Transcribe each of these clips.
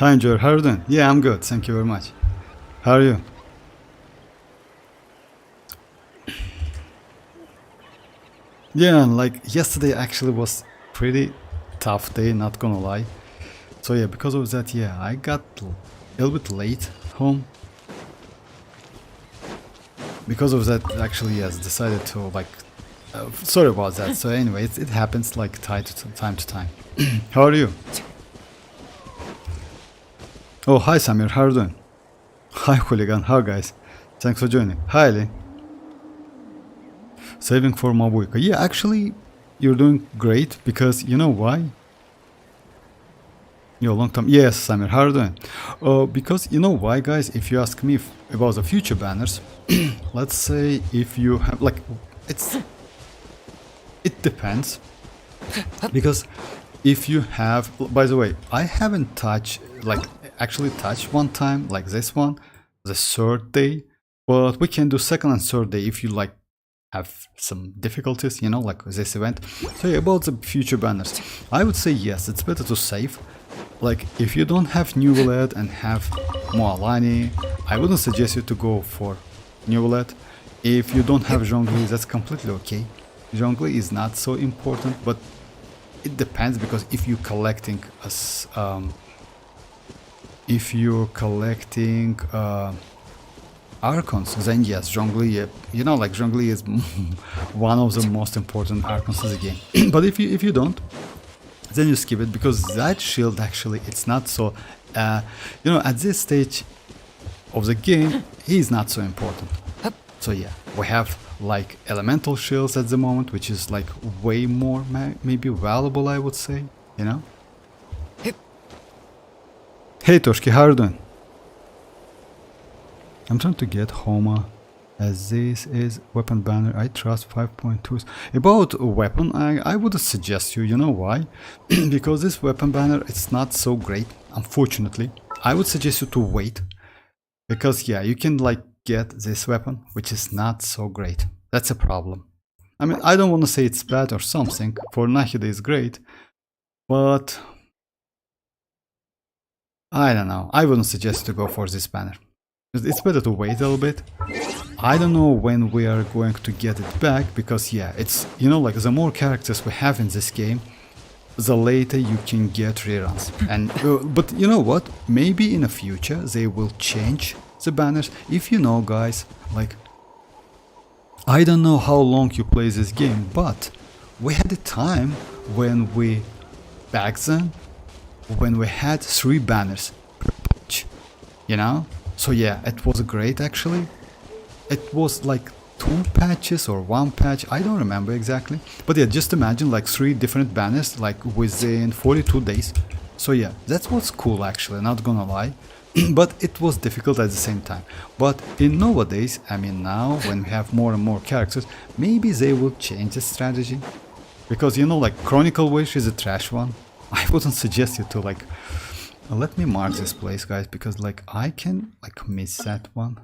Hi, George. How are you doing? Yeah, I'm good. Thank you very much. How are you? Yeah, like yesterday actually was pretty tough day, not gonna lie. So yeah, because of that, yeah, I got a little bit late home. Because of that, actually, yes, decided to like. Sorry about that. So anyway, it happens like time to time. How are you? Oh, hi Samir. How are you doing? Hi Hooligan. How guys? Thanks for joining. Hi Ali. Saving for mavuika. Yeah, actually, you're doing great because you know why? Yo, long time. Yes, Samir, how are you doing? Because you know why, guys? If you ask me about the future banners, let's say if you have like, it depends. Because if you have, by the way, I haven't touched like actually touched one time like this one, the third day, but we can do second and third day if you like have some difficulties, you know, like this event. So yeah, about the future banners, I would say yes, it's better to save. Like if you don't have Neuvillette and have Mualani, I wouldn't suggest you to go for Neuvillette. If you don't have Zhongli, that's completely okay. Zhongli is not so important, but it depends because if you're collecting Archons, then yes, Zhongli, you know, like Zhongli is one of the most important Archons of the game. But if you don't, then you skip it because that shield actually it's not so, you know, at this stage of the game, he is not so important. So yeah, we have like elemental shields at the moment, which is like way more maybe valuable, I would say, you know. Hey Toshki, how are you doing? I'm trying to get Homa as this is weapon banner. I trust 5.2. About weapon, I would suggest you know why? Because this weapon banner, it's not so great, unfortunately. I would suggest you to wait. Because yeah, you can like get this weapon, which is not so great. That's a problem. I mean, I don't want to say it's bad or something. For Nahida is great. But I don't know. I wouldn't suggest to go for this banner. It's better to wait a little bit. I don't know when we are going to get it back because yeah, it's, you know, like the more characters we have in this game, the later you can get reruns. And but you know what? Maybe in the future they will change the banners. If you know, guys, like I don't know how long you play this game, but we had a time when we back then when we had 3 banners per patch, you know. So yeah, it was great actually. It was like 2 patches or 1 patch, I don't remember exactly. But yeah, just imagine like 3 different banners like within 42 days. So yeah, that's what's cool actually, not gonna lie. But it was difficult at the same time. But in nowadays, I mean now, when we have more and more characters, maybe they will change the strategy. Because you know, like Chronicle Wish is a trash one. I wouldn't suggest you to like... let me mark this place, guys, because like I can like miss that one.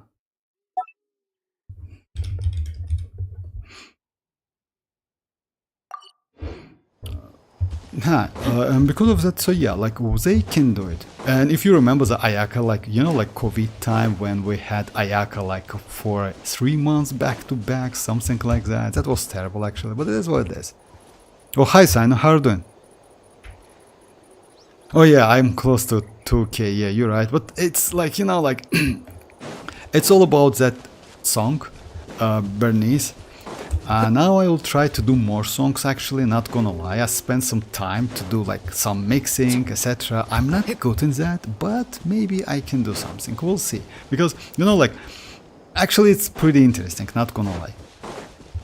And because of that, so yeah, like they can do it. And if you remember the Ayaka, like, you know, like COVID time when we had Ayaka like for 3 months back to back, something like that. That was terrible actually, but it is what it is. Oh, hi Sino, how are you doing? Oh yeah, I'm close to 2k, yeah, you're right. But it's like, you know, like, it's all about that song, Bernice. Now I will try to do more songs actually, not gonna lie. I spent some time to do like some mixing, etc. I'm not good in that, but maybe I can do something, we'll see. Because, you know, like, actually it's pretty interesting, not gonna lie.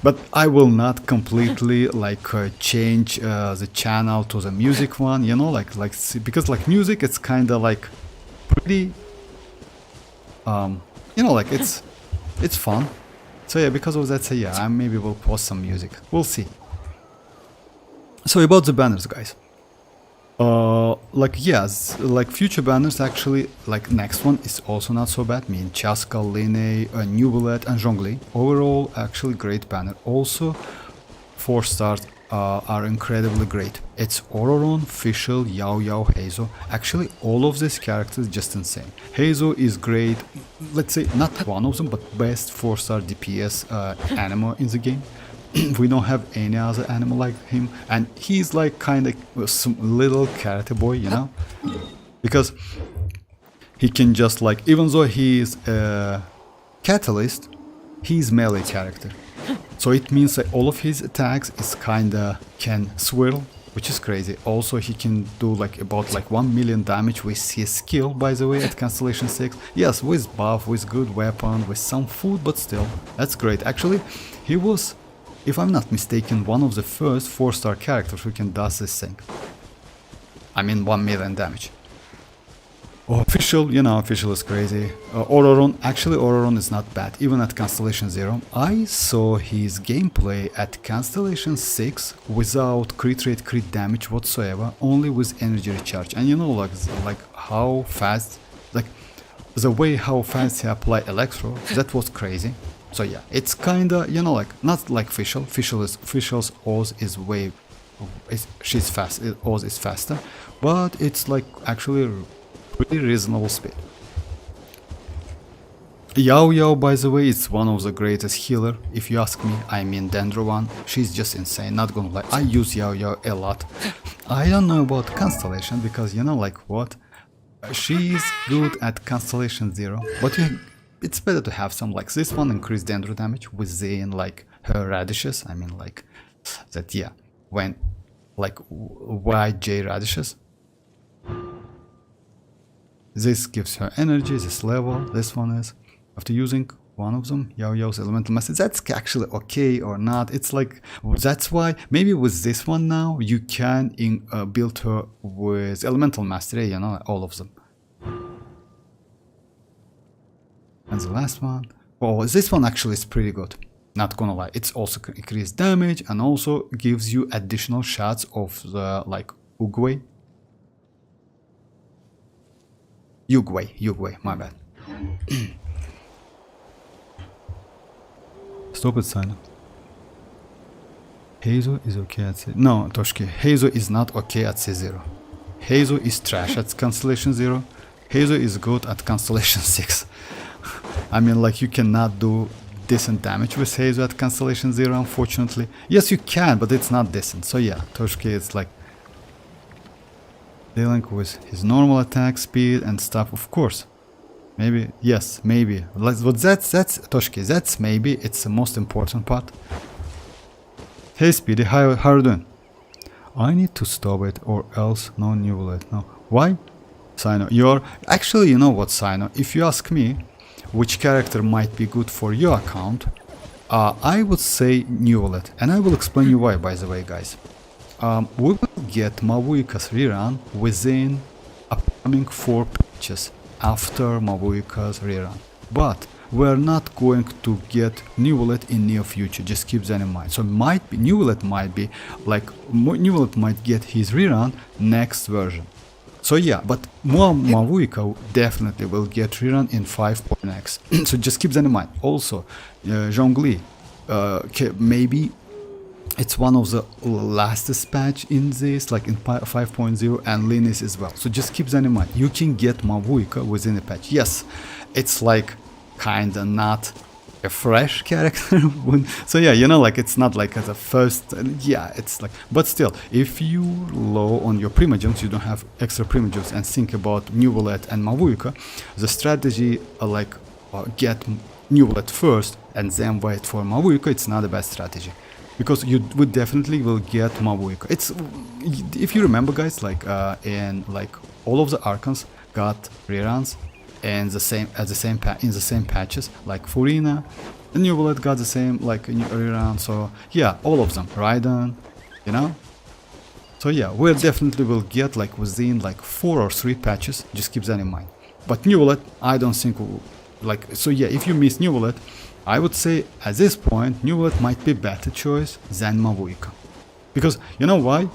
But I will not completely like change the channel to the music one, you know, like because like music it's kind of like pretty, you know, like it's fun. So yeah, because of that, so yeah, I maybe will post some music. We'll see. So about the banners, guys. Like yes, like future banners actually, like next one is also not so bad. I mean, Chasca, Line, Neuvillette and Zhongli. Overall, actually great banner. Also, 4 stars are incredibly great. It's Ororon, Fischl, Yao Yao, Heizo. Actually, all of these characters just insane. Heizo is great, let's say not one of them, but best 4-star DPS animal in the game. We don't have any other animal like him, and he's like kind of some little karate boy, you know, because he can just like, even though he is a catalyst, he's melee character, so it means that all of his attacks is kinda can swirl, which is crazy. Also, he can do like about like 1 million damage with his skill, by the way, at Constellation 6. Yes, with buff, with good weapon, with some food, but still, that's great. Actually, he was, if I'm not mistaken, one of the first 4-star characters who can do this thing. I mean 1 million damage. Official, you know, Official is crazy. Ororon, actually Ororon is not bad, even at Constellation 0. I saw his gameplay at Constellation 6 without crit rate, crit damage whatsoever, only with energy recharge. And you know, like how fast, like the way how fast he applied Electro, that was crazy. So yeah, it's kinda, you know, like not like Fischl. Fischl's Oz is way, she's fast. Oz is faster, but it's like actually pretty reasonable speed. Yao Yao, by the way, is one of the greatest healer, if you ask me. I mean Dendro one, she's just insane, not gonna lie. I use Yao Yao a lot. I don't know about Constellation, because you know, like what? She's good at Constellation 0, but it's better to have some like this one, increased Dendro damage within like her radishes. I mean like that, yeah, when like YJ radishes. This gives her energy, this level, this one is. After using one of them, Yao Yao's elemental mastery, that's actually okay or not. It's like, that's why maybe with this one now you can build her with elemental mastery, you know, all of them. And the last one, oh, this one actually is pretty good, not gonna lie. It's also increased damage and also gives you additional shots of the like Uguay, my bad. Stop it, Sino. Heizo is okay at C. No, Toshki, Heizo is not okay at C0. Heizo is trash at Constellation 0. Heizo is good at Constellation 6. I mean, like, you cannot do decent damage with Heizo at Constellation 0, unfortunately. Yes, you can, but it's not decent. So yeah, Toshki is like dealing with his normal attack speed and stuff, of course. Maybe, yes, maybe. But that's Toshki, that's maybe it's the most important part. Hey Speedy, how are you doing? I need to stop it or else no Neuvillette, no. Why? Sino, you're... Actually, you know what, Sino, if you ask me which character might be good for your account, I would say Neuvillette. And I will explain you why, by the way, guys. We will get Mavuika's rerun within upcoming 4 patches after Mavuika's rerun, but we're not going to get Neuvillette in near future, just keep that in mind. So might be Neuvillette might be like Neuvillette might get his rerun next version. So yeah, but Mavuika definitely will get rerun in 5.x. So just keep that in mind. Also, Zhongli, maybe it's one of the lastest patch in this, like in 5.0, and Linis as well. So just keep that in mind. You can get Mavuika within a patch. Yes, it's like kinda not a fresh character. So yeah, you know, like it's not like as a first, yeah, it's like, but still, if you low on your Primogems, you don't have extra Primogems, and think about Neuvillette and Mavuika, the strategy like get Neuvillette first and then wait for Mavuika, it's not a bad strategy. Because you would definitely will get Mavuika. It's, if you remember, guys, like in like all of the Archons got reruns and the same in the same patches, like Furina, the Neuvillette got the same like rerun. So yeah, all of them, Raiden, you know. So yeah, we definitely will get like within like 4 or 3 patches. Just keep that in mind. But Neuvillette, I don't think like, so yeah, if you miss Neuvillette, I would say at this point Neuvillette might be better choice than Mavuika. Because you know why?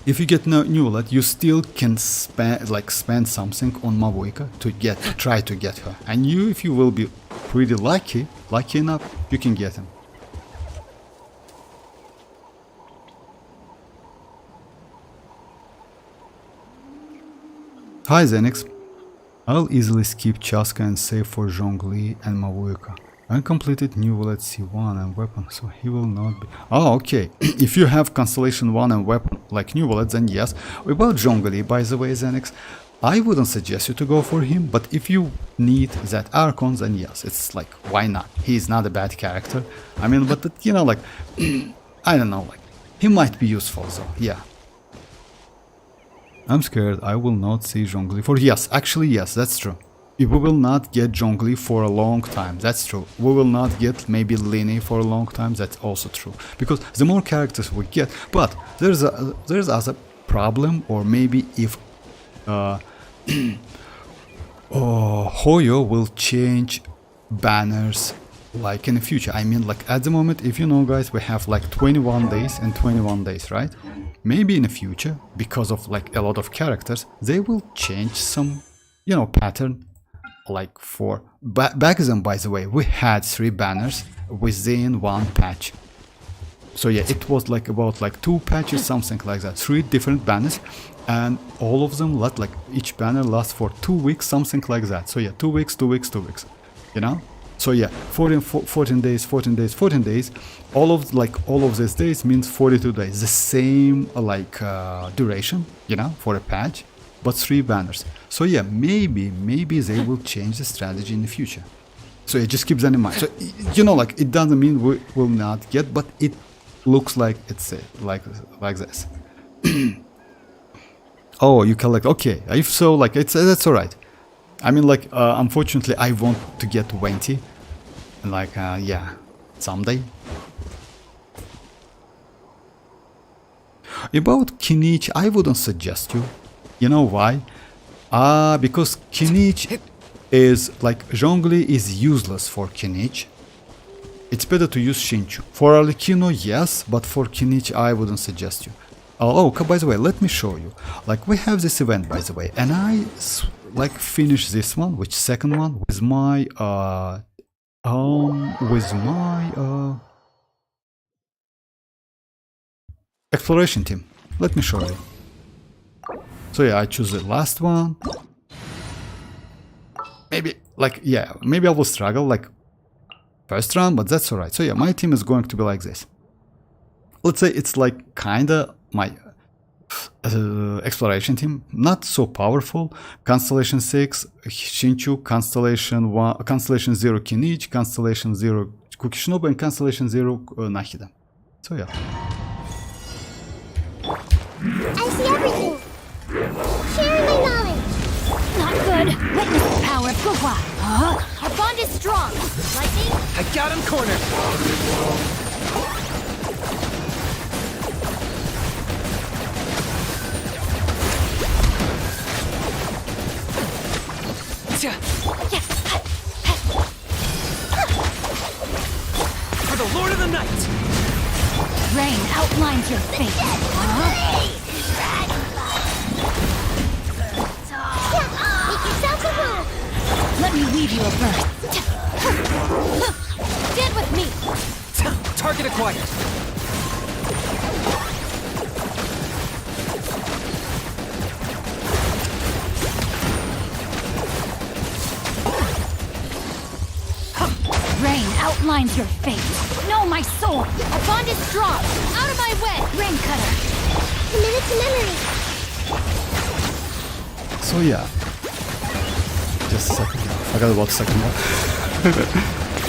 If you get Neuvillette, you still can spend something on Mavuika to try to get her. And if you will be pretty lucky enough, you can get him. Hi Zenix. I'll easily skip chasca and save for Zhongli and mavuika. Uncompleted Neuvillette C1 and weapon, so he will not be... Oh, okay. If you have Constellation 1 and weapon like Neuvillette, then yes. About Zhongli, by the way, Zenix, I wouldn't suggest you to go for him, but if you need that Archon, then yes, it's like, why not? He's not a bad character. I mean, but, you know, like, I don't know, like, he might be useful, though, yeah. I'm scared I will not see Zhongli for... Yes, actually, yes, that's true. We will not get Zhongli for a long time, that's true. We will not get maybe Lini for a long time, that's also true. Because the more characters we get... But there's other problem, or maybe if... Hoyo will change banners like in the future. I mean, like at the moment, if you know guys, we have like 21 days and 21 days, right? Maybe in the future, because of like a lot of characters, they will change some, you know, pattern. Like for back then, by the way, we had 3 banners within one patch. So yeah, it was like about like 2 patches, something like that, 3 different banners, and all of them let like each banner lasts for 2 weeks, something like that. So yeah, 2 weeks, 2 weeks, 2 weeks, you know. So yeah, 14 days, 14 days, 14 days. All of these days means 42 days. The same like duration, you know, for a patch, but 3 banners. So yeah, maybe they will change the strategy in the future. So yeah, just keep that in mind. So you know, like it doesn't mean we will not get, but it looks like it's like this. Oh, you collect. Okay, if so, like that's all right. I mean, like unfortunately, I want to get 20. Like yeah, someday. About kinich, I wouldn't suggest you. You know why? Because kinich is like Zhongli is useless for kinich. It's better to use Shinchu. For arlecchino, yes, but for kinich, I wouldn't suggest you. Oh, by the way, let me show you. Like we have this event, by the way, and I like finish this one, which second one, with my exploration team. Let me show you. So yeah, I choose the last one. Maybe like yeah, maybe I will struggle like first round, but that's alright. So yeah, my team is going to be like this. Let's say it's like kinda my exploration team, not so powerful. Constellation 6 Shinchu, Constellation 1, Constellation 0 Kinich, Constellation 0 Kukishinobu, and Constellation 0 Nahida. So yeah. I see everything. Sharing my knowledge. Not good. Witness the power of Gugwa. Our bond is strong. Lightning. I got him cornered. For the Lord of the Night! Rain outlines your fate. Make yourself at home. Let me weave you a verse. Get with me. Target acquired. Rain outlines your fate. Know my soul. Our bond is strong. Out of my way. Rain cutter. Committed to memory. So yeah. Just a second. I forgot about the second one.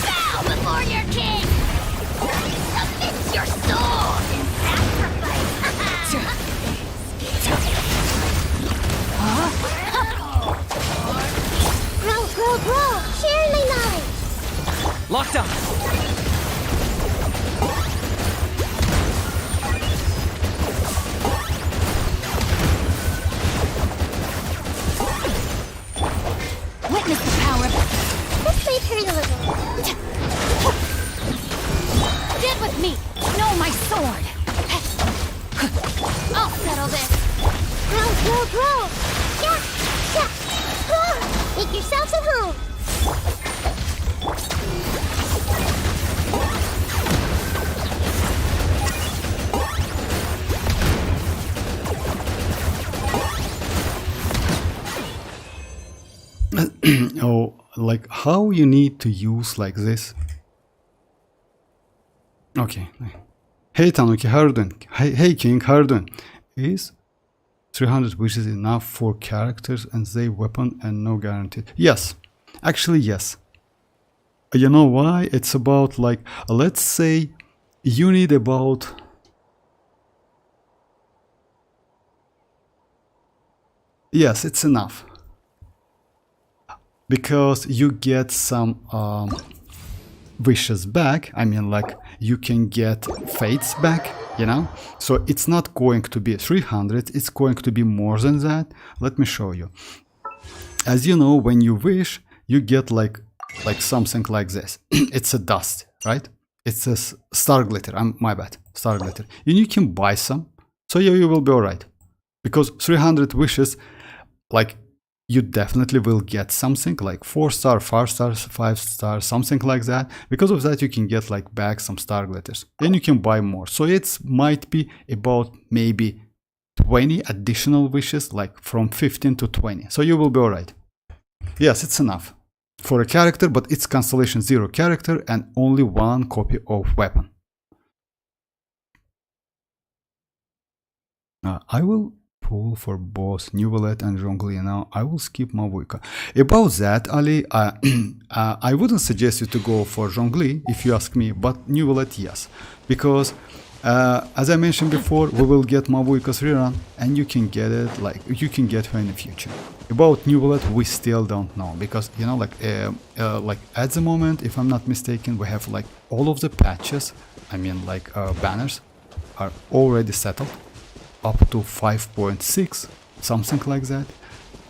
Bow before your king. Submit your soul in sacrifice. Grow. Sharing my knowledge. Locked on. Witness the power of... This may hurt a little. Get with me. Know my sword. I'll settle this. Grow. Yeah. Make yourselves at home. oh, like how you need to use like this. Okay. Hey Tanuki, how are you doing? Hey King, how are you doing? Is 300 wishes enough for characters and they weapon and no guarantee? Yes, actually yes. You know why? It's about like, let's say you need about, yes, it's enough. Because you get some wishes back. I mean, like you can get fates back, you know? So it's not going to be 300, it's going to be more than that. Let me show you. As you know, when you wish, you get like something like this. It's a dust, right? It's a star glitter. My bad, star glitter. And you can buy some, so you will be alright. Because 300 wishes, like you definitely will get something like 4 star, 5 stars, 5 stars, something like that. Because of that, you can get like back some star glitters. Then you can buy more. So it might be about maybe 20 additional wishes, like from 15 to 20. So you will be alright. Yes, it's enough for a character, but it's Constellation 0 character and only 1 copy of weapon. I will pull for both Neuvillette and Zhongli. Now I will skip Mavuika. About that, Ali, I wouldn't suggest you to go for Zhongli if you ask me, but Neuvillette, yes, because as I mentioned before, we will get Mavuika's rerun, and you can get it, like you can get her in the future. About Neuvillette, we still don't know, because you know, like at the moment, if I'm not mistaken, we have like all of the patches, I mean like banners, are already settled up to 5.6, something like that.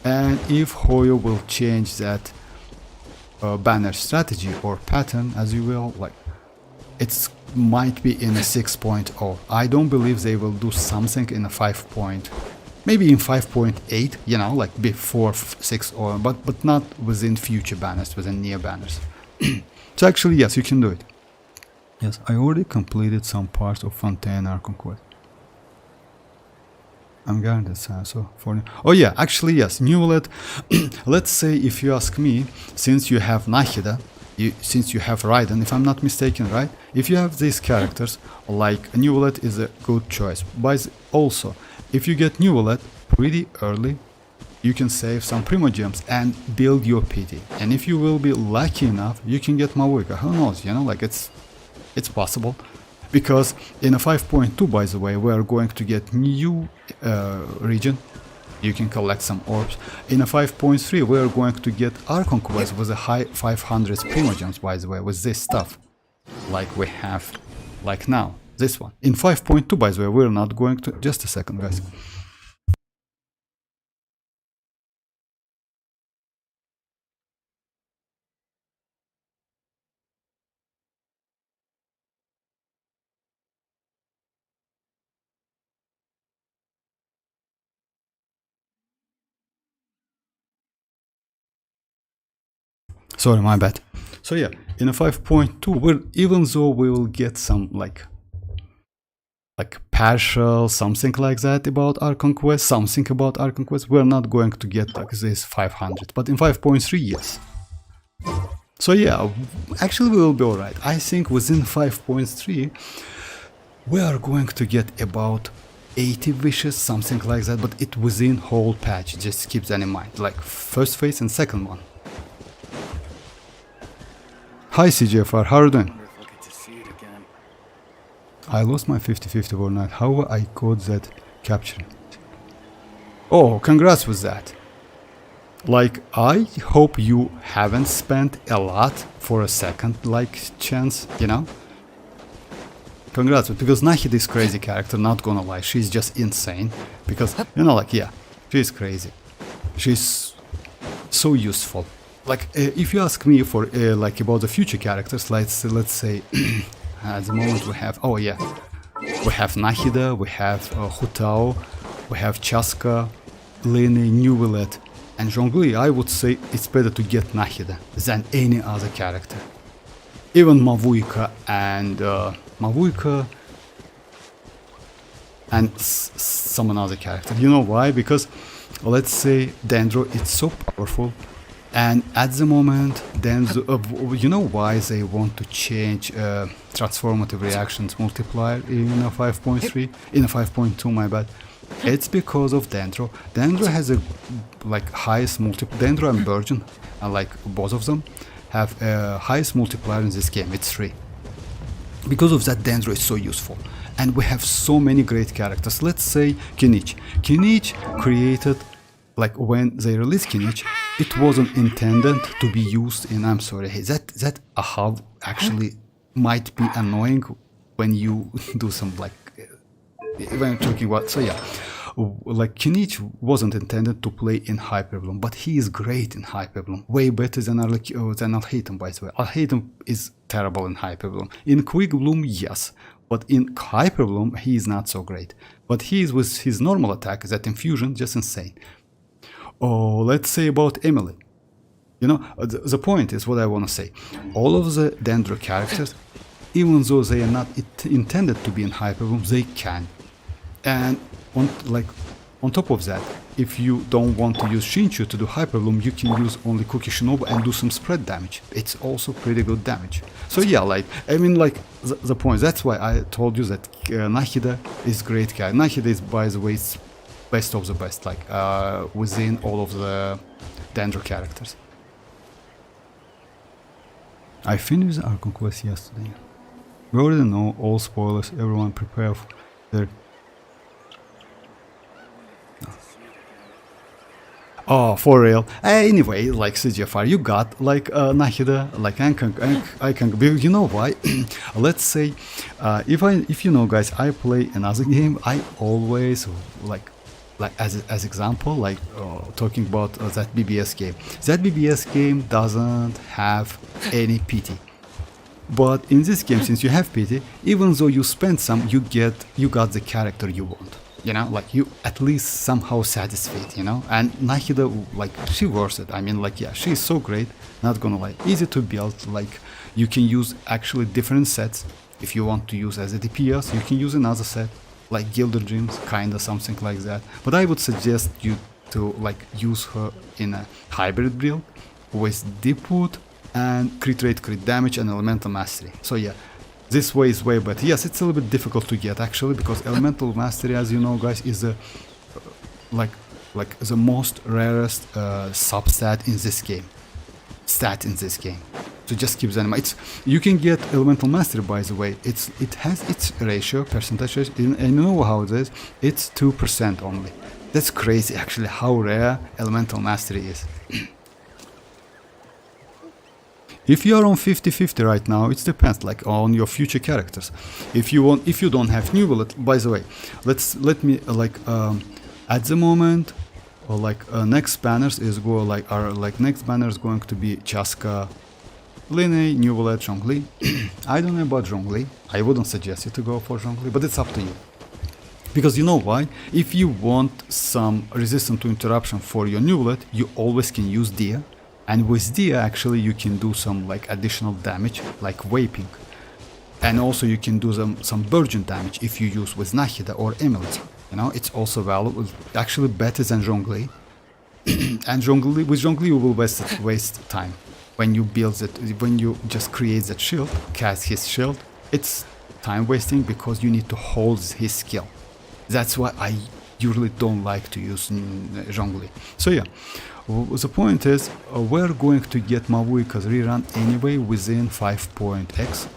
And if Hoyo will change that banner strategy or pattern, as you will, like it might be in a 6.0. I don't believe they will do something in a 5. Maybe in 5.8, you know, like before 6, or but not within future banners, within near banners. So actually, yes, you can do it. Yes, I already completed some parts of Fontaine Archon Quest. I'm guaranteed so for. Oh yeah, actually yes, Neuvillette. Let's say if you ask me, since you have Nahida, since you have Raiden, if I'm not mistaken, right? If you have these characters, like Neuvillette is a good choice. But also, if you get Neuvillette pretty early, you can save some Primogems and build your PT. And if you will be lucky enough, you can get Mavuika. Who knows? You know, like it's possible. Because in a 5.2, by the way, we are going to get new region. You can collect some orbs. In a 5.3, we are going to get Archon Quest with a high 500 Primogems, by the way, with this stuff. Like we have, like now, this one. In 5.2, by the way, we're not going to... Just a second, guys. Sorry, my bad. So yeah, in a 5.2, even though we will get some like partial something like that about Archon Quest, something about Archon Quest, we're not going to get like this 500. But in 5.3, yes. So yeah, actually we will be alright. I think within 5.3, we are going to get about 80 wishes, something like that, but it within whole patch. Just keep that in mind, like first phase and second one. Hi CGFR, how are you doing? I lost my 50-50 overnight, however I caught that capture. Oh, congrats with that. Like, I hope you haven't spent a lot for a second, like, chance, you know? Congrats, because Nahida is crazy character, not gonna lie, she's just insane. Because, you know, like, yeah, she's crazy. She's so useful. Like, if you ask me for, like, about the future characters, let's say, at the moment we have, oh yeah, we have Nahida, we have Hutao, we have Chasca, Lene, Neuvillette, and Zhongli. I would say it's better to get Nahida than any other character. Even Mavuika and some another character. You know why? Because let's say Dendro, it's so powerful. And at the moment, then you know why they want to change transformative reactions multiplier in a 5.3, in a 5.2, my bad. It's because of Dendro. Dendro has a like highest Dendro and Virgin, and like both of them have a highest multiplier in this game. It's 3. Because of that, Dendro is so useful. And we have so many great characters. Let's say Kinich. Kinich created, like when they released Kinich, it wasn't intended to be used in, I'm sorry, hey, that AHAV actually might be annoying when you do some like, when I'm talking about, so yeah. Like Kinich wasn't intended to play in Hyperbloom, but he is great in Hyperbloom, way better than Alhaitham, by the way. Alhaitham is terrible in Hyperbloom. In Quick Bloom, yes, but in Hyperbloom he is not so great. But he is with his normal attack, that infusion, just insane. Oh, let's say about Emily. You know, the point is what I want to say. All of the Dendro characters, even though they are not intended to be in Hyperbloom, they can. And on top of that, if you don't want to use Shinchu to do Hyperbloom, you can use only Cookie Shinobu and do some spread damage. It's also pretty good damage. So yeah, like, I mean, like, the point, that's why I told you that Nahida is great guy. Nahida is, by the way, best of the best, like, within all of the Dendro characters. I finished Archon Quest yesterday. We already know all spoilers, everyone prepare for their... Oh, for real. Anyway, like CGFR, you got like Nahida, like I can. You know why? Let's say, if you know, guys, I play another game. I always like as example, like talking about that BBS game. That BBS game doesn't have any pity. But in this game, since you have pity, even though you spend some, you got the character you want. You know, like you at least somehow satisfied, you know. And Nahida, like, she worth it. I mean, like, yeah, she's so great, not gonna lie, easy to build. Like, you can use actually different sets. If you want to use as a DPS, you can use another set, like Gilder Dreams, kinda something like that. But I would suggest you to like use her in a hybrid build with deep wood and crit rate, crit damage, and elemental mastery. So yeah, this way is way better. Yes, it's a little bit difficult to get actually, because elemental mastery, as you know, guys, is a like the most rarest substat in this game. Stat in this game. So just keep that in mind. You can get elemental mastery, by the way. It has its ratio, percentage, and you know how it is. It's 2% only. That's crazy actually how rare elemental mastery is. If you are on 50-50 right now, it depends like on your future characters. If you don't have Neuvillette, by the way, let me at the moment, next banners is next banner is going to be Chasca, Linnea, Neuvillette, Zhongli. I don't know about Zhongli. I wouldn't suggest you to go for Zhongli, but it's up to you. Because you know why? If you want some resistance to interruption for your Neuvillette, you always can use Dia. And with Dia, actually, you can do some like additional damage, like vaping. And also you can do some virgin damage if you use with Nahida or Emily. You know, it's also valuable, actually better than Zhongli. And with Zhongli you will waste time. When you build it, when you just create that shield, cast his shield, it's time wasting because you need to hold his skill. That's why I usually don't like to use Zhongli. So yeah. The point is, we're going to get Mavuika's rerun anyway within 5.x.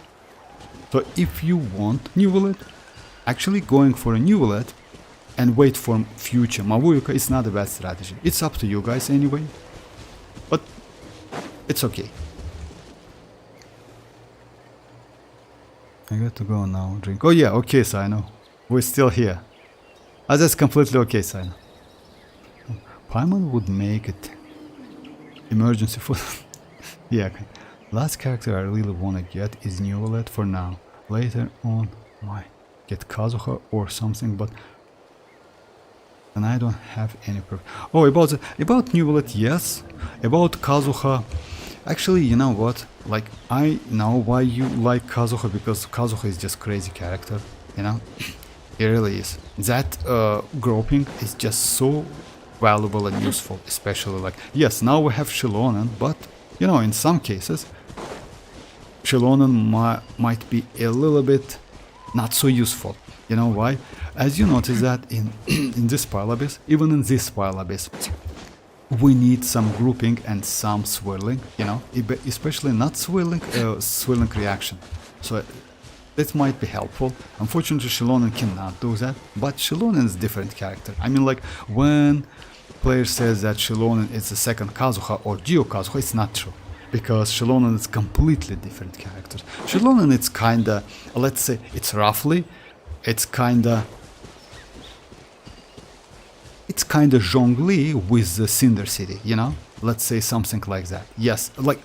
So if you want Neuvillette, actually going for a Neuvillette and wait for future Mavuika is not a bad strategy. It's up to you guys anyway, but it's okay. I got to go now, drink. Oh yeah, okay, Sino. We're still here. That's completely okay, Sino. Paimon would make it emergency food. Yeah, okay. Last character I really wanna get is Neuvillette for now. Later on, might get Kazuha or something, but and I don't have any proof. Oh, about Neuvillette, yes. About Kazuha, actually, you know what? Like, I know why you like Kazuha, because Kazuha is just crazy character. You know, it really is. That groping is just so valuable and useful, especially like, yes, now we have Xilonen, but you know, in some cases Xilonen might be a little bit not so useful. You know why? As you notice that in in this pile abyss, even in this pile abyss, we need some grouping and some swirling, you know, especially not swirling, swirling reaction. So that might be helpful. Unfortunately, Xilonen cannot do that, but Xilonen is a different character. I mean, like, when player says that Xilonen is the second Kazuha or Geo Kazuha, it's not true. Because Xilonen is completely different characters. Xilonen, it's kinda, let's say, it's roughly, it's kinda Zhongli with the Cinder City, you know? Let's say something like that. Yes, like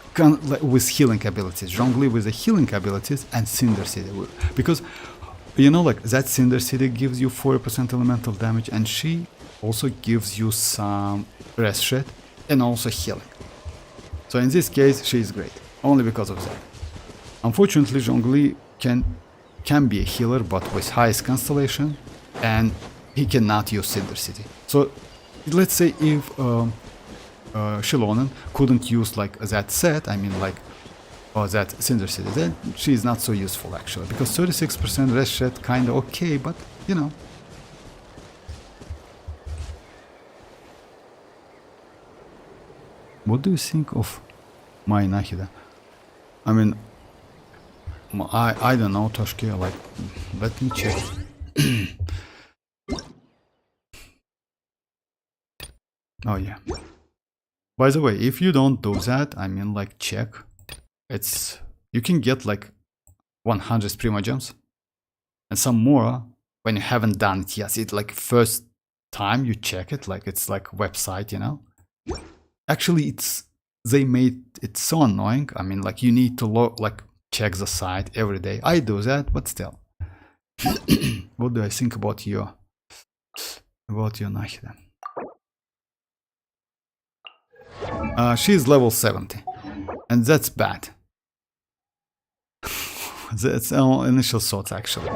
with healing abilities. Zhongli with the healing abilities and Cinder City. Because, you know, like that Cinder City gives you 40% elemental damage, and she also gives you some rest shred and also healing. So in this case, she is great, only because of that. Unfortunately, Zhongli can be a healer, but with highest constellation, and he cannot use Cinder City. So let's say if Xilonen couldn't use like that set, I mean like that Cinder City, then she is not so useful actually, because 36% rest shred kinda okay, but you know. What do you think of my Nahida? I mean, I don't know, Toshki, like, let me check. Oh yeah. By the way, if you don't do that, I mean, like, check. It's, you can get like 100 Primogems and some Mora when you haven't done it yet. It's like first time you check it, like it's like website, you know. Actually, they made it so annoying. I mean, like, you need to like check the site every day. I do that, but still. What do I think about your Nahida? She's level 70, and that's bad. That's our initial thoughts, actually.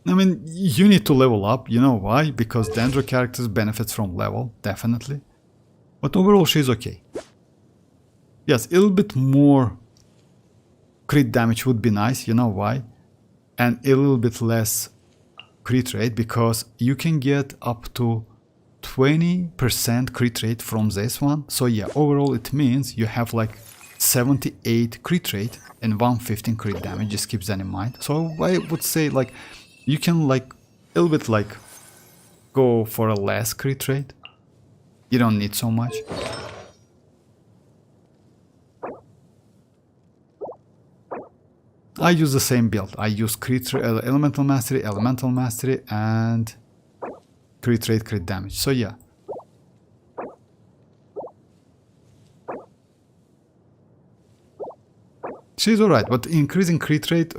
I mean, you need to level up, you know why? Because Dendro characters benefits from level, definitely. But overall, she's okay. Yes, a little bit more crit damage would be nice, you know why? And a little bit less crit rate, because you can get up to 20% crit rate from this one. So yeah, overall it means you have like 78 crit rate and 115 crit damage, just keep that in mind. So I would say like you can like a little bit like go for a less crit rate. You don't need so much. I use the same build. I use crit elemental mastery, and crit rate, crit damage. So yeah. She's alright, but increasing crit rate,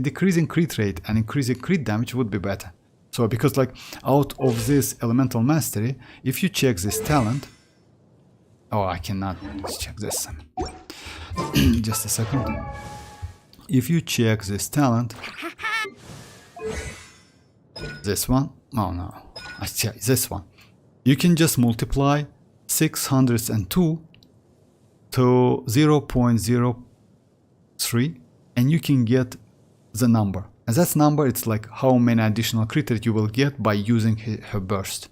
decreasing crit rate and increasing crit damage would be better. So because like out of this elemental mastery, if you check this talent, oh, I cannot check this. Just a second. If you check this talent, this one, oh no, I check this one. You can just multiply 602 to 0.03 and you can get the number. And that number, it's like how many additional crit rate you will get by using her burst,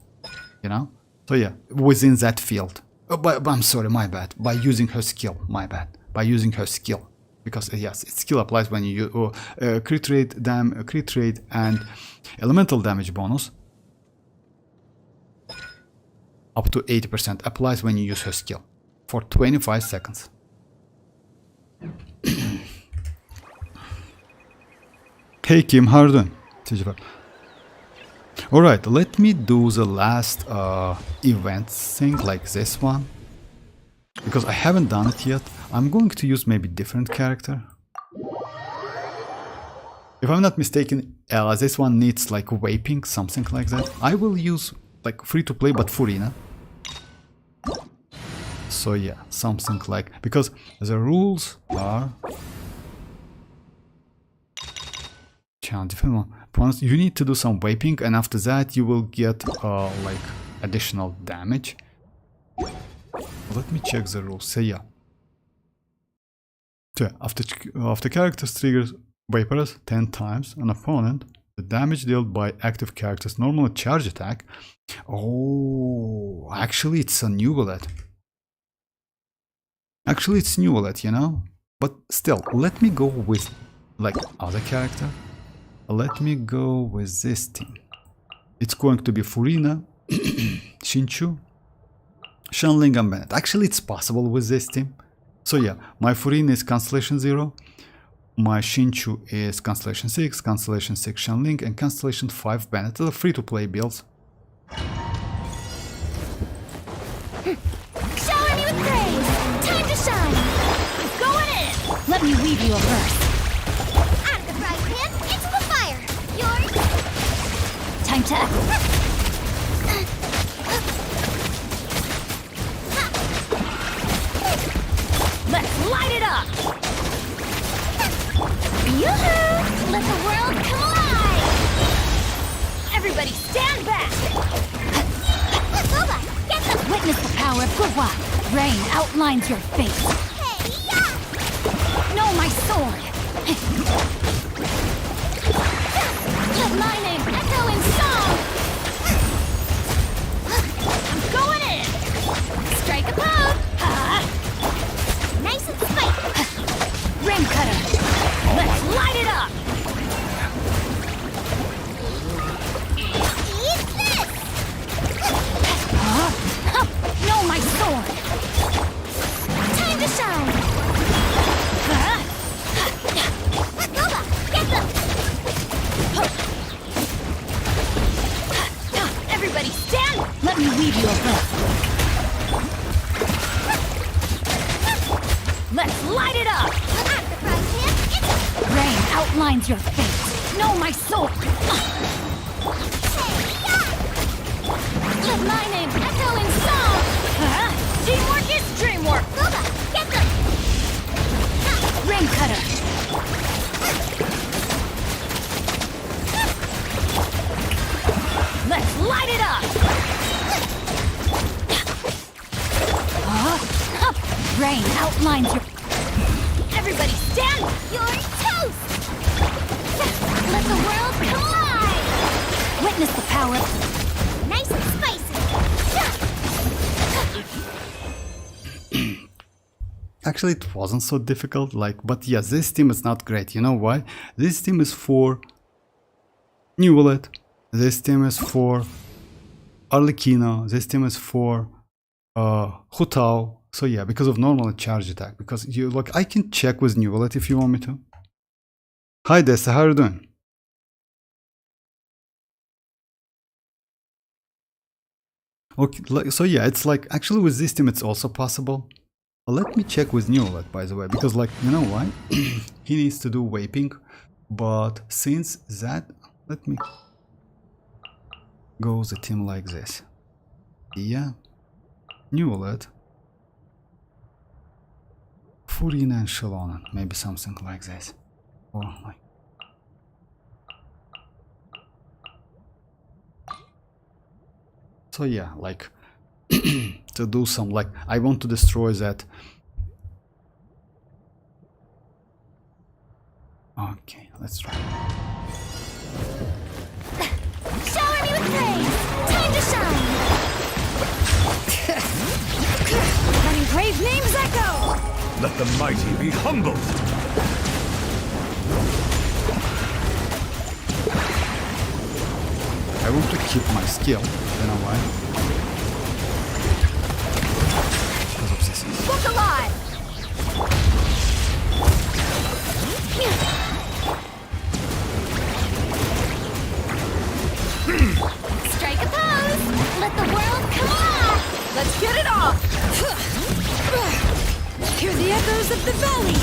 you know? So yeah, within that field. But I'm sorry, my bad. By using her skill, my bad. By using her skill. Because yes, its skill applies when you use crit rate and elemental damage bonus up to 80% applies when you use her skill for 25 seconds. Hey Kim, how are you doing? Alright, let me do the last event thing like this one. Because I haven't done it yet. I'm going to use maybe different character. If I'm not mistaken, this one needs like vaping, something like that. I will use like free to play but Furina. So yeah, something like, because the rules are you need to do some vaping, and after that you will get like additional damage. Let me check the rules. So yeah. So after characters triggers Vaporous 10 times an opponent, the damage dealt by active character's normal charge attack. Oh, actually it's a Neuvillette. Actually it's Neuvillette, you know? But still, let me go with like other character. Let me go with this team. It's going to be Furina, Shinchu, Xianling and Bennett. Actually it's possible with this team. So yeah, my Furina is Constellation 0, my Shinchu is Constellation 6, Constellation 6 Xianling, and Constellation 5 Bennett. They're free-to-play builds. Shower me with praise! Time to shine! I'm going in! Let me weave you a verse. Out of the frying pan, into the fire. Yours. Time to echo. Let's light it up! Yoo-hoo! Let the world come alive! Everybody stand back! Boba, get them. Witness the power of Gurwa! Rain outlines your fate! Hey, yeah. Know my sword! Let my name echo in song! I'm going in! Strike a pose! Nice and spicy. Ring cutter! Let's light it up! Eat this. Know my sword! Time to shine. Boba, get them. Everybody stand! Let me weave you a verse. Let's light it up! Out of the frying pan, into. Rain outlines your fate. Know my sword! Hey, yeah. Let my name echo in song! Teamwork is dreamwork! Boba, get them. Ring cutter! Let's light it up! Rain outlines your... Everybody stand! You're toast. Let the world come alive! Witness the power... Nice and spicy. Actually it wasn't so difficult, like, but yeah, this team is not great. You know why? This team is for Neuvillette. This team is for Arlecchino. This team is for Hutao. So yeah, because of normal charge attack. Because you look, I can check with Neuvillette if you want me to. Hi Dessa, how are you doing? Okay, so yeah, it's like, actually with this team it's also possible. Let me check with Neuvillette, by the way, because like, you know why? He needs to do vaping, but since that, let me go the team like this. Yeah, Neuvillette, Furina and Xilonen, maybe something like this, or like. So yeah, like to do some, like, I want to destroy that. Okay, let's try. Shower me with praise. Time to shine. Letting brave names echo! Let the mighty be humbled! I want to keep my skill, you know why? Because of this. Book alive! Strike a pose. Let the world come alive. Let's get it off! Hear the echoes of the valley!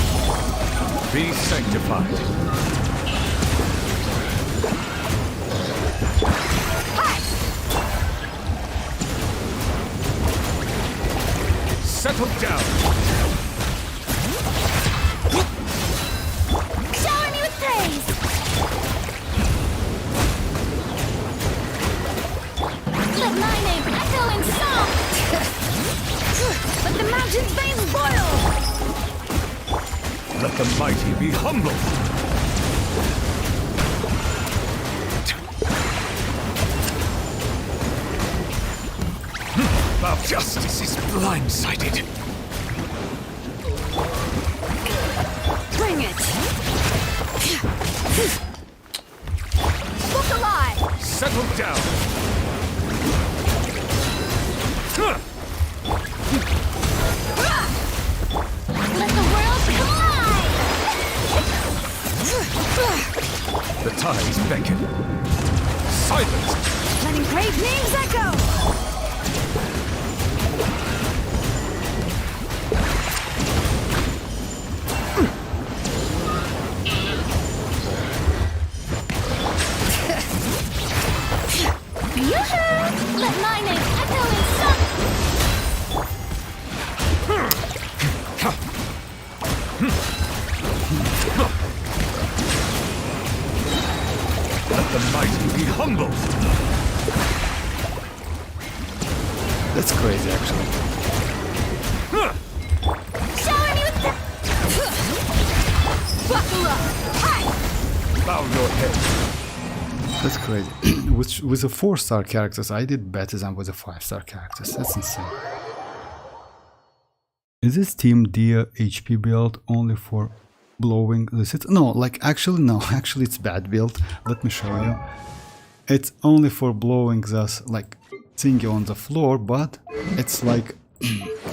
Be sanctified. Set Settle down. Shower me with praise! Let my name echo in song! Let the mountain's veins boil! Let the mighty be humble. Our justice is blindsided. Bring it! Look alive! Settle down. Let the world collide! The tides beckon. Silence. Letting great names echo! Let my name echo in song! Let the mighty be humble. That's crazy, actually. Shower me with the... Buckle up! Hi! Bow your head. That's crazy. with the 4-star characters, I did better than with the 5-star characters. That's insane. Is this Team Dia HP build only for blowing the city? No, like actually no. Actually, it's bad build. Let me show you. It's only for blowing the like thingy on the floor, but it's like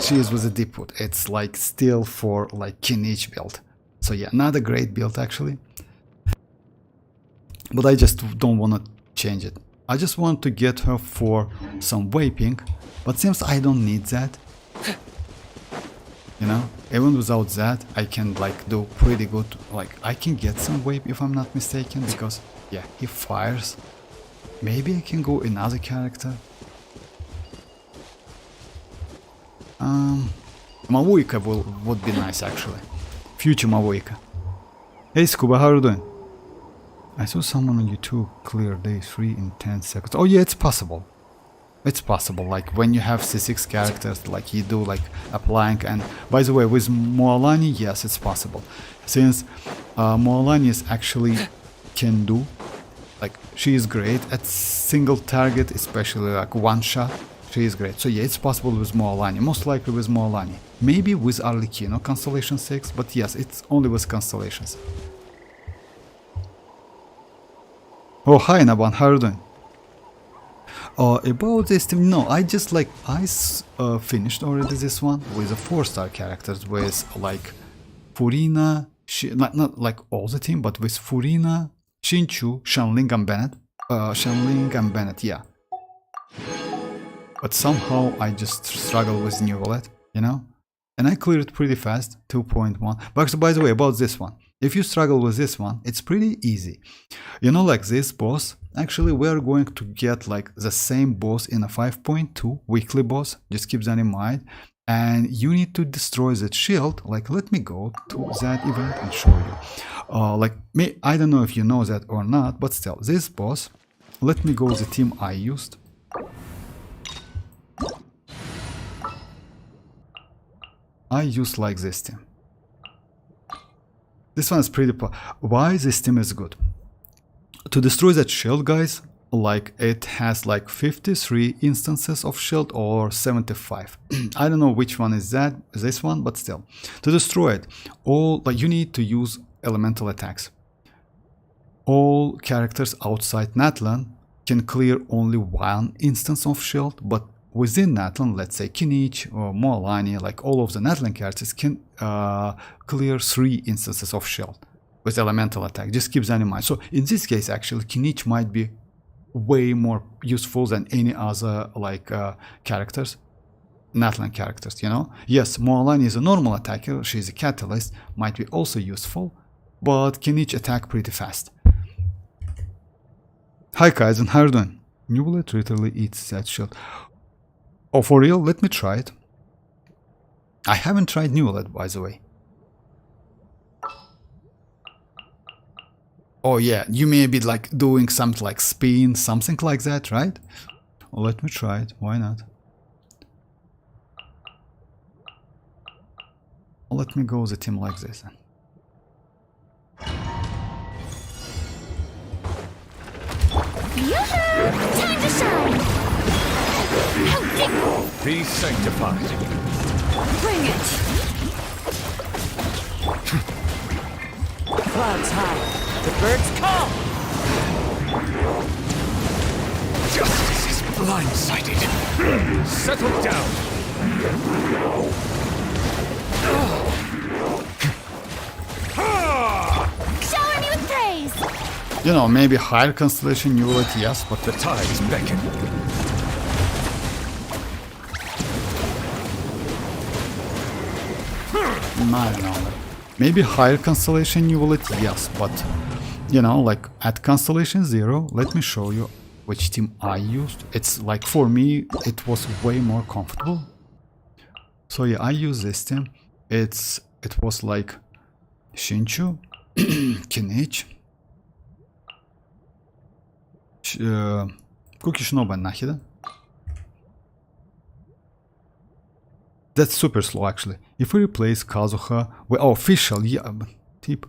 cheese with a deep wood. It's like still for like kinich build. So yeah, not a great build actually. But I just don't want to change it. I just want to get her for some vaping, but seems I don't need that. You know, even without that, I can like do pretty good. Like I can get some vape if I'm not mistaken, because yeah, he fires. Maybe I can go another character. Mavuika would be nice actually. Future Mavuika. Hey Scuba, how are you doing? I saw someone on YouTube clear day 3 in 10 seconds. Oh yeah, it's possible. It's possible, like when you have C6 characters, like you do like a plank. And by the way, with Mualani, yes, it's possible. Since Mualani is actually can do, like she is great at single target, especially like one shot. She is great. So yeah, it's possible with Mualani, most likely with Mualani. Maybe with Arlecchino Constellation 6, but yes, it's only with Constellations. Oh, hi Naban, how are you doing? About this team, no, I just like, I finished already this one with the 4-star characters with like Furina, not like all the team, but with Furina, Xinchu, Xianling and Bennett. Xianling and Bennett, yeah. But somehow I just struggle with Neuvillette, you know? And I cleared it pretty fast, 2.1. But by the way, about this one. If you struggle with this one, it's pretty easy. You know, like this boss, actually we're going to get like the same boss in a 5.2 weekly boss, just keep that in mind. And you need to destroy that shield. Like, let me go to that event and show you. I don't know if you know that or not, but still, this boss, let me go with the team I used. I used like this team. This one is pretty why this team is good. To destroy that shield, guys, like it has like 53 instances of shield or 75. I don't know which one is that, this one, but still. To destroy it, all like you need to use elemental attacks. All characters outside Natlan can clear only one instance of shield, but within Natlan, let's say Kinich or Mualani, like all of the Natlan characters can clear 3 instances of shield with elemental attack. Just keep that in mind. So in this case, actually, Kinich might be way more useful than any other like characters, Natlan characters, you know. Yes, Mualani is a normal attacker, she's a catalyst, might be also useful, but Kinich attack pretty fast. Hi Kaizen, how are you doing? Neuvillette literally eats that shield. Oh, for real? Let me try it. I haven't tried Neuvillette, by the way. Oh yeah, you may be like doing something like spin, something like that, right? Well, let me try it, why not? Let me go the team like this then. Yoo-hoo! Time to shine! How did Be sanctified. bring it? Clouds high. The birds call. Justice is blindsided. Settle down. Shower me with praise! You know, maybe higher constellation Neuvillette, yes, but The tides beckon. I don't know. Maybe higher constellation Neuvillette, yes, but you know, like at constellation 0, let me show you which team I used. It's like for me, it was way more comfortable. So yeah, I use this team. It was like Shinchu, Kinich, Kukishinobu and Nahida. That's super slow actually. If we replace Kazuha with official, yeah, tip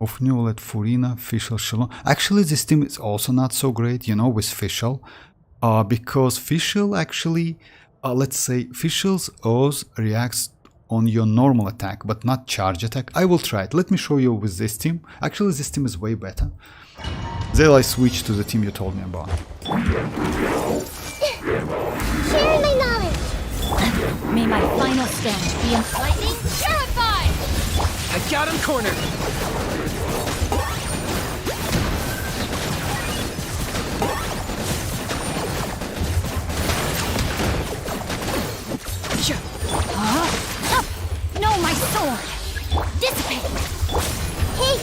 of Neuvillette, Furina, official Xilonen. Actually, this team is also not so great, you know, with official, because official actually, let's say, official's Oz reacts on your normal attack, but not charge attack. I will try it. Let me show you with this team. Actually, this team is way better. Then I switch to the team you told me about. Sharing my knowledge. May my final stand be lightning purified! I got him cornered. No, my sword! Dissipate! Hey!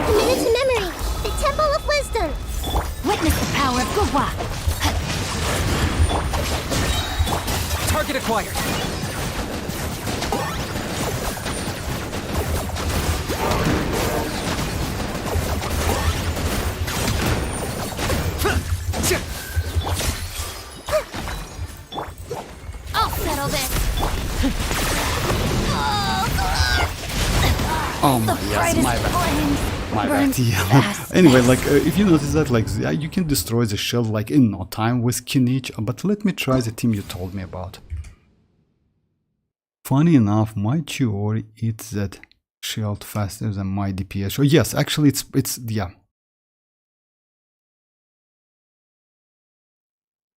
Committed to memory. The Temple of Wisdom. Witness the power of Gugwa! Target acquired. I'll settle this! Oh my, yes, Brightest my bad. flames My burn bad, yeah. fast. Anyway, like, if you notice that, like, yeah, you can destroy the shield, like, in no time with Kinich, but let me try the team you told me about. Funny enough, my Chiori eats that shield faster than my DPS. Oh, yes, actually, it's, yeah.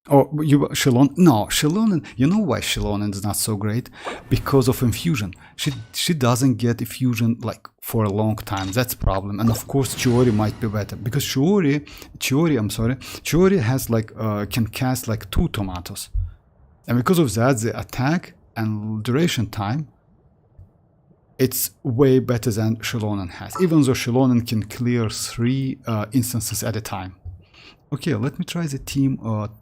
Oh, you Xilonen? No, Xilonen. You know why Xilonen is not so great? Because of infusion. She doesn't get infusion like for a long time. That's problem. And of course, Chiori might be better because Chiori has like can cast like 2 tomatoes, and because of that, the attack and duration time, it's way better than Xilonen has. Even though Xilonen can clear 3 instances at a time. Okay, let me try the team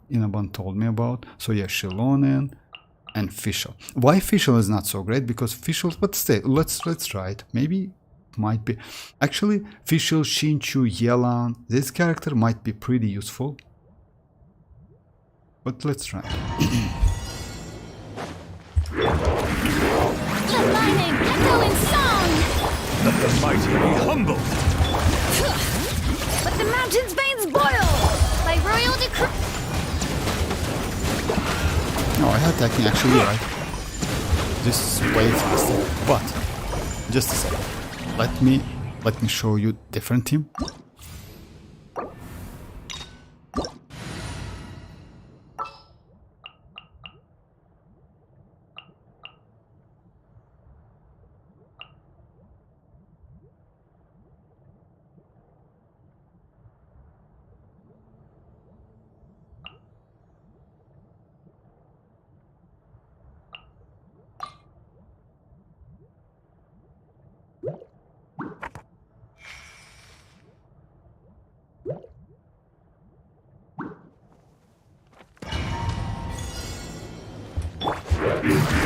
Inaban told me about. So yeah, Xilonen and Fischl. Why Fischl is not so great? Because Fischl, but stay, let's try it. Maybe it might be. Actually, Fischl, Shinchu, Yelan, this character might be pretty useful. But let's try it. The lightning echoing song! Let the mighty be humbled. Let the mountain's veins boil! By royal decree! No, I had attacking actually right. This is way faster. But just a second. Let me show you different team.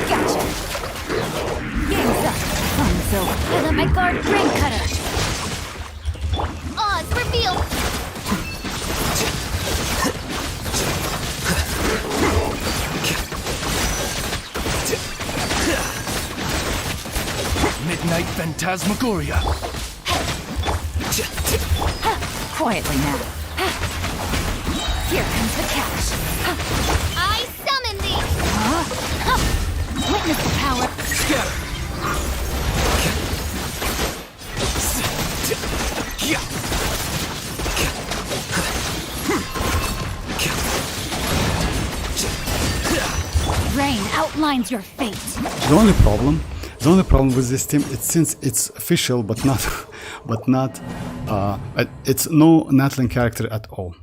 Gotcha. Game's up. Fun's over. I let my guard brain cutter. Oz, reveal! Midnight Phantasmagoria. Quietly now. Here comes the cash. I summon thee! Witness the power. Scatter. Rain outlines your fate. The only problem with this team is since it's official but not it's no natlan character at all.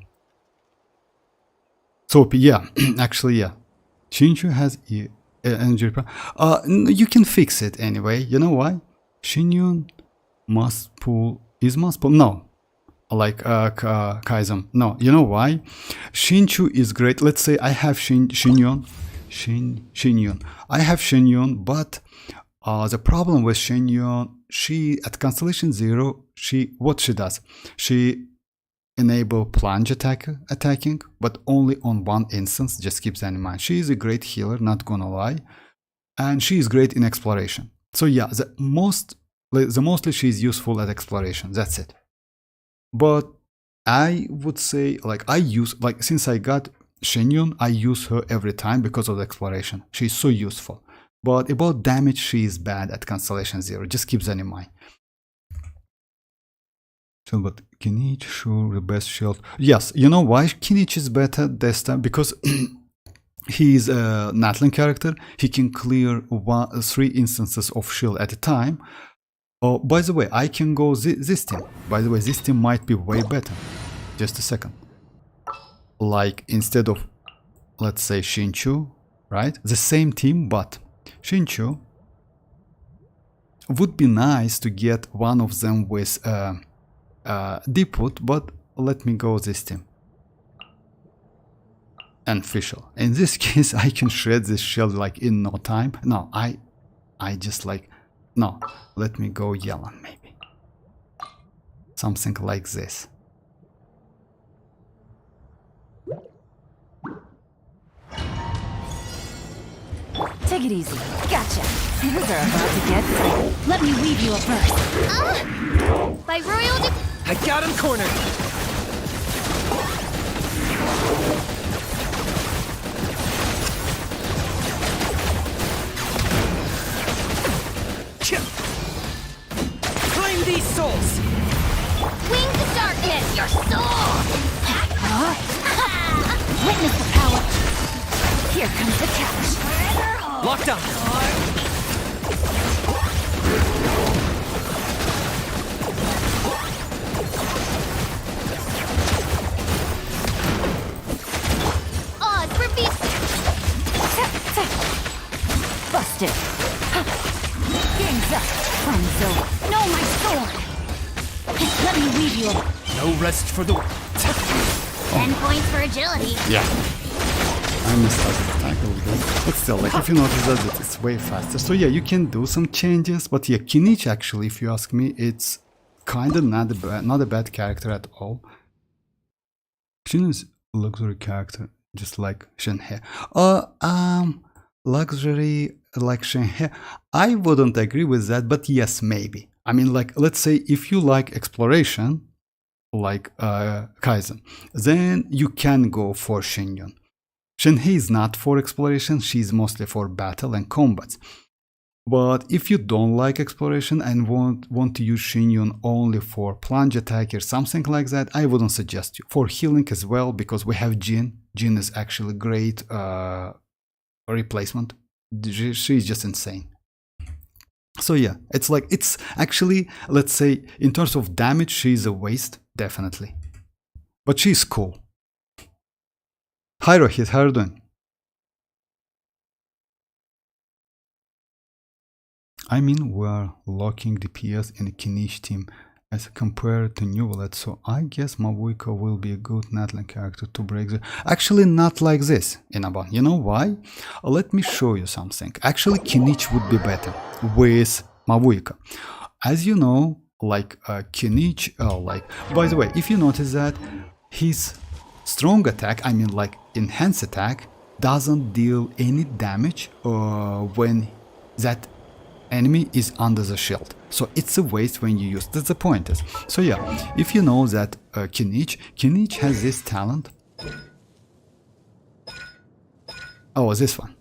So yeah, actually yeah, Shinchu has energy. You can fix it anyway. You know why? Xianyun must pull no. Like Kaizum. No, you know why? Shinchu is great. Let's say I have Xianyun. I have Xianyun, but the problem with Xianyun, she at Constellation 0, what she does? She enable plunge attacking, but only on one instance. Just keep that in mind. She is a great healer, not gonna lie, and she is great in exploration. So yeah, mostly she is useful at exploration. That's it. But I would say since I got Xianyun, I use her every time because of the exploration. She's so useful. But about damage, she is bad at Constellation 0. Just keep that in mind. So, but Kinich, sure, the best shield. Yes, you know why Kinich is better this time? Because he is a natlan character. He can clear 3 instances of shield at a time. Oh, by the way, I can go this team. By the way, this team might be way better. Just a second. Like, instead of, let's say, Shinchu, right? The same team, but Shinchu would be nice to get one of them with Deepwood, but let me go this team. And Fischl. In this case, I can shred this shield like in no time. No, I just like, no, let me go Yelan maybe. Something like this. Take it easy. Gotcha. Things are about to get exciting. Let me weave you a verse. By royal I got him cornered. Claim these souls. wings of darkness, your soul! Witness the power. Here comes the cash. Locked on. Oz, repeat! Busted. Game's up. Fun's over. No, my sword. Let me weave you a... No rest for the... 10 points for agility. Yeah. I missed out the attack a little bit. But still, like, if you notice that it's way faster. So yeah, you can do some changes. But yeah, Kinich, actually, if you ask me, it's kind of not a bad character at all. Xianyun is a luxury character, just like Shenhe. Luxury like Shenhe. I wouldn't agree with that, but yes, maybe. I mean, like, let's say if you like exploration, like Kaizen, then you can go for Xianyun. Shenhe is not for exploration, she's mostly for battle and combats. But if you don't like exploration and want to use Xianyun only for plunge attack or something like that, I wouldn't suggest you. For healing as well, because we have Jin. Jin is actually great replacement. She's just insane. So yeah, it's like, it's actually, let's say, in terms of damage, she's a waste, definitely. But she's cool. Hi Rohit, how are you doing? I mean, we're locking DPS in the Kinich team as compared to Neuvillette, so I guess Mavuika will be a good Natlan character to break the... Actually, not like this, Inaban. You know why? Let me show you something. Actually, Kinich would be better with Mavuika. As you know, like Kinich, like... By the way, if you notice that, his strong attack, I mean like enhanced attack, doesn't deal any damage when that enemy is under the shield. So it's a waste when you use, that's the point is. So yeah, if you know that Kinich has this talent. Oh, this one.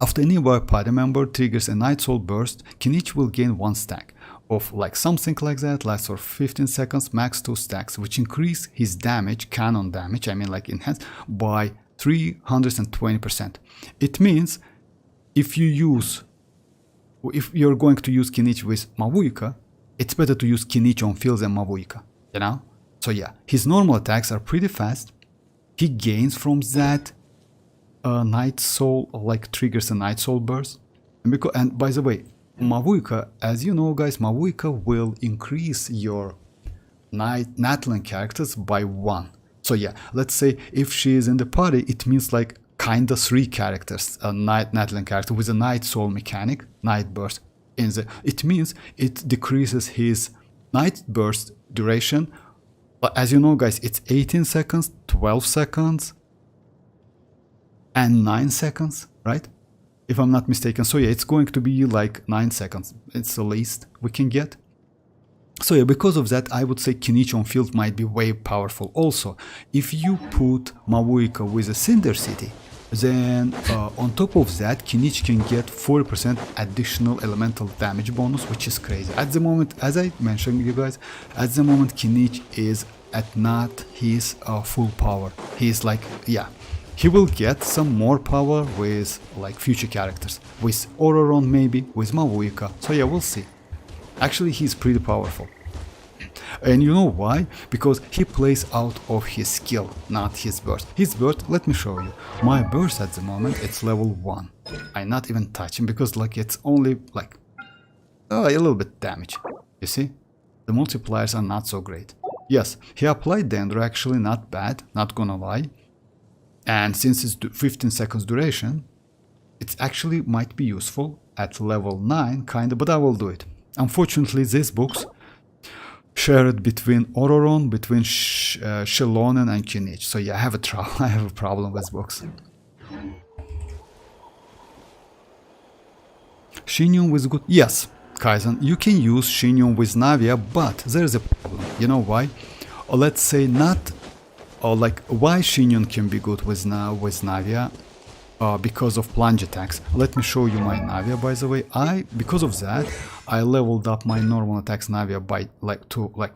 After any work party member triggers a Night Soul burst, Kinich will gain 1 stack of like something like that, lasts for 15 seconds, max 2 stacks, which increase his damage, canon damage, I mean like enhanced, by 320%. It means if you're going to use Kinich with Mavuika, it's better to use Kinich on field than Mavuika, you know? So yeah, his normal attacks are pretty fast. He gains from that Night Soul, like triggers a Night Soul burst. And by the way, Mavuika, as you know guys, Mavuika will increase your Natlan characters by 1. So yeah, let's say if she is in the party, it means like kinda 3 characters, a Natlan character with a Night Soul mechanic, Night Burst. It means it decreases his Night Burst duration. But as you know guys, it's 18 seconds, 12 seconds, and 9 seconds, right? If I'm not mistaken. So yeah, it's going to be like 9 seconds. It's the least we can get. So yeah, because of that, I would say Kinich on field might be way powerful. Also, if you put Mavuika with a Cinder City, then on top of that, Kinich can get 40% additional elemental damage bonus, which is crazy. At the moment, as I mentioned you guys, at the moment Kinich is at not his full power. He's like, yeah, he will get some more power with like future characters, with Ororon maybe, with Mavuika. So yeah, we'll see. Actually, he's pretty powerful. And you know why? Because he plays out of his skill, not his burst. His burst, let me show you. My burst at the moment, it's level 1. I'm not even touching because like it's only like a little bit damage. You see? The multipliers are not so great. Yes, he applied Dendro, actually not bad, not gonna lie. And since it's 15 seconds duration, it actually might be useful at level 9, kinda, but I will do it. Unfortunately, these books shared between Ororon, between Xilonen and Kinich. So yeah, I have a problem with books. Xianyun with good... Yes, Kaizen, you can use Xianyun with Navia, but there's a problem. You know why? Or let's say not... Or like, why Xianyun can be good with Navia? Because of plunge attacks. Let me show you my Navia, by the way. Because of that, I leveled up my normal attacks Navia by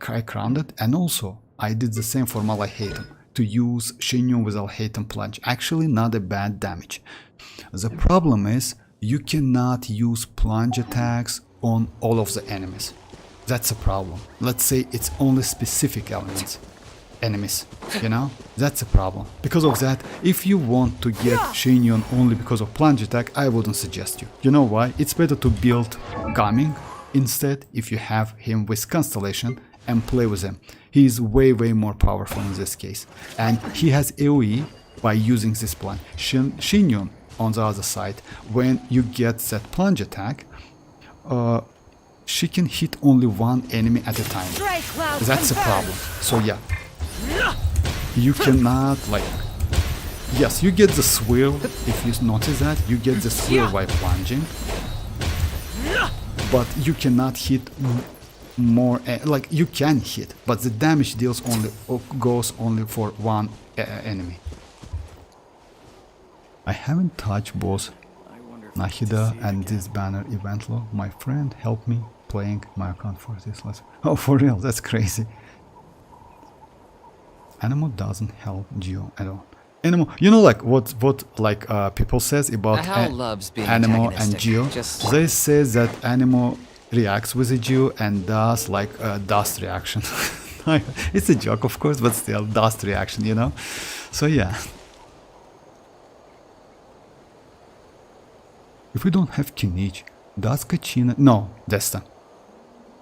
I crowned it, and also I did the same for Malahatan to use Xianyun with Alhaiten plunge. Actually, not a bad damage. The problem is you cannot use plunge attacks on all of the enemies. That's a problem. Let's say it's only specific enemies, you know, that's a problem. Because of that, if you want to get Xianyun only because of plunge attack, I wouldn't suggest you. You know why? It's better to build Gaming instead if you have him with Constellation and play with him. He is way more powerful in this case, and he has AoE by using this plunge. Xianyun on the other side, when you get that plunge attack, she can hit only 1 enemy at a time. That's a problem. So yeah, you cannot like... Yes, you get the swirl, if you notice that, you get the swirl by plunging, but you cannot hit more, like you can hit, but the damage deals goes only for 1 enemy. I haven't touched both Nahida and this banner event log. My friend helped me playing my account for this lesson. Oh, for real, that's crazy. Anemo doesn't help Geo at all. Anemo, you know, like what like people says about Anemo and Geo. They say that Anemo reacts with the Geo and does like a dust reaction. It's a joke, of course, but still dust reaction, you know. So yeah. If we don't have Kinich, does Kachina... No, Desta.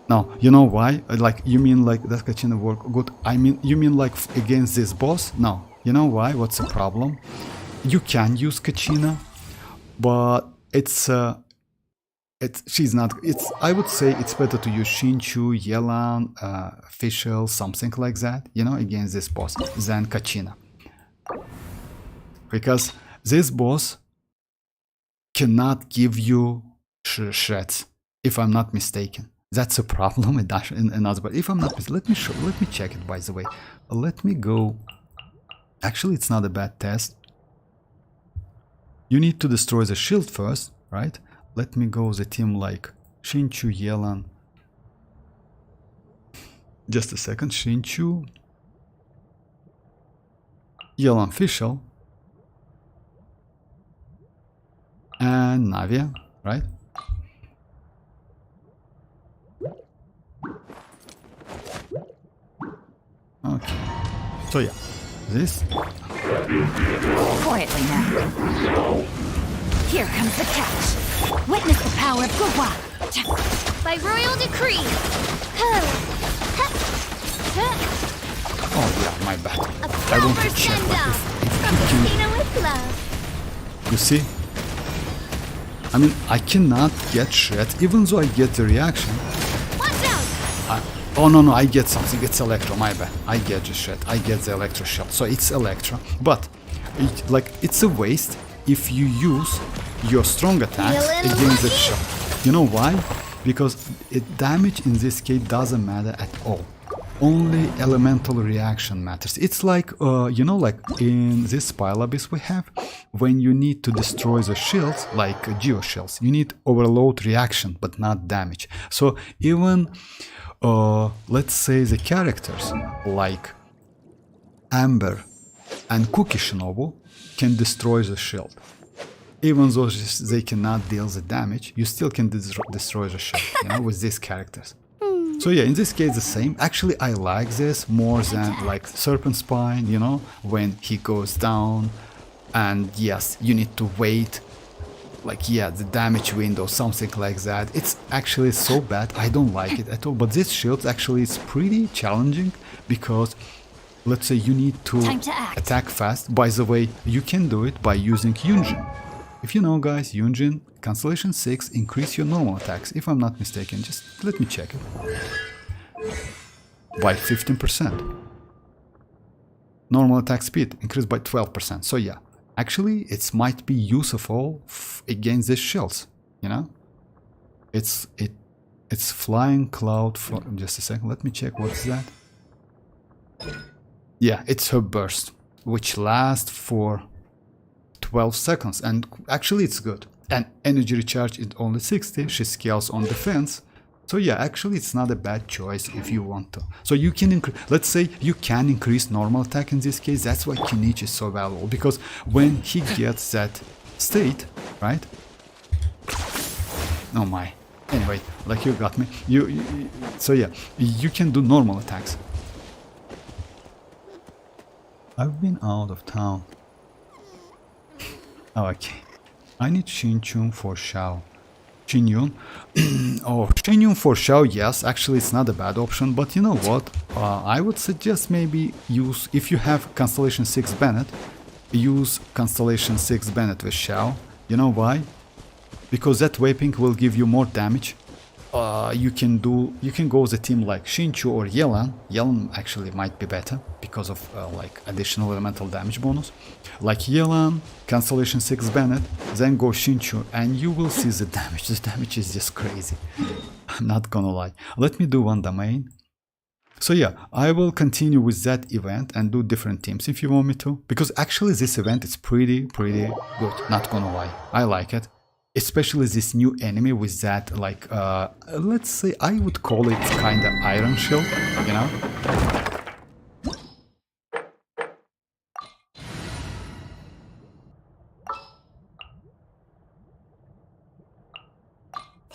No, you know why? Like, you mean like that Kachina work good? I mean, you mean like against this boss? No. You know why? What's the problem? You can use Kachina, but she's not. It's, I would say it's better to use Shinchu, Yelan, Fischl, something like that, you know, against this boss than Kachina. Because this boss cannot give you shreds, if I'm not mistaken. That's a problem in another, but if I'm not mistaken, let me check it, by the way. Let me go. Actually, it's not a bad test. You need to destroy the shield first, right? Let me go the team like Shinchu, Yelan. Just a second. Shinchu, Yelan, Fischl, and Navia, right? Okay. So yeah, this. Quietly now. Here comes the catch. Witness the power of Gua. By royal decree. Oh yeah, my bad. A I want proper to check send like off this. from Latino with love. You see? I mean, I cannot get shreds even though I get the reaction. Watch out! Oh no, I get something. It's Electro, my bad. I get the shred. I get the Electro shell. So it's Electro. But it's a waste if you use your strong attacks against the shell. You know why? Because damage in this case doesn't matter at all. Only elemental reaction matters. It's like, you know, like in this Pile Abyss we have, when you need to destroy the shields, like Geo Shells, you need overload reaction, but not damage. So even, let's say the characters like Amber and Cookie Shinobu can destroy the shield. Even though they cannot deal the damage, you still can destroy the shield, you know, with these characters. So yeah, in this case the same. Actually, I like this more than like Serpent Spine, you know, when he goes down and yes, you need to wait. Like, yeah, the damage window, something like that. It's actually so bad, I don't like it at all. But this shield actually is pretty challenging because, let's say you need to attack fast. By the way, you can do it by using Yunjin. If you know, guys, Yunjin, Constellation 6, increase your normal attacks. If I'm not mistaken, just let me check it. By 15%. Normal attack speed increased by 12%. So yeah, actually it might be useful against these shields, you know? It's Flying Cloud. Just a second, let me check what's that. Yeah, it's her burst, which lasts for 12 seconds, and actually it's good. And energy recharge is only 60, she scales on defense. So yeah, actually it's not a bad choice if you want to. So you can let's say you can increase normal attack in this case. That's why Kinich is so valuable, because when he gets that state, right? Oh my. Anyway, like you got me. So yeah, you can do normal attacks. I've been out of town. Oh, okay. I need Xianyun for Xiao. Xianyun? Oh, Xianyun for Xiao, yes, actually it's not a bad option, but you know what? I would suggest maybe use, if you have Constellation 6 Bennett, use Constellation 6 Bennett with Xiao. You know why? Because that Vaping will give you more damage. You can go with a team like Shinchu or Yelan. Yelan actually might be better because of like additional elemental damage bonus. Like Yelan, Constellation 6 Bennett, then go Shinchu, and you will see the damage. The damage is just crazy. I'm not gonna lie. Let me do one domain. So yeah, I will continue with that event and do different teams if you want me to. Because actually this event is pretty good, not gonna lie. I like it. Especially this new enemy with that, like, let's say I would call it kind of Iron Shield, you know?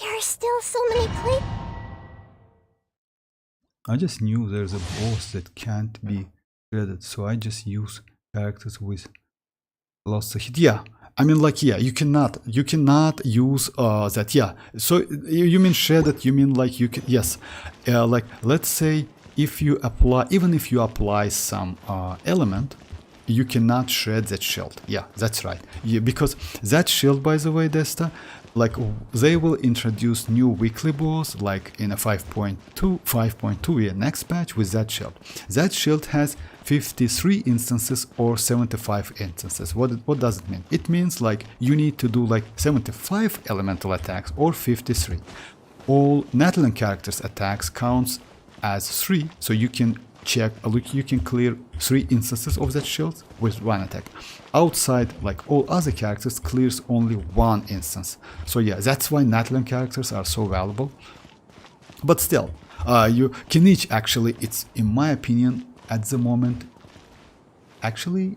There are still so many places. I just knew there's a boss that can't be shredded, so I just use characters with lots of hit. Yeah, I mean, like, yeah, you cannot use that. Yeah, so you mean shredded, you mean like you can, yes, like let's say if you apply, even if you apply some element, you cannot shred that shield. Yeah, that's right. Yeah, because that shield, by the way, Desta, like they will introduce new weekly boss like in a 5.2 yeah, next patch with that shield. That shield has 53 instances or 75 instances. What does it mean? It means like you need to do like 75 elemental attacks or 53. All Natlan characters attacks counts as 3, so you can check, look, you can clear 3 instances of that shield with 1 attack. Outside, like all other characters, clears only 1 instance. So yeah, that's why Natlan characters are so valuable. But still, kinich actually, it's in my opinion at the moment, actually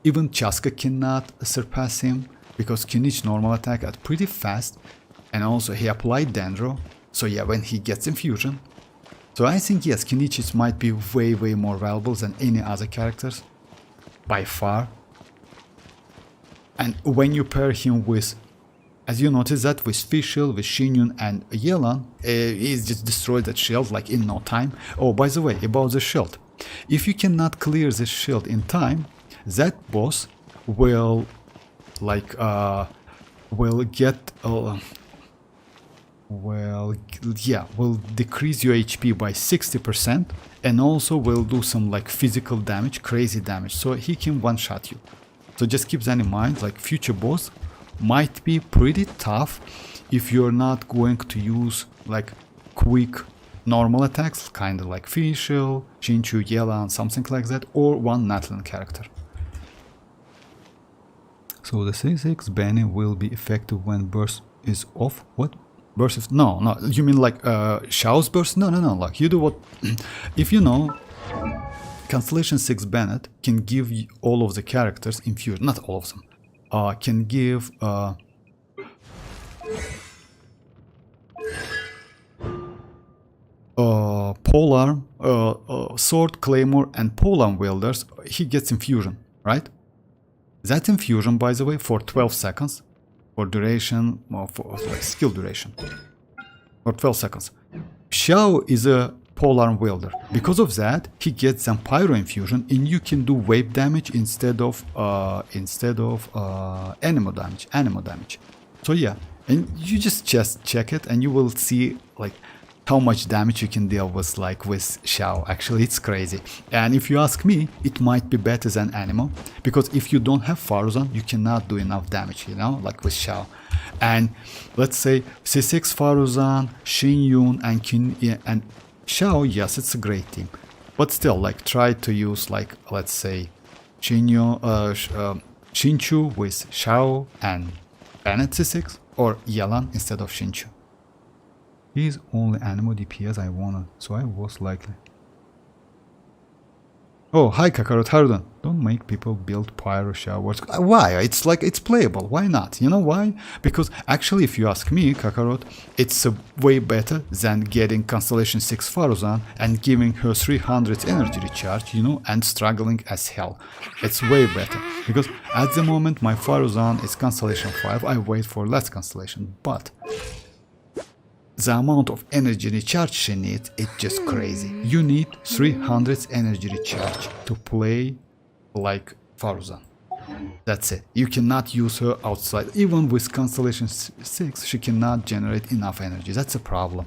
even Chasca cannot surpass him, because kinich normal attack are pretty fast, and also he applied Dendro. So yeah, when he gets infusion. So I think yes, kinich might be way more valuable than any other characters, by far. And when you pair him with, as you notice that with Fischl, with Xianyun and Yelan, he's just destroyed that shield like in no time. Oh, by the way, about the shield. If you cannot clear this shield in time, that boss will like will get will decrease your HP by 60% and also will do some like physical damage, crazy damage, so he can one-shot you. So just keep that in mind, like future boss might be pretty tough if you're not going to use like quick normal attacks, kind of like Fischl, Xinchu, Yelan, something like that, or one Natlan character. So the 6 banning will be effective when burst is off. What? Burst is no, you mean like Xiao's burst? No, like you do what if you know Constellation 6 Bennett can give all of the characters infusion, not all of them, can give polearm, sword, claymore and polearm wielders, he gets infusion, right? That infusion, by the way, for 12 seconds for duration, or for like skill duration, for 12 seconds. Xiao is a polearm wielder. Because of that, he gets some pyro infusion, and you can do wave damage instead of animal damage. So yeah, and you just check it, and you will see like how much damage you can deal with, like with Xiao. Actually, it's crazy. And if you ask me, it might be better than Animo, because if you don't have Faruzan, you cannot do enough damage, you know, like with Xiao. And let's say C6 Faruzan, Xianyun, and Xiao, yes, it's a great team. But still, like, try to use, like, let's say, Xinchu with Xiao and Bennett C6, or Yelan instead of Xinchu. He's only Animo DPS I wanted, so I was likely. Oh, hi Kakarot, how are you doing? Don't make people build pyro showers. Why? It's like, it's playable. Why not? You know why? Because actually, if you ask me, Kakarot, it's way better than getting Constellation 6 Faruzan and giving her 300 energy recharge, you know, and struggling as hell. It's way better. Because at the moment, my Faruzan is Constellation 5. I wait for less Constellation, but the amount of energy recharge she needs, it's just crazy. You need 300 energy recharge to play like Faruzan. That's it. You cannot use her outside. Even with Constellation 6, she cannot generate enough energy. That's a problem.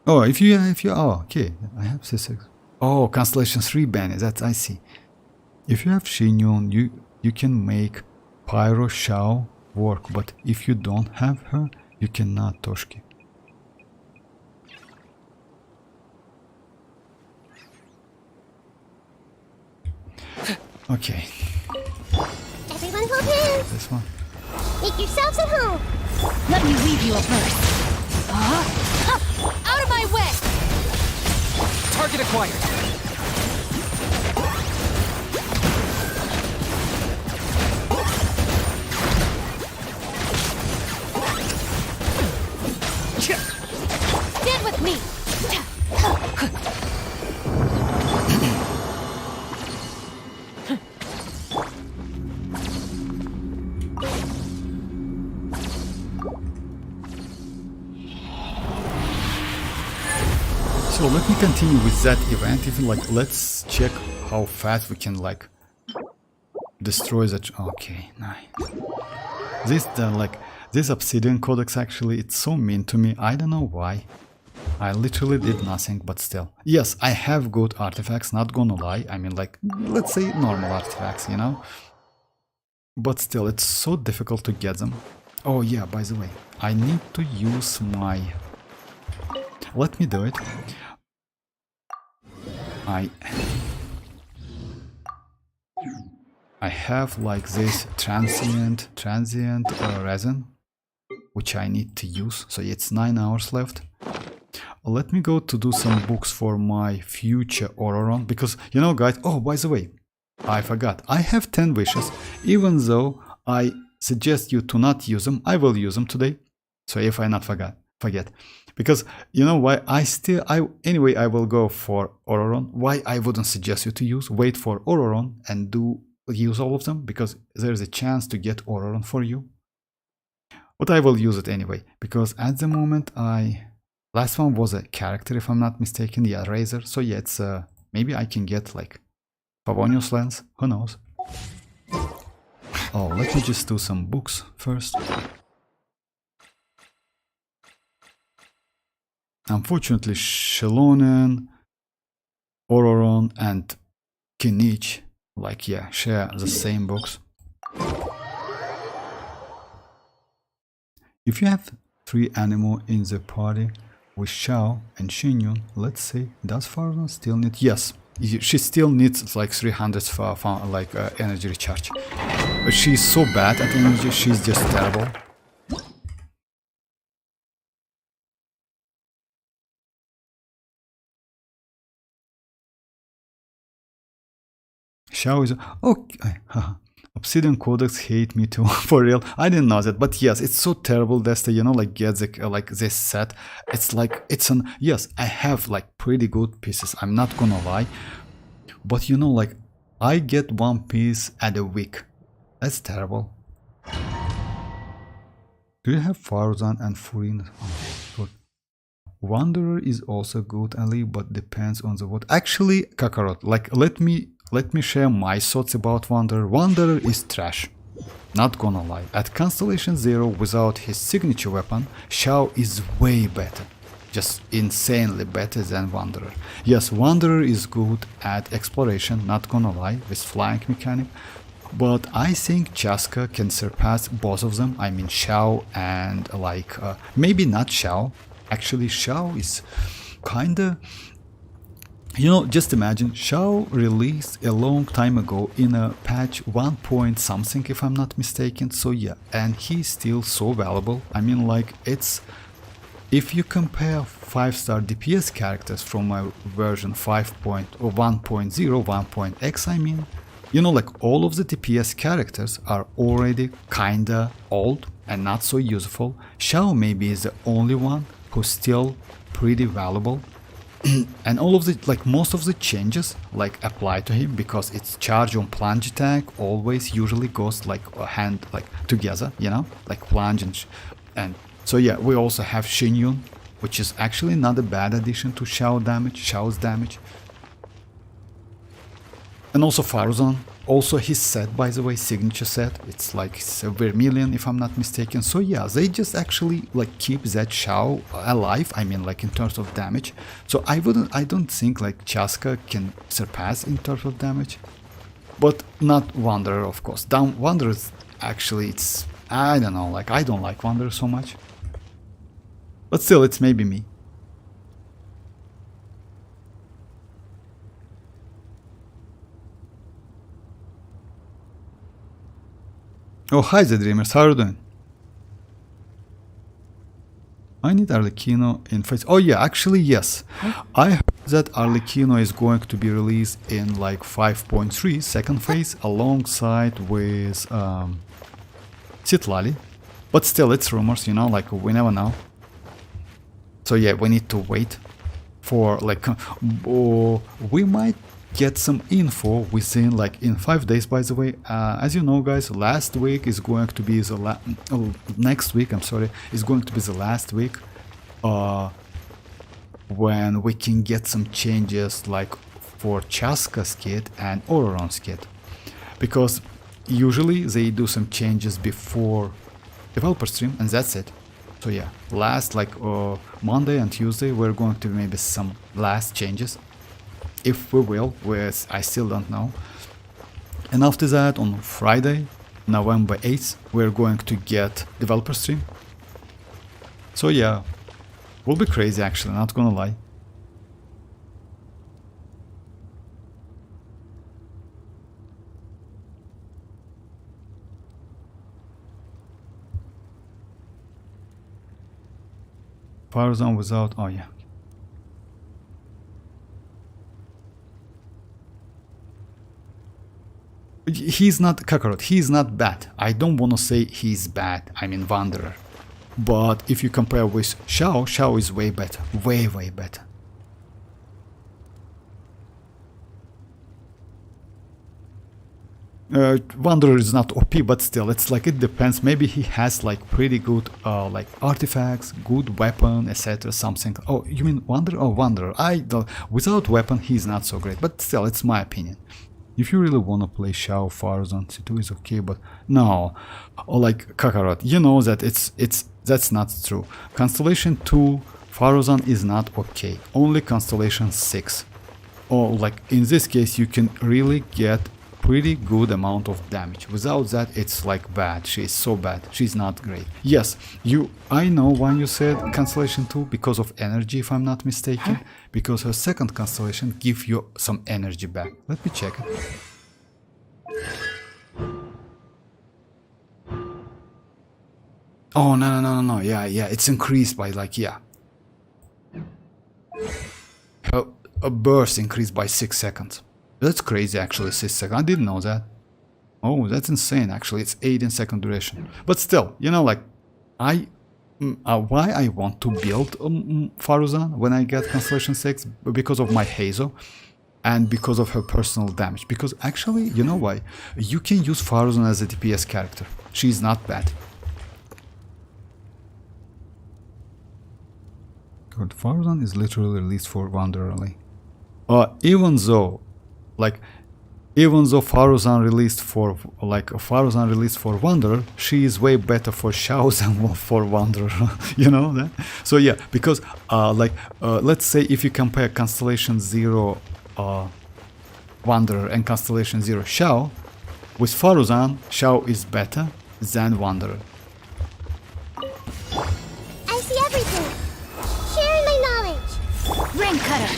Oh, if you, oh, okay, I have C6. Oh, Constellation 3 banner, that's, I see. If you have Xianyun, you can make Pyro Xiao work, but if you don't have her, you cannot Toshki. Okay. Everyone hold hands. This one. Make yourselves at home. Let me weave you a burst. Out of my way! Target acquired. Stand with me! let me continue with that event. Even like, let's check how fast we can like destroy that. Okay, nice. This this obsidian codex actually, it's so mean to me. I don't know why. I literally did nothing, but still. Yes, I have good artifacts, not gonna lie. I mean, like, let's say normal artifacts, you know? But still, it's so difficult to get them. Oh yeah, by the way, I need to use my... Let me do it. I have like this transient resin, which I need to use. So it's 9 hours left. Let me go to do some books for my future Auroron, because, you know, guys, oh, by the way, I forgot, I have 10 wishes. Even though I suggest you to not use them, I will use them today. So if I not forget, because you know why anyway, I will go for Auroron. Why I wouldn't suggest you to use, wait for Auroron and use all of them, because there's a chance to get Auroron for you. But I will use it anyway, because at the moment last one was a character, if I'm not mistaken, yeah, Razor. So yeah, it's maybe I can get like Favonius Lens, who knows. Oh, let me just do some books first. Unfortunately, Xilonen, Auroron and Kinich, like, yeah, share the same books. If you have 3 animals in the party with Xiao and Xianyun, let's say, does Furina still need? Yes, she still needs like 300 energy recharge. But she's so bad at energy, she's just terrible. Xiao is okay. Obsidian Codex hate me too, for real. I didn't know that, but yes, it's so terrible that you know, like, get the, like, this set. It's like, yes, I have like pretty good pieces, I'm not gonna lie, but you know, like, I get 1 piece at a week. That's terrible. Do you have Farzan and Furina? Oh, Wanderer is also good, Ali, but depends on the what. Actually, Kakarot, like, let me share my thoughts about Wanderer. Wanderer is trash. Not gonna lie. At Constellation 0, without his signature weapon, Xiao is way better. Just insanely better than Wanderer. Yes, Wanderer is good at exploration, not gonna lie, with flying mechanic. But I think Chasca can surpass both of them. I mean, Xiao and like, maybe not Xiao. Actually, Xiao is kinda... You know, just imagine, Xiao released a long time ago in a patch 1 point something, if I'm not mistaken. So yeah, and he's still so valuable. I mean, like, it's... If you compare 5-star DPS characters from my version 1.0, 1.x, I mean, you know, like, all of the DPS characters are already kinda old and not so useful. Xiao maybe is the only one who's still pretty valuable. And all of the, like, most of the changes like apply to him, because its charge on plunge attack always usually goes like a hand, like, together, you know, like plunge and so yeah, we also have Xianyun, which is actually not a bad addition to Xiao's damage. And also Farzan, also his set, by the way, signature set, it's like a vermilion, if I'm not mistaken. So yeah, they just actually like keep that Xiao alive, I mean, like, in terms of damage. So I don't think like Chasca can surpass in terms of damage, but not Wanderer, of course. Wanderer, actually, it's, I don't know, like, I don't like Wanderer so much, but still, it's maybe me. Oh, hi the Dreamers, how are you doing? I need Arlecchino in phase. Oh yeah, actually yes. I heard that Arlecchino is going to be released in like 5.3 second phase alongside with Citlali. But still, it's rumors, you know, like, we never know. So yeah, we need to wait for like, we might get some info within like in 5 days, by the way. As you know, guys, last week is going to be the next week, I'm sorry, is going to be the last week when we can get some changes like for Chasca's kit and Auroron's kit, because usually they do some changes before developer stream and that's it. So yeah, last like Monday and Tuesday we're going to maybe some last changes, if we will, with I still don't know. And after that on Friday, November 8th, we're going to get developer stream. So yeah, will be crazy actually, not gonna lie. Farazan without, oh yeah. He's not Kakarot, he's not bad. I don't want to say he's bad, I mean Wanderer. But if you compare with Xiao, Xiao is way better, way better. Wanderer is not OP, but still, it's like it depends. Maybe he has like pretty good like artifacts, good weapon, etc. Something. Oh, you mean Wanderer? Oh, Wanderer. Without weapon, he's not so great. But still, it's my opinion. If you really want to play Xiao, Farazan, C2 is okay, but no. Or like Kakarot, you know that that's not true. Constellation 2, Farazan is not okay. Only Constellation 6. Or like in this case, you can really get pretty good amount of damage. Without that, it's like bad. She's so bad. She's not great. Yes, I know why you said Constellation 2 because of energy, if I'm not mistaken. Because her second constellation gives you some energy back. Let me check it. Oh no. Yeah, it's increased by like, yeah. A burst increased by 6 seconds. That's crazy actually, 6 seconds. I didn't know that. Oh, that's insane actually. It's 18-second duration. But still, you know, like, why I want to build Farazan when I get Constellation 6? Because of my Hazo and because of her personal damage. Because actually, you know why? You can use Farazan as a DPS character. She's not bad. God, Farazan is literally released for Wanderer only. Even though Farazan released for Wanderer, she is way better for Xiao than for Wanderer. You know that? So yeah, because let's say if you compare Constellation 0 Wanderer and Constellation 0 Xiao, with Farazan, Xiao is better than Wanderer. I see everything. Sharing my knowledge. Ring cutter.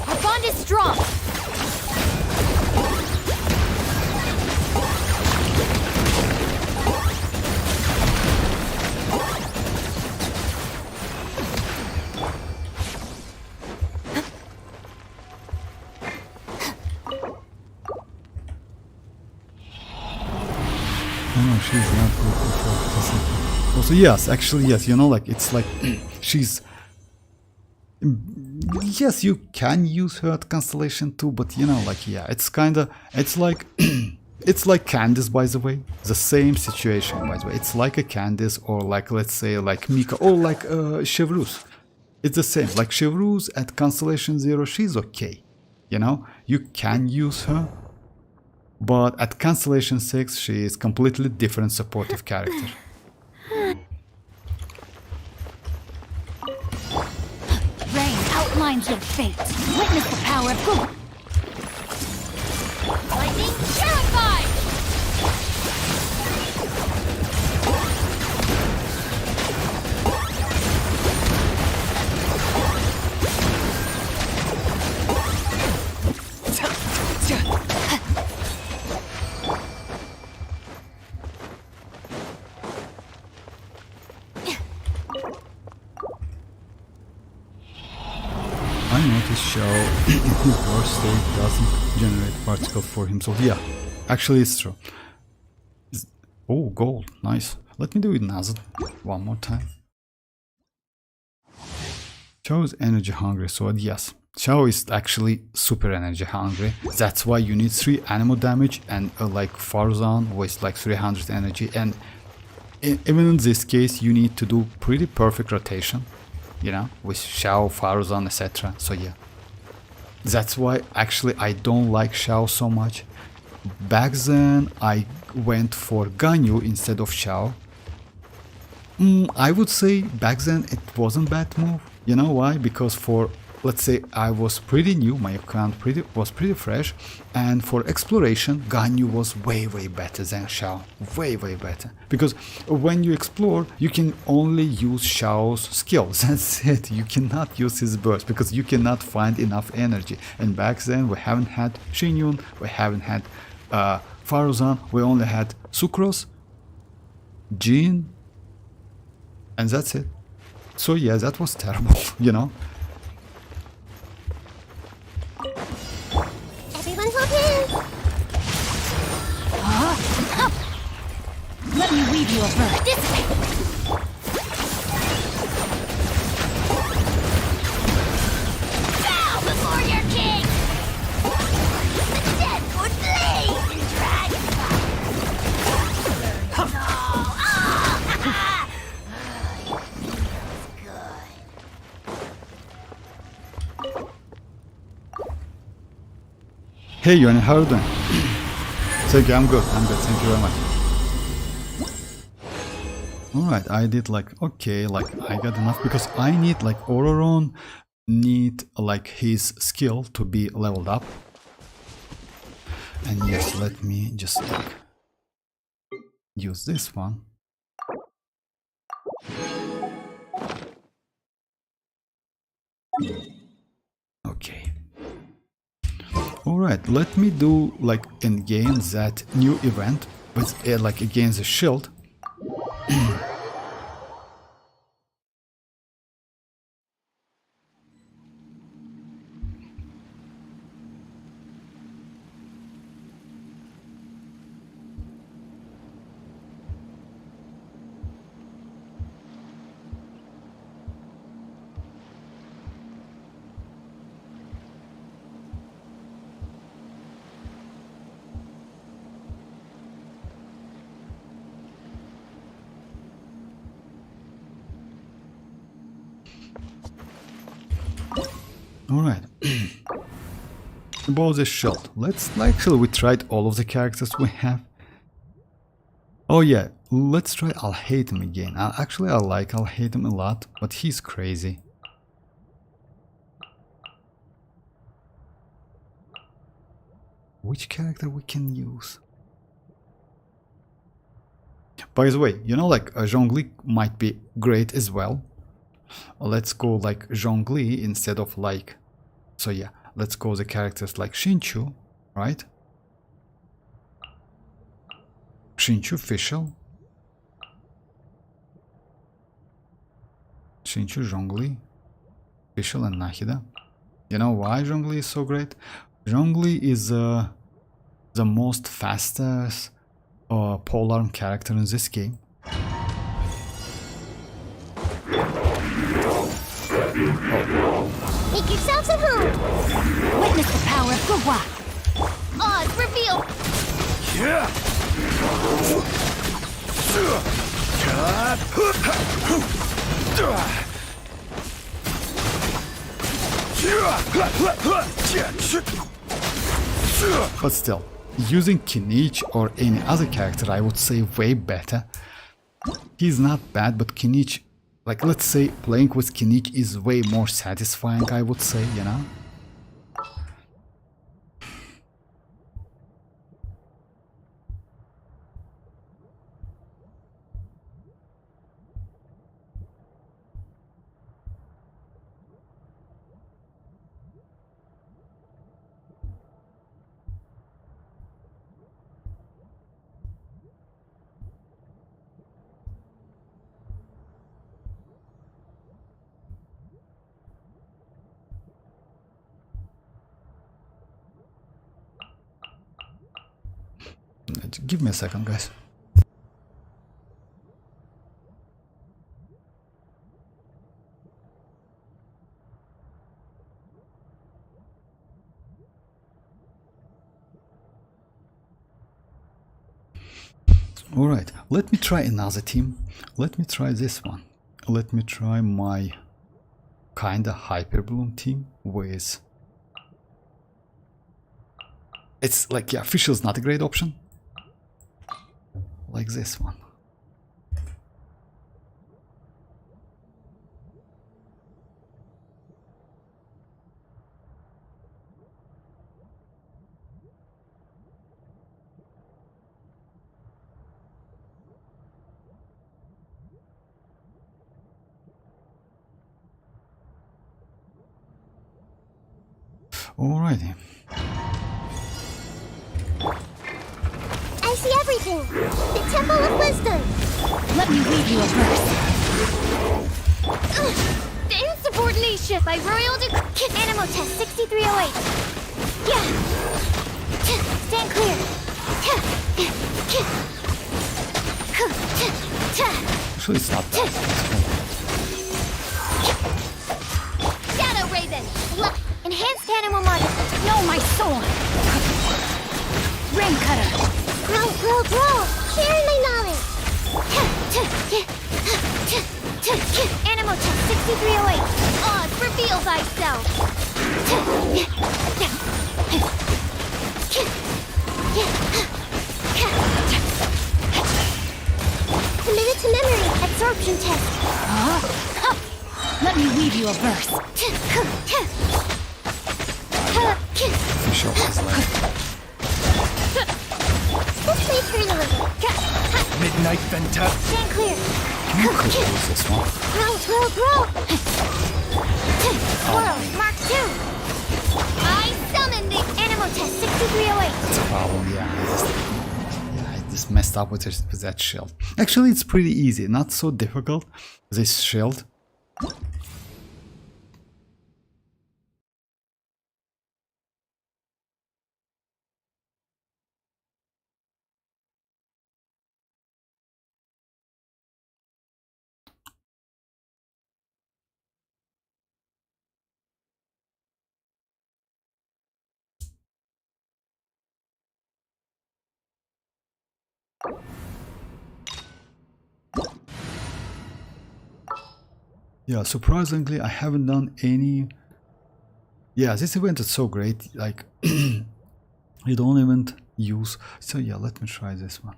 Our bond is strong. No, she's not good before. Also, yes, actually, yes, you know, like, it's like, she's... Yes, you can use her at Constellation 2, but you know, like, yeah, it's kinda, it's like, it's like Candice, by the way, the same situation, by the way, it's like a Candice, or like, let's say, like Mika, or like Chevreuse, it's the same, like Chevreuse at Constellation 0, she's okay, you know, you can use her, but at Constellation 6, she is completely different supportive character. Outlines your fate. Witness the power of good. Lightning terrified! I noticed Xiao in his worst state doesn't generate particles for himself. Yeah, actually it's true. Oh, gold, nice. Let me do it Nazl one more time. Xiao is energy hungry, so yes. Xiao is actually super energy hungry. That's why you need 3 animal damage and like Farazan with like 300 energy, and even in this case, you need to do pretty perfect rotation, you know, with Xiao, Faruzan, etc. So yeah, that's why actually I don't like Xiao so much. Back then I went for Ganyu instead of Xiao. I would say back then it wasn't bad move. You know why? Because for, let's say, I was pretty new, my account was pretty fresh, and for exploration, Ganyu was way better than Xiao. Way better. Because when you explore, you can only use Xiao's skills. That's it. You cannot use his burst because you cannot find enough energy. And back then, we haven't had Xianyun, we haven't had Faruzan, we only had Sucrose, Jin, and that's it. So yeah, that was terrible, you know. Everyone hop in. Let me weave you a verse. This way. Bow before your king. The dead would blaze in dragon Hey Yoni, how are you doing? Thank you, I'm good, thank you very much. Alright, I did like, okay, like I got enough because I need like Ororon need like his skill to be leveled up. And yes, let me just like use this one. Okay. Alright, let me do like in game that new event with like against the shield. Alright. About the shield. Actually we tried all of the characters we have. Oh yeah, let's try Alhaitham again. Actually I like Alhaitham a lot, but he's crazy. Which character we can use? By the way, you know, like Zhongli might be great as well. Let's go like Zhongli instead of like. So yeah, let's go the characters like Xinchu, right? Xinchu official. Xinchu, Zhongli, official, and Nahida. You know why Zhongli is so great? Zhongli is the most fastest polearm character in this game. Make yourselves at home. Witness the power of Gurwa. Odds reveal. But still, using Kinich or any other character I would say way better. He's not bad, but Kinich, like let's say playing with Kinich is way more satisfying, I would say, you know? Give me a second, guys. Alright, let me try another team. Let me try this one. Let me try my kinda hyper bloom team with... It's like, yeah, Fischl is not a great option. Like this one. Alrighty. I see everything. The Temple of Wisdom. Let me read you a verse. The Insubordination by Royal Animal Test 6308. Yeah. Stand clear. Actually, it's not bad. Shadow Raven. Enhanced Animal Model. No, my sword! Rain cutter! Grow, grow, grow. Sharing my knowledge. Animal Test 6308. Oz, reveal thyself. Committed to memory. Absorption test. Huh? Let me read you a verse. Fischl is like... Let's play journalism. Midnight Fantastic. Stand clear. Could use this one. Grow, grow, grow. Squirrel, Mark 2. I summon the Animal Test 6308. That's a problem, yeah. I just messed up with that shield. Actually, it's pretty easy, not so difficult. This shield. Yeah, surprisingly, I haven't done any... Yeah, this event is so great, like, you don't even use... So yeah, let me try this one.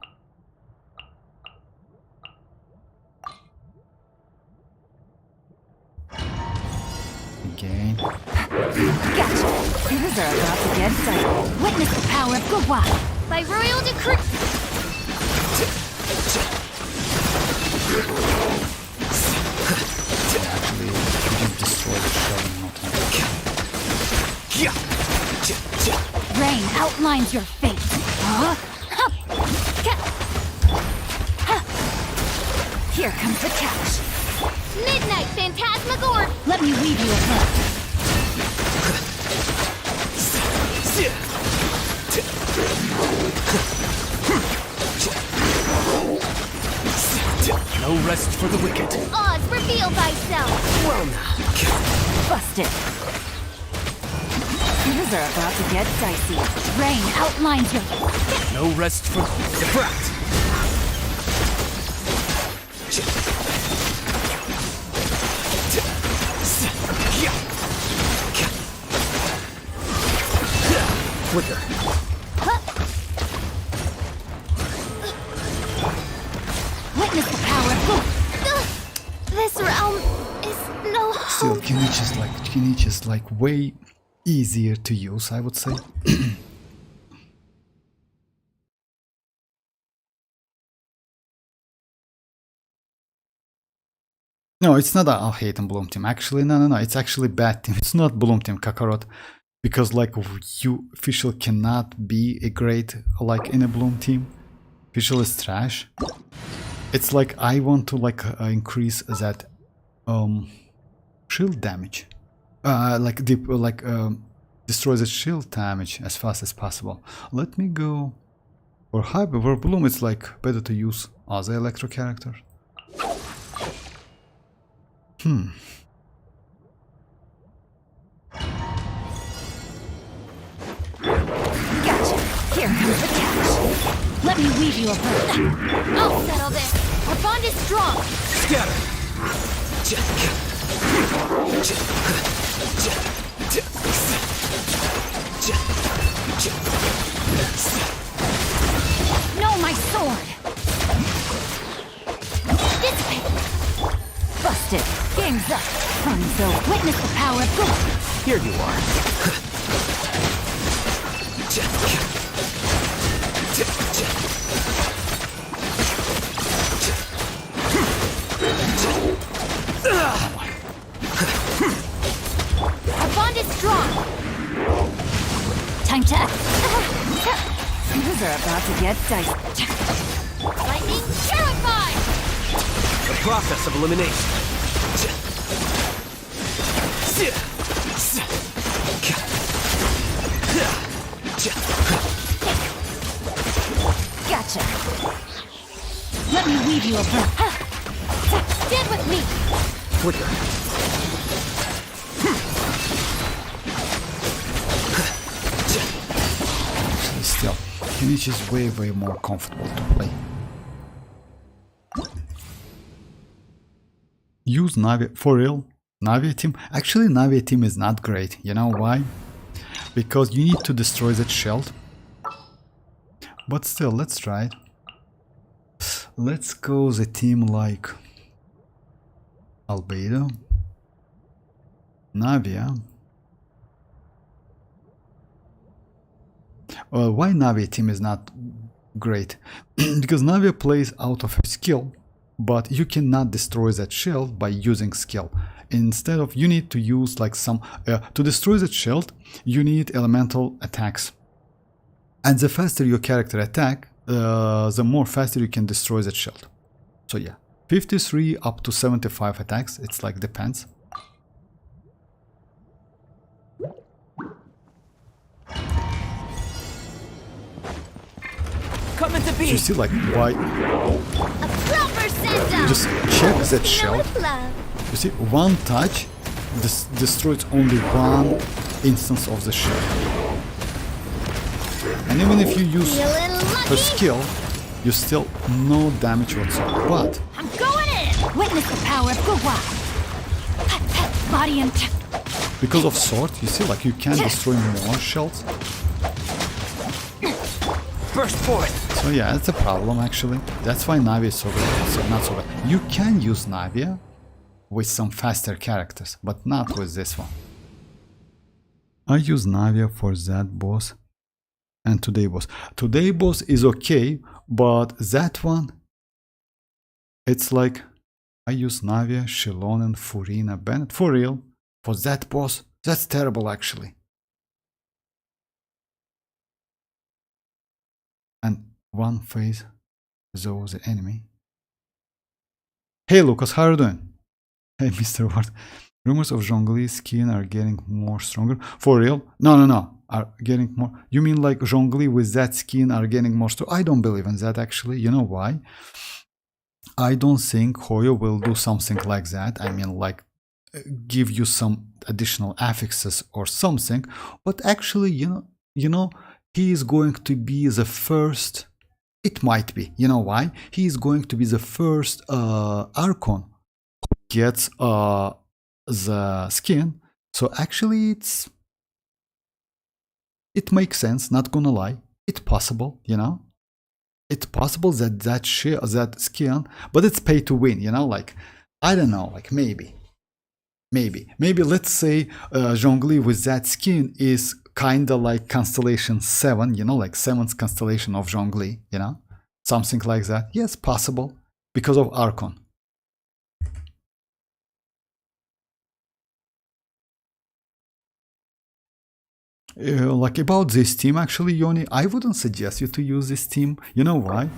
Again. Gotcha! Heroes are about to get started. Witness the power of Gugwa! By royal decree. Actually, you can destroy the shell in no time. Rain outlines your fate. Huh? Here comes the catch. Midnight Phantasmagor. Let me weave you a verse. No rest for the wicked. Oz, reveal thyself. Well now. Busted. Heroes are about to get dicey. Rain outlines your... No rest for the brat. Flicker. Witness the power of Gugwa! This realm is no Still, home. kinich is like way easier to use, I would say. No, it's not a hate and Bloom team. Actually, no. It's actually bad team. It's not Bloom team, Kakarot. Because like Fischl cannot be a great like in a Bloom team. Fischl is trash. It's like I want to like increase that shield damage. Destroy the shield damage as fast as possible. Let me go for Hyper. For Bloom, it's like better to use other electro characters. Gotcha! Here comes the catch! Let me weave you a bird. I'll settle this. Our bond is strong. Scatter! No, my sword! Dissipate. Busted. Game's up. Funzo, witness the power of good. Here you are. Our bond is strong. Time to act. Things are about to get dicey. Lightning terrified. The process of elimination. Gotcha. Let me weave you a bird. Stand with me. Flicker. Still, kinich is way more comfortable to play. Use Navi for real. Navi team. Actually, Navi team is not great. You know why? Because you need to destroy that shield. But still, let's try it. Let's go the team like Albedo, Navia. Well, why Navia team is not great? Because Navia plays out of her skill, but you cannot destroy that shield by using skill. Instead of, you need to use like some to destroy that shield, you need elemental attacks. And the faster your character attack, the more faster you can destroy that shield. So yeah, 53 up to 75 attacks, it's like depends. Coming to be. You see like why, A proper send-off. just check that You know, shield. with love. You see, one touch destroys only one instance of the shield. And even if you use Be a little her lucky. skill, you still no damage whatsoever. But I'm going in. Witness the power of Gugwa. Body and because of sword, you see, like you can destroy more shields. Burst forward. So yeah, that's a problem actually. That's why Navi is so good. So not so bad. You can use Navia with some faster characters, but not with this one. I use Navia for that boss and today boss. Today boss is okay, but that one, it's like I use Navia, Xilonen, Furina, Bennett for real. For that boss, that's terrible actually. And one phase, though the enemy. Hey Lucas, how are you doing? Hey Mr. Ward. Rumors of Zhongli skin are getting more stronger. For real? No. Are getting more. You mean like Zhongli with that skin are getting more strong? I don't believe in that actually. You know why? I don't think Hoyo will do something like that. I mean like give you some additional affixes or something. But actually, you know, he is going to be the first. It might be. You know why? He is going to be the first Archon who gets the skin. So actually, it makes sense. Not gonna lie. It's possible. You know, it's possible that that skin, but it's pay to win. You know, like I don't know. Like maybe. Let's say Zhongli with that skin is kinda like Constellation 7, you know, like 7th constellation of Zhongli, you know? Something like that. Yes, possible. Because of Archon. Like about this team actually, Yoni, I wouldn't suggest you to use this team. You know why?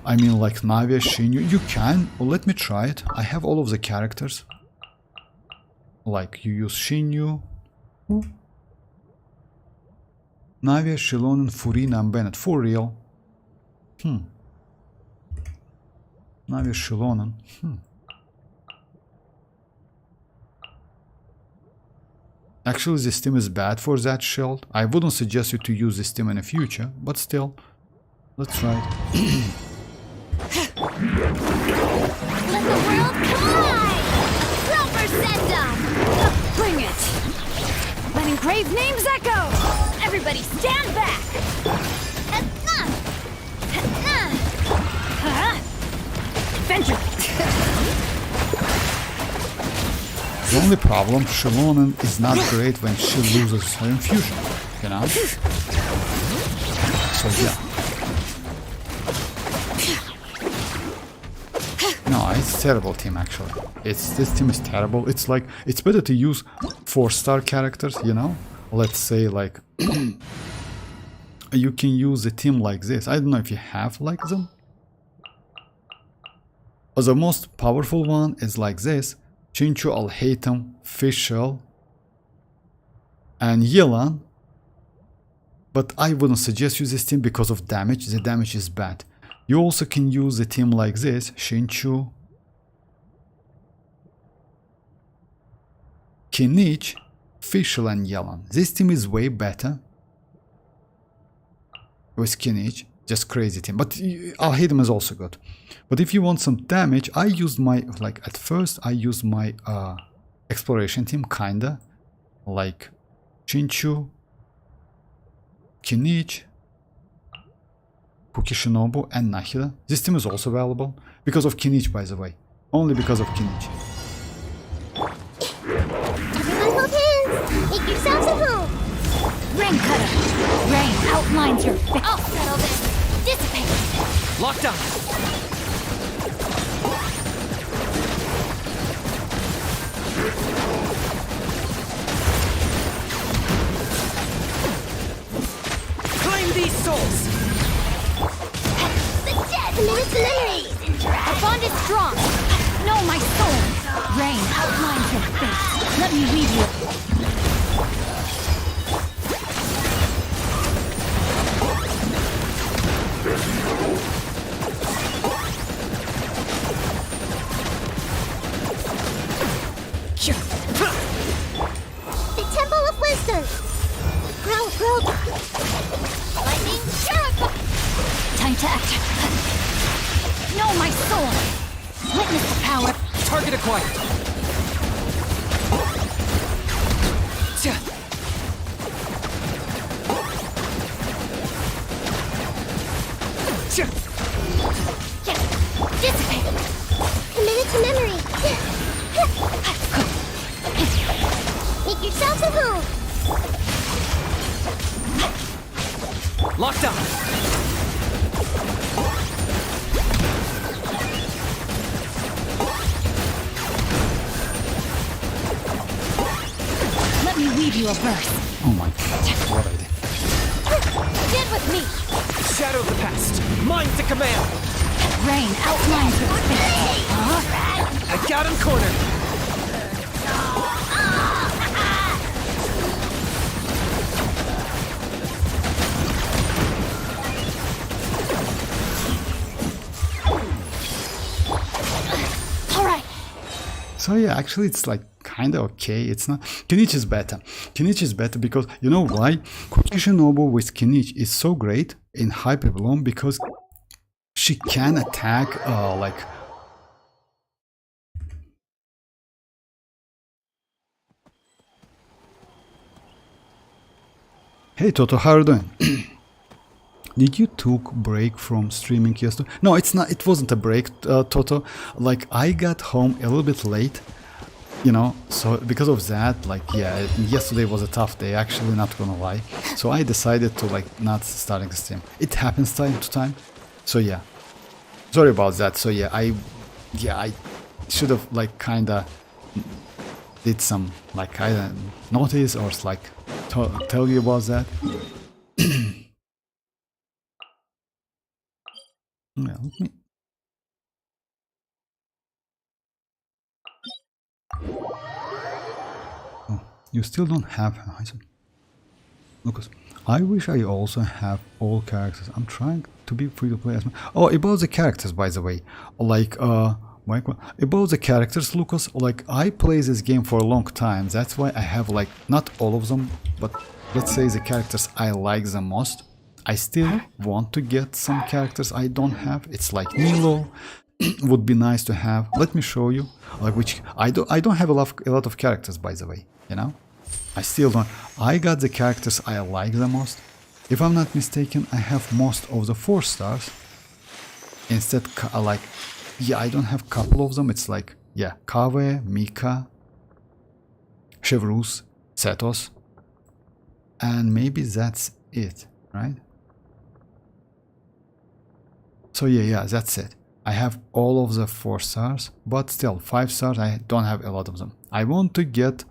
I mean like Navia, Xianyun, you can. Well, let me try it. I have all of the characters. Like you use Xianyun. Navia, Xilonen, Furina, and Bennett. For real. Navia, Xilonen. Actually, this team is bad for that shield. I wouldn't suggest you to use this team in the future, but still. Let's try it. Let the world collide! A proper send-off! Bring it! Let engraved names echo! Everybody stand back! Venture! The only problem, Xilonen is not great when she loses her infusion, you know? So yeah. No, it's a terrible team actually. This team is terrible. It's like, it's better to use 4-star characters, you know? Let's say like, you can use a team like this. I don't know if you have like them. The most powerful one is like this. Chinchu, Alhaitham, Fischl, and Yelan. But I wouldn't suggest use this team because of damage. The damage is bad. You also can use a team like this. Chinchu, Kinich, Fischl, and Yelan. This team is way better with Kinich. Just crazy team. But Alhaitham is also good. But if you want some damage, I used my, like at first I used my exploration team kinda. Like Chinchu, Kinich, Kukishinobu, and Nahida. This team is also valuable. Because of Kinich, by the way. Only because of Kinich. Everyone hold hands! Make yourselves at home! Rain cutter! Rain outlines your face! I'll settle this! Dissipate! Lockdown! Claim these souls! The dead! Commit to memory! Our bond is strong! Know my soul! Rain outlines your face! Let me lead you! The Temple of Wisdom! Grow! Lightning Shuriken! Time to act! Know my soul! Witness the power! Target acquired! Dissipate! Committed to memory! Make yourselves at home! Lockdown! Let me weave you a verse. Oh my god, what I did. Stand with me! Shadow of the past! Mind to command! Rain outlines your face. I got him cornered! Alright. So yeah, actually it's like kinda okay. It's not. Kinich is better. Kinich is better because you know why? Kukishinobu with Kinich is so great in Hyper Bloom because she can attack like. Hey Toto, how are you doing? Did you took break from streaming yesterday? No, it's not. It wasn't a break, Toto. Like I got home a little bit late, you know. So because of that, like yeah, yesterday was a tough day. Actually, not gonna lie. So I decided to like not starting the stream. It happens time to time. So yeah, sorry about that. So yeah, I should have like kinda did some like kinda notice or like tell you about that. Yeah, let me. Oh, you still don't have. Lucas, I wish I also have all characters. I'm trying to be free to play as. Oh, about the characters, by the way, like Michael, about the characters, Lucas. Like I play this game for a long time. That's why I have like not all of them, but let's say the characters I like the most. I still want to get some characters I don't have. It's like Nilo would be nice to have. Let me show you, like, which I don't have a lot of characters, by the way, you know. I still don't. I got the characters I like the most. If I'm not mistaken, I have most of the 4 stars. Instead, like, yeah, I don't have a couple of them. It's like, yeah, Kave, Mika, Chevrus, Setos, and maybe that's it, right? So yeah, that's it. I have all of the 4 stars, but still 5 stars, I don't have a lot of them. I want to get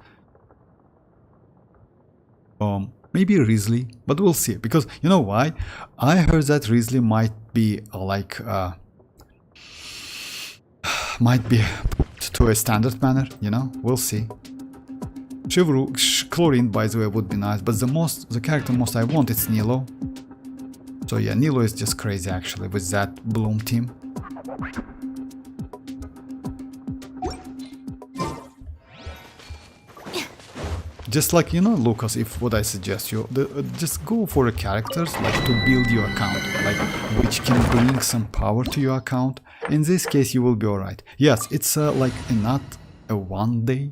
maybe Risley, but we'll see, because you know why? I heard that Risley might be might be put to a standard manner, you know. We'll see. Chlorine, by the way, would be nice, but the character most I want is Nilo. So yeah, Nilo is just crazy actually with that Bloom team. Just like, you know, Lucas, if what I suggest you, just go for the characters like to build your account, like which can bring some power to your account. In this case, you will be alright. Yes, it's like not a one-day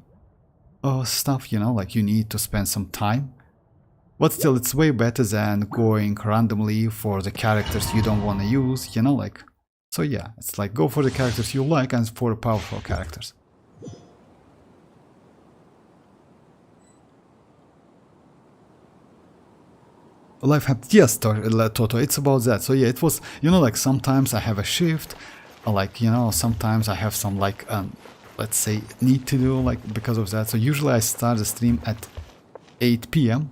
stuff, you know, like you need to spend some time. But still, it's way better than going randomly for the characters you don't want to use, you know, like. So yeah, it's like go for the characters you like and for the powerful characters. Life happened. Yes, Toto, it's about that. So yeah, it was, you know, like sometimes I have a shift, like, you know, sometimes I have some like, let's say, need to do, like, because of that. So usually I start the stream at 8 p.m.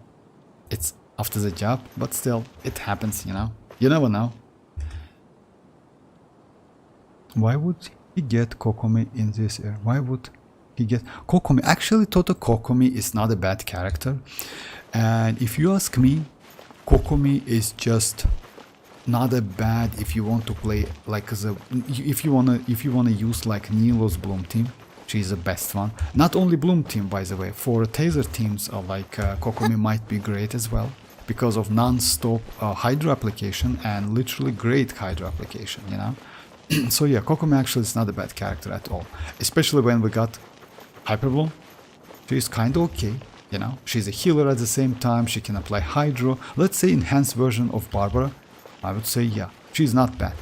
It's after the job, but still, it happens, you know. You never know. Why would he get Kokomi in this era? Why would he get Kokomi? Actually, Toto, Kokomi is not a bad character. And if you ask me, Kokomi is just not a bad if you want to play like if you wanna use like Nilo's Bloom team. She's the best one. Not only Bloom team, by the way. For Taser teams, like Kokomi might be great as well because of non-stop Hydra application and literally great Hydra application. You know. So yeah, Kokomi actually is not a bad character at all. Especially when we got Hyper Bloom. She's kinda okay. You know, she's a healer at the same time, she can apply Hydro. Let's say enhanced version of Barbara. I would say yeah, she's not bad.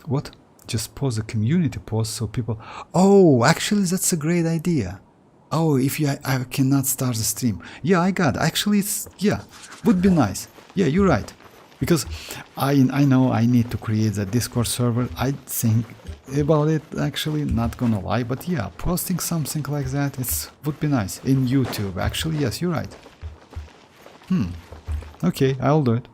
What? Just pause the community post so people... Oh, actually that's a great idea. Oh, if I cannot start the stream. Yeah, I got it. Actually, it's... Yeah, would be nice. Yeah, you're right. Because I know I need to create the Discord server. I think about it, actually, not gonna lie. But yeah, posting something like that, would be nice. In YouTube, actually, yes, you're right. Okay, I'll do it.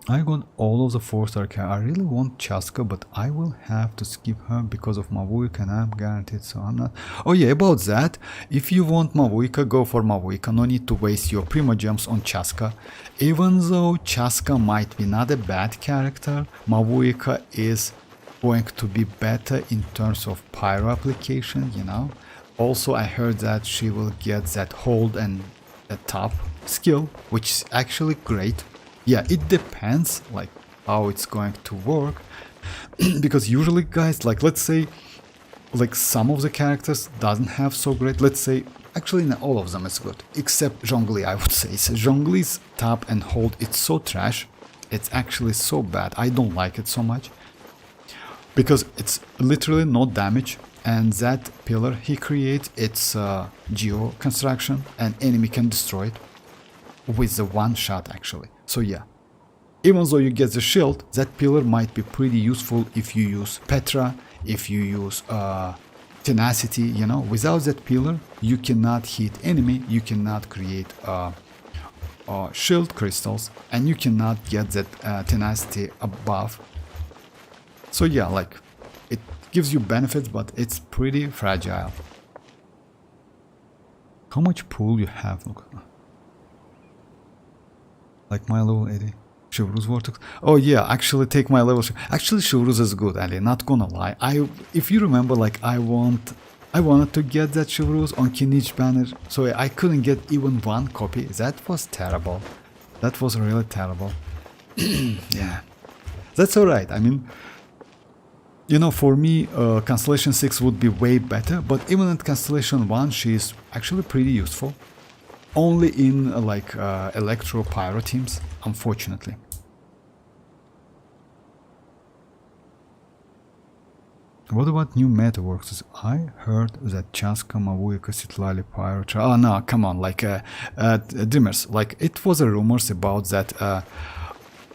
I got all of the 4-star characters. I really want Chasca, but I will have to skip her because of Mavuika and I'm guaranteed, so I'm not... Oh yeah, about that, if you want Mavuika, go for Mavuika. No need to waste your Primogems on Chasca. Even though Chasca might be not a bad character, Mavuika is going to be better in terms of pyro application, you know. Also, I heard that she will get that hold and the top skill, which is actually great. Yeah, it depends like how it's going to work because usually guys, like let's say like some of the characters doesn't have so great, let's say actually not all of them is good except Zhongli. I would say so Zhongli's tap and hold, it's so trash, it's actually so bad. I don't like it so much because it's literally no damage, and that pillar he creates, it's geo construction and enemy can destroy it with the one shot actually. So yeah, even though you get the shield, that pillar might be pretty useful if you use Petra, if you use tenacity, you know. Without that pillar, you cannot hit enemy, you cannot create shield crystals, and you cannot get that tenacity above. So yeah, like, it gives you benefits, but it's pretty fragile. How much pool you have? Look. Like my level 80. Chivalrous Vortex. Oh yeah, actually take my level. Actually, Chivalrous is good, Ali. Not gonna lie. If you remember, like I wanted to get that Chivalrous on Kinich banner, so I couldn't get even one copy. That was terrible. That was really terrible. Yeah, that's alright. I mean, you know, for me, Constellation 6 would be way better, but even at Constellation 1, she is actually pretty useful. Only in like Electro Pyro teams, unfortunately. What about new meta works? I heard that chasca, mavuika, Citlali, Pyro... Oh no, come on, like Dreamers, like it was a rumors about that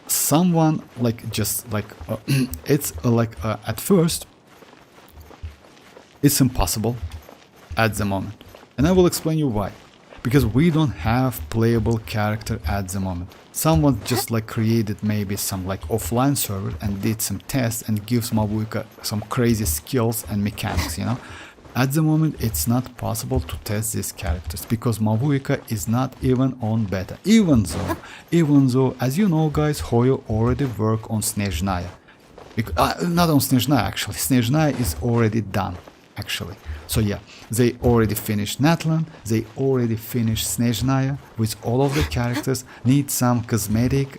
someone like just like it's like at first it's impossible at the moment, and I will explain you why. Because we don't have playable character at the moment. Someone just like created maybe some like offline server and did some tests and gives Mavuika some crazy skills and mechanics, you know. At the moment it's not possible to test these characters because Mavuika is not even on beta. Even though, as you know guys, Hoyo already worked on Snezhnaya. Not on Snezhnaya actually, Snezhnaya is already done actually. So yeah, they already finished Natlan, they already finished Snezhnaya with all of the characters, need some cosmetic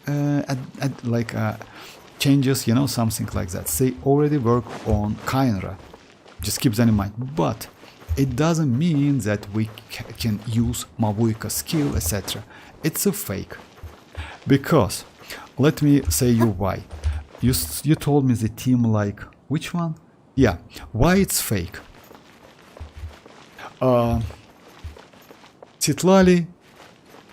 changes, you know, something like that. They already work on Kainra, just keep that in mind. But it doesn't mean that we can use Mavuika skill, etc. It's a fake. Because, let me say you why. You told me the team like, which one? Yeah, why it's fake? Citlali,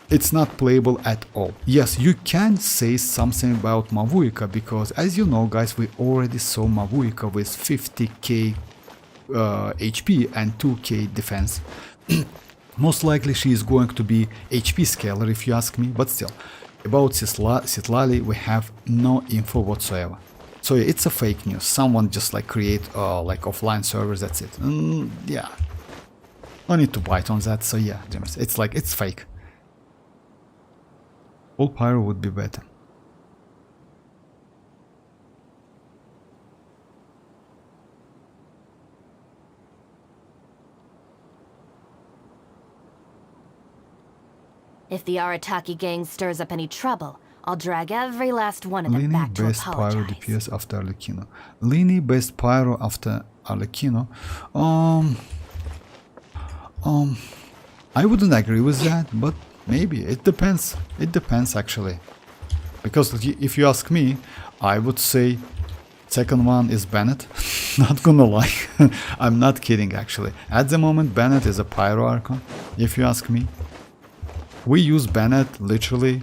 it's not playable at all. Yes, you can say something about Mavuika because, as you know guys, we already saw Mavuika with 50k HP and 2k defense. Most likely she is going to be HP scaler if you ask me, but still, about Citlali we have no info whatsoever. So it's a fake news. Someone just like create like offline servers, that's it. Yeah. No need to bite on that, so yeah, it's like, it's fake. All Pyro would be better. If the Arataki gang stirs up any trouble, I'll drag every last one of them Lini back to best Pyro apologize. DPS after Arlecchino. Lini best Pyro after Arlecchino. I wouldn't agree with that, but maybe it depends. It depends actually, because if you ask me, I would say second one is Bennett. Not gonna lie, I'm not kidding actually. At the moment, Bennett is a Pyro Archon. If you ask me, we use Bennett literally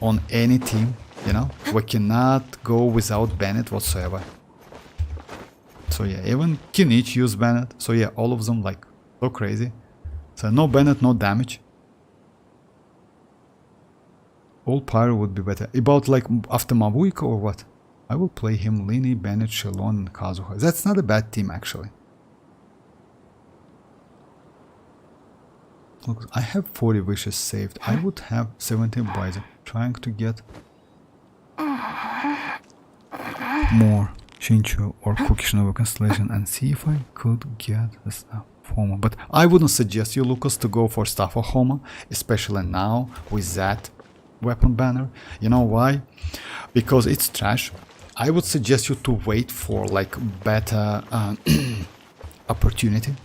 on any team. You know, we cannot go without Bennett whatsoever. So yeah, even Kinich use Bennett. So yeah, all of them like so crazy. So no Bennett, no damage. All Pyro would be better. About like after Mavuika or what? I will play him Lini, Bennett, Xilonen and Kazuha. That's not a bad team actually. Look, I have 40 wishes saved. I would have 70 by the trying to get more Shinchu or Kukishinova Constellation and see if I could get the stuff. Homa. But I wouldn't suggest you, Lucas, to go for stuff of Homa, especially now with that weapon banner. You know why? Because it's trash. I would suggest you to wait for like better opportunity.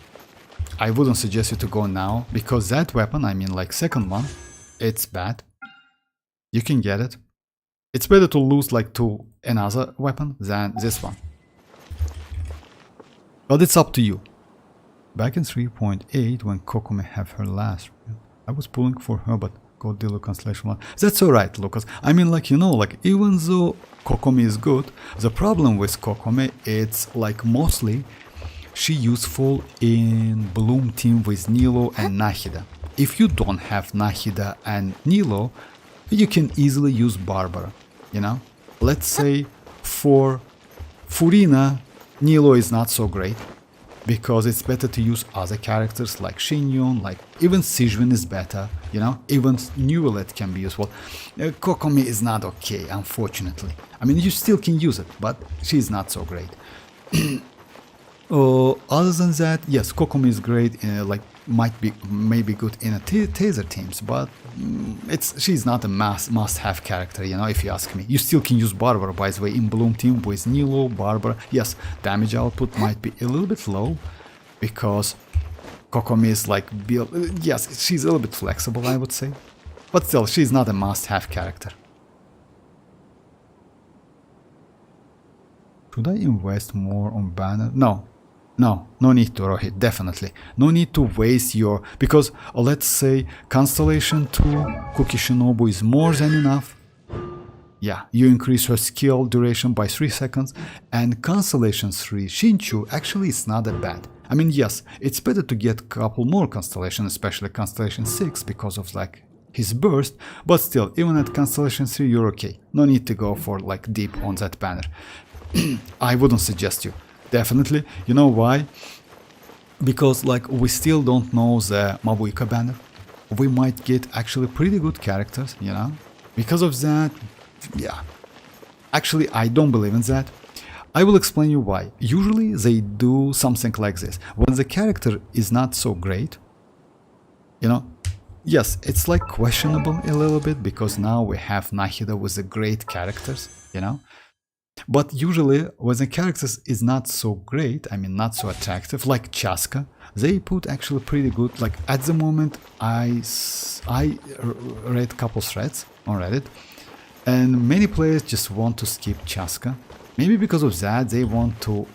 I wouldn't suggest you to go now because that weapon, I mean like second one, it's bad. You can get it. It's better to lose like to another weapon than this one. But it's up to you. Back in 3.8, when Kokome have her last, I was pulling for her, but God deal Constellation 1. That's alright, Lucas. I mean, like, you know, like, even though Kokome is good, the problem with Kokome, it's like mostly she useful in Bloom team with Nilo and Nahida. If you don't have Nahida and Nilo, you can easily use Barbara, you know? Let's say for Furina, Nilo is not so great. Because it's better to use other characters like Xianyun, like even Xianyun is better, you know, even Neuvillette can be useful. Kokomi is not okay, unfortunately. I mean, you still can use it, but she's not so great. Other than that, yes, Kokomi is great, like maybe good in a taser teams, but she's not a must-have character, you know, if you ask me. You still can use Barbara, by the way, in Bloom team with Nilo, Barbara. Yes, damage output might be a little bit low, because Kokomi is like built. Yes, she's a little bit flexible, I would say, but still, she's not a must-have character. Should I invest more on banner? No need to, Rohit, definitely. No need to waste your... Because, let's say, Constellation 2 Kuki Shinobu is more than enough. Yeah, you increase her skill duration by 3 seconds. And Constellation 3 Shinchu actually is not that bad. I mean, yes, it's better to get a couple more Constellations, especially Constellation 6, because of, like, his burst. But still, even at Constellation 3, you're okay. No need to go for, like, deep on that banner. I wouldn't suggest you. Definitely. You know why? Because like we still don't know the Mavuika banner. We might get actually pretty good characters, you know? Because of that, yeah. Actually, I don't believe in that. I will explain you why. Usually they do something like this. When the character is not so great, you know, yes, it's like questionable a little bit because now we have Nahida with the great characters, you know? But usually, when the characters is not so great, I mean not so attractive, like Chasca, they put actually pretty good. Like at the moment, I read a couple threads on Reddit, and many players just want to skip Chasca. Maybe because of that, they want to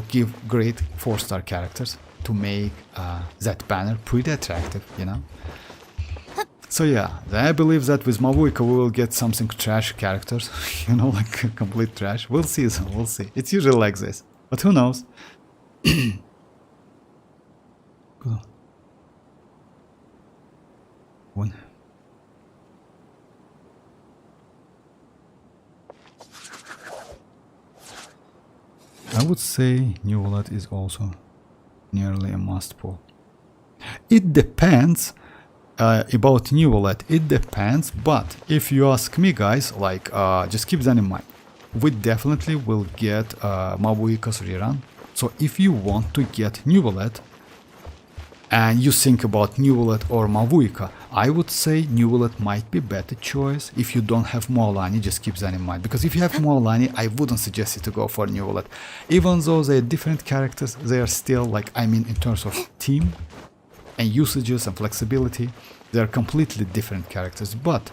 give great 4-star characters to make that banner pretty attractive, you know. So yeah, I believe that with Mavuika we will get something trash characters, you know, like complete trash. We'll see, so we'll see. It's usually like this, but who knows? One. I would say Neuvillette is also nearly a must pull. It depends. About Neuvillette, it depends, but if you ask me, guys, like, just keep that in mind. We definitely will get Mavuika's rerun. So if you want to get Neuvillette, and you think about Neuvillette or Mavuika, I would say Neuvillette might be better choice. If you don't have mualani, just keep that in mind. Because if you have mualani, I wouldn't suggest you to go for Neuvillette. Even though they're different characters, they are still, like, I mean, in terms of team and usages and flexibility, they are completely different characters. But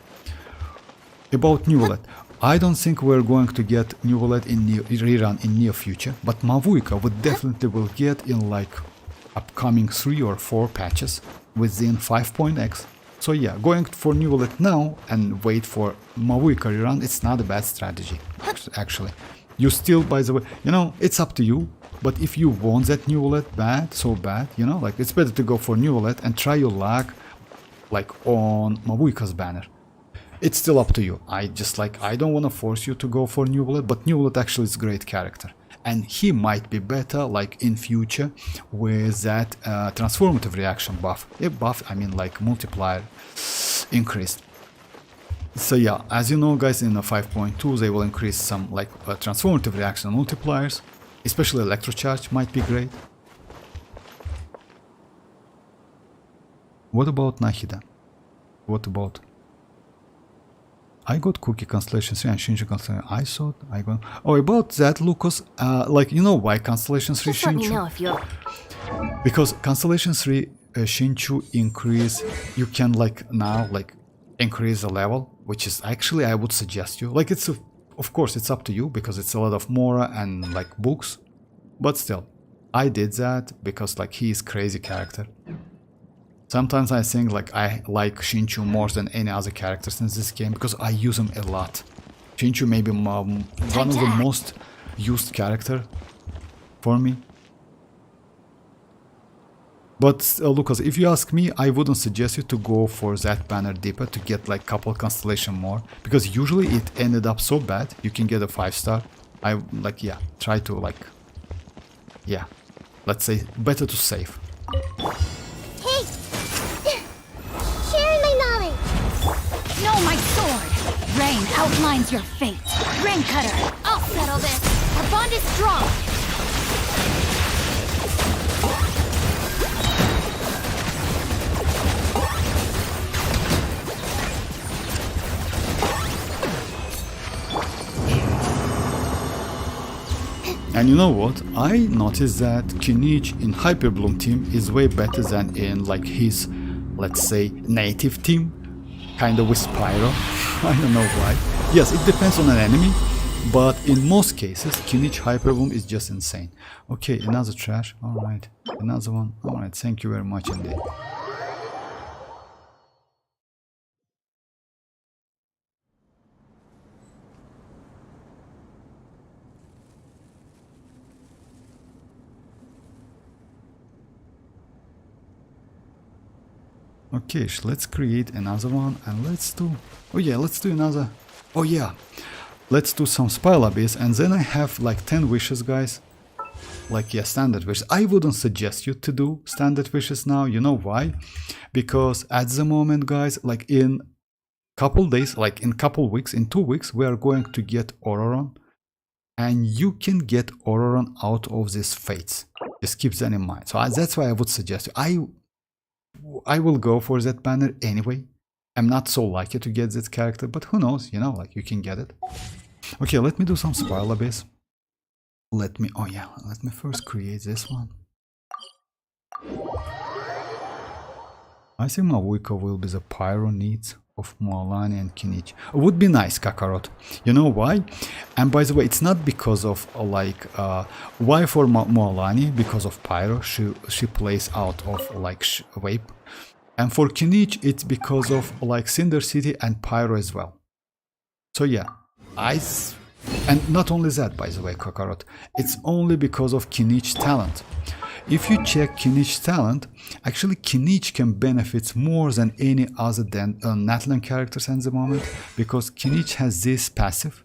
about Neuvillette, I don't think we're going to get Neuvillette in rerun in near future, but Mavuika we definitely will get in like upcoming 3 or 4 patches within 5.x. So yeah, going for Neuvillette now and wait for Mavuika rerun, it's not a bad strategy, actually. You still, by the way, you know, it's up to you. But if you want that Neuvillette bad, so bad, you know, like it's better to go for Neuvillette and try your luck, like on Mavuika's banner. It's still up to you. I don't want to force you to go for Neuvillette, but Neuvillette actually is a great character, and he might be better, like in future, with that transformative reaction buff. I mean like multiplier increased. So yeah, as you know, guys, in the 5.2 they will increase some like transformative reaction multipliers. Especially electrocharge might be great. What about Nahida? What about... I got Cookie Constellation 3 and Shinju Constellation. I thought I got... Oh, about that, Lucas, like, you know why Constellation 3 Just let me know Shinju? if you're... Because Constellation 3 Shinju increase, you can like now like increase the level, which is actually I would suggest you. Like it's of course it's up to you because it's a lot of Mora and like books, but still, I did that because like he is crazy character. Sometimes I think like I like Shinchu more than any other characters in this game because I use him a lot. Shinchu may be one of the most used character for me. But Lucas, if you ask me, I wouldn't suggest you to go for that banner deeper to get like couple constellation more, because usually it ended up so bad. You can get a 5-star. I like, yeah, try to like, yeah, let's say better to save. Hey! Sharing my outlines your fate. Ring cutter. I'll settle this. Our bond is strong. And you know what? I noticed that Kinich in Hyperbloom team is way better than in like his, let's say, native team. Kinda with Spyro. I don't know why. Yes, it depends on an enemy, but in most cases, Kinich Hyperbloom is just insane. Okay, another trash. Alright. Another one. Alright, thank you very much indeed. Okay, let's create another one and let's do... Oh yeah, let's do another... Oh yeah, let's do some spell abyss and then I have like 10 wishes, guys. Like, yeah, standard wishes. I wouldn't suggest you to do standard wishes now. You know why? Because at the moment, guys, like in couple days, like in couple weeks, in 2 weeks, we are going to get Auroron. And you can get Auroron out of these fates. Just keep that in mind. So that's why I would suggest you. I will go for that banner anyway. I'm not so lucky to get this character, but who knows, you know, like you can get it. Okay, let me do some Spiral Abyss. Let me first create this one. I think Mavuika will be the pyro needs of mualani and kinich. Would be nice, Kakarot. You know why? And by the way, it's not because of like why for mualani, because of pyro. She plays out of like vape. And for kinich, it's because of like Cinder City and pyro as well. So yeah, and not only that, by the way, Kakarot, it's only because of Kinich talent. If you check Kinich talent, actually Kinich can benefit more than any other than Natlan characters at the moment, because Kinich has this passive.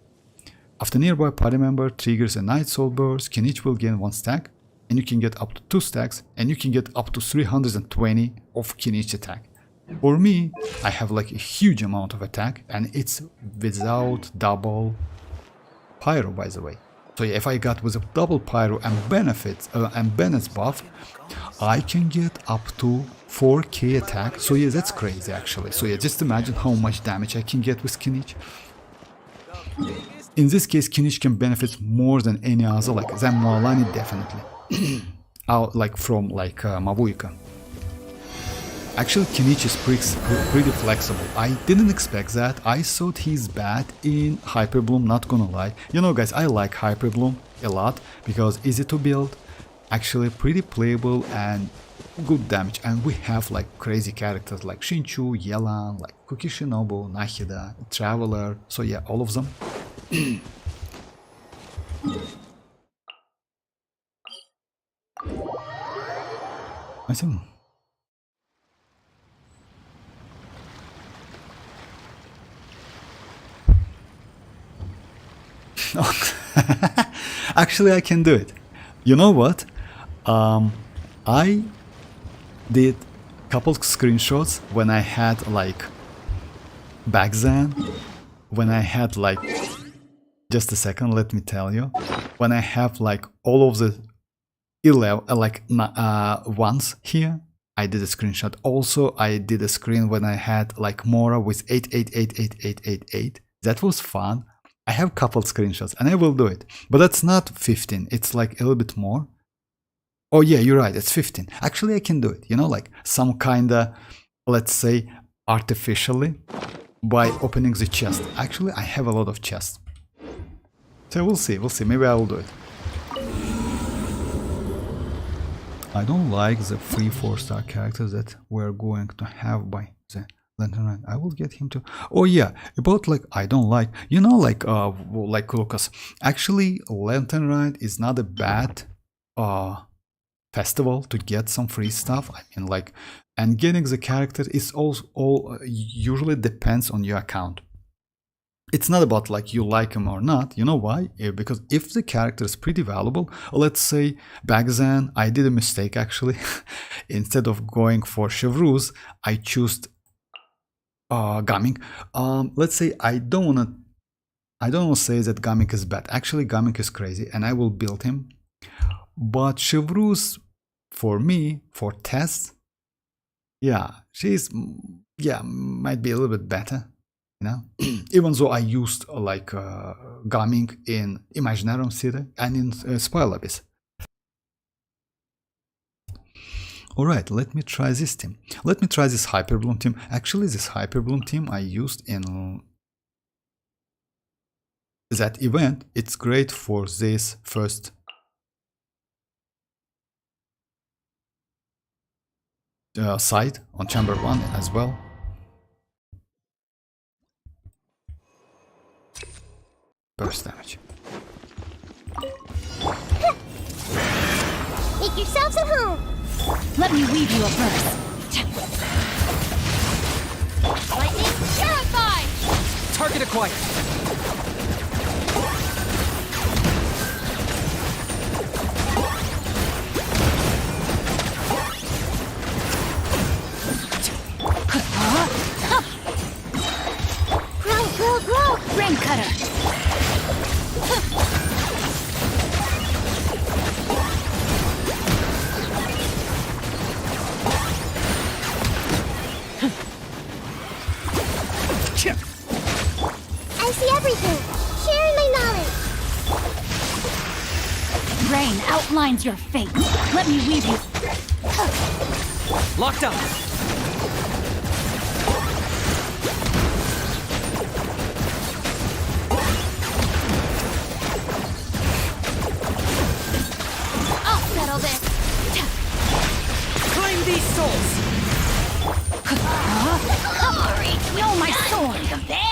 After nearby party member triggers a Night Soul Burst, Kinich will gain 1 stack, and you can get up to 2 stacks, and you can get up to 320 of Kinich attack. For me, I have like a huge amount of attack, and it's without double pyro, by the way. So yeah, if I got with a double pyro and benefits and Bennett's buff, I can get up to 4k attack. So yeah, that's crazy actually. So yeah, just imagine how much damage I can get with Kinich. In this case, Kinich can benefit more than any other, like than mualani definitely. Out like from like mavuika. Actually, Kinich is pretty flexible. I didn't expect that. I thought he's bad in Hyperbloom, not gonna lie. You know, guys, I like Hyperbloom a lot because easy to build, actually pretty playable and good damage. And we have like crazy characters like Shinchu, Yelan, like Kuki Shinobu, Nahida, Traveler. So yeah, all of them. I think. Actually, I can do it. You know what? I did a couple screenshots when I had like back then, when I had like, just a second, let me tell you, when I have like all of the 11 like ones here, I did a screenshot. Also, I did a screen when I had like Mora with 88888888. That was fun. I have couple screenshots and I will do it, but that's not 15, it's like a little bit more. Oh yeah, you're right, it's 15. Actually, I can do it, you know, like some kinda, let's say, artificially by opening the chest. Actually, I have a lot of chests. So we'll see, maybe I will do it. I don't like the free 4-star characters that we're going to have by the Lantern Ride. I will get him to. Oh yeah, about like I don't like, you know, like Lucas. Actually, Lantern Ride is not a bad festival to get some free stuff. I mean, like, and getting the character is also usually depends on your account. It's not about like you like him or not. You know why? Because if the character is pretty valuable, let's say back then I did a mistake actually. Instead of going for Chevreuse, I chose Gaming. Let's say I don't want to I don't want to say that Gamik is bad. Actually, Gamik is crazy and I will build him. But Chevreuse, for me, for tests, yeah, she's, yeah, might be a little bit better, you know. Even though I used like Gamik in Imaginarium City and in Spoil Abyss. Alright, let me try this team. Let me try this Hyperbloom team. Actually, this Hyperbloom team I used in that event. It's great for this first side on Chamber 1 as well. Burst damage. Make yourselves at home. Let me weave you a verse. Lightning purified. Target acquired. Grow. Rain cutter. I see everything. Sharing my knowledge. Rain outlines your fate. Let me weave you. Locked up. I'll settle this. Claim these souls. Glory. Know my sword. There.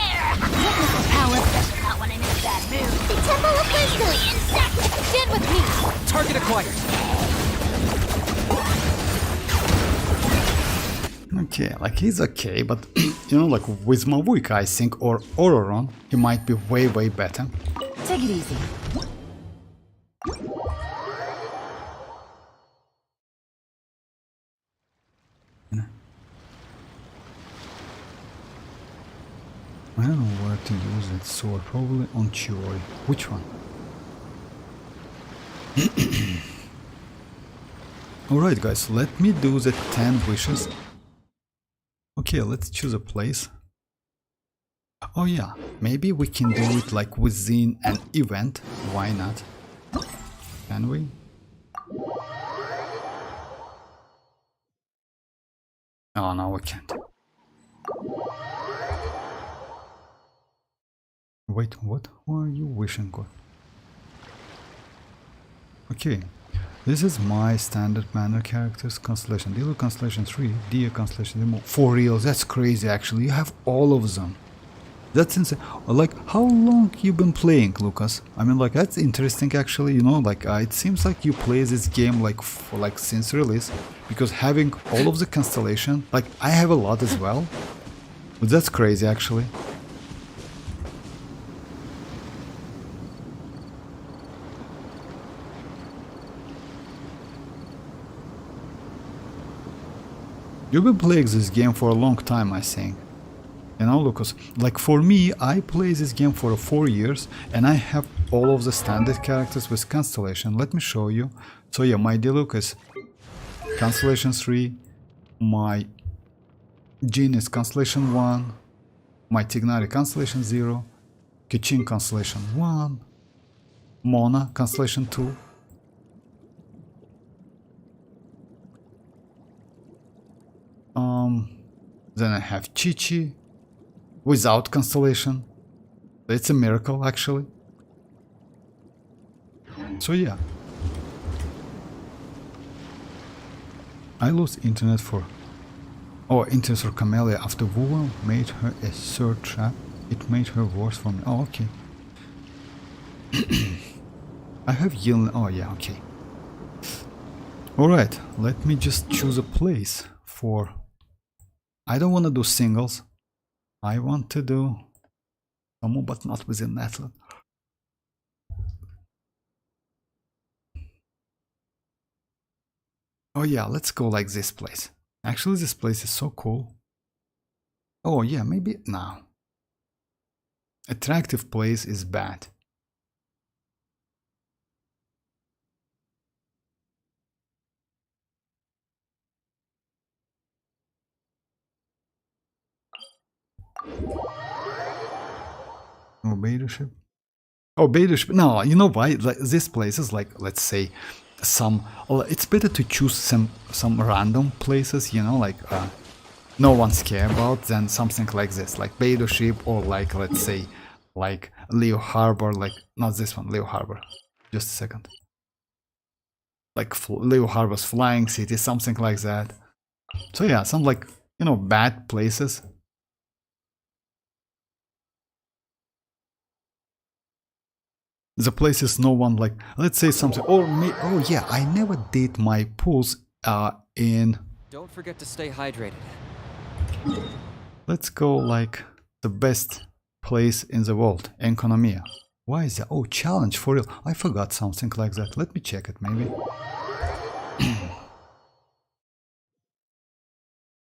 Witness the power. Not when I'm in a bad mood. The Temple of Wisdom. Insect. Stand with me. Target acquired. Okay, like he's okay, but you know, like with Mavuika, I think, or Ororon, he might be way better. Take it easy. I don't know where to use that sword, probably on Chiori. Which one? Alright guys, let me do the 10 wishes. Okay, let's choose a place. Oh yeah, maybe we can do it like within an event. Why not? Can we? Oh no, we can't. Wait, what are you wishing for? Okay, this is my standard banner characters constellation. Dealer constellation 3, Dia constellation 3. For real, that's crazy actually. You have all of them. That's insane. Like, how long you been playing, Lucas? I mean, like, that's interesting actually, you know, like, it seems like you play this game like for like since release, because having all of the constellation, like, I have a lot as well, but that's crazy actually. You've been playing this game for a long time, I think. You know, Lucas, like for me, I play this game for 4 years and I have all of the standard characters with Constellation. Let me show you. So yeah, my dear Lucas, Constellation 3, my Jin is Constellation 1, my Tignari Constellation 0, Kichin Constellation 1, Mona Constellation 2, then I have Chi-Chi without constellation. It's a miracle actually. So yeah, I lost internet for internet for Camellia after Wuwa made her a third trap. It made her worse for me. Oh, okay. I have Xilonen. Oh yeah, okay. Alright, let me just choose a place for... I don't want to do singles. I want to do Tomo, but not within Natlan. Oh yeah, let's go like this place. Actually, this place is so cool. Oh yeah, maybe now. attractive place is bad. Oh, beta ship. Oh, beta ship. No, you know why? Like, this place is like, let's say, some. It's better to choose some random places, you know, like no one's care about, than something like this, like beta ship, or like, let's say, like Leo Harbor, like not this one, Leo Harbor. Just a second. Like Leo Harbor's flying city, something like that. So yeah, some like, you know, bad places. The places no one like, let's say something, or me. Oh yeah, I never did my pulls in. Don't forget to stay hydrated. Let's go like the best place in the world, Economia. Why is that? Oh, challenge for real. I forgot something like that. Let me check it maybe.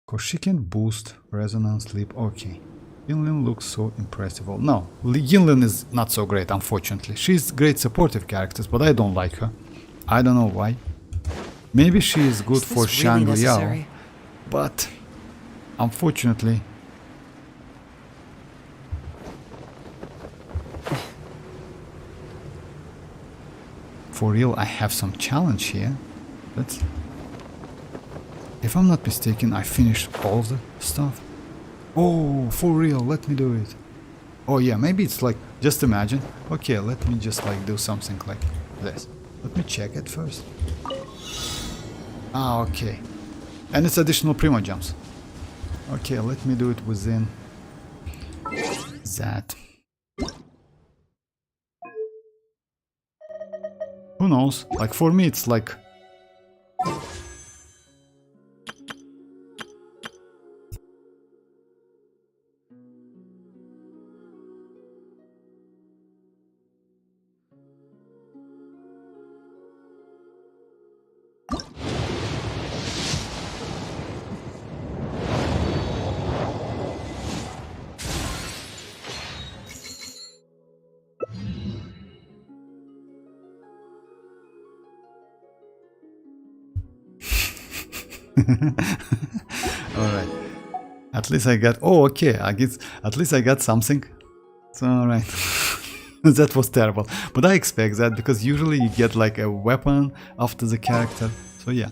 Cause she can boost resonance sleep. Okay. Yinlin looks so impressive. No, Yinlin is not so great, unfortunately. She's great supportive characters, but I don't like her. I don't know why. Maybe she is good for Shangri-La, but unfortunately, for real, I have some challenge here. Let's. If I'm not mistaken, I finished all the stuff. Oh, for real, let me do it. Oh yeah, maybe it's like, just imagine. Okay, let me just like do something like this. Let me check it first. Ah, okay. And it's additional Primogems. Okay, let me do it within that. Who knows? Like for me, it's like... Alright. At least I got... Oh, okay. I guess at least I got something. It's alright. That was terrible. But I expect that, because usually you get like a weapon after the character. So yeah.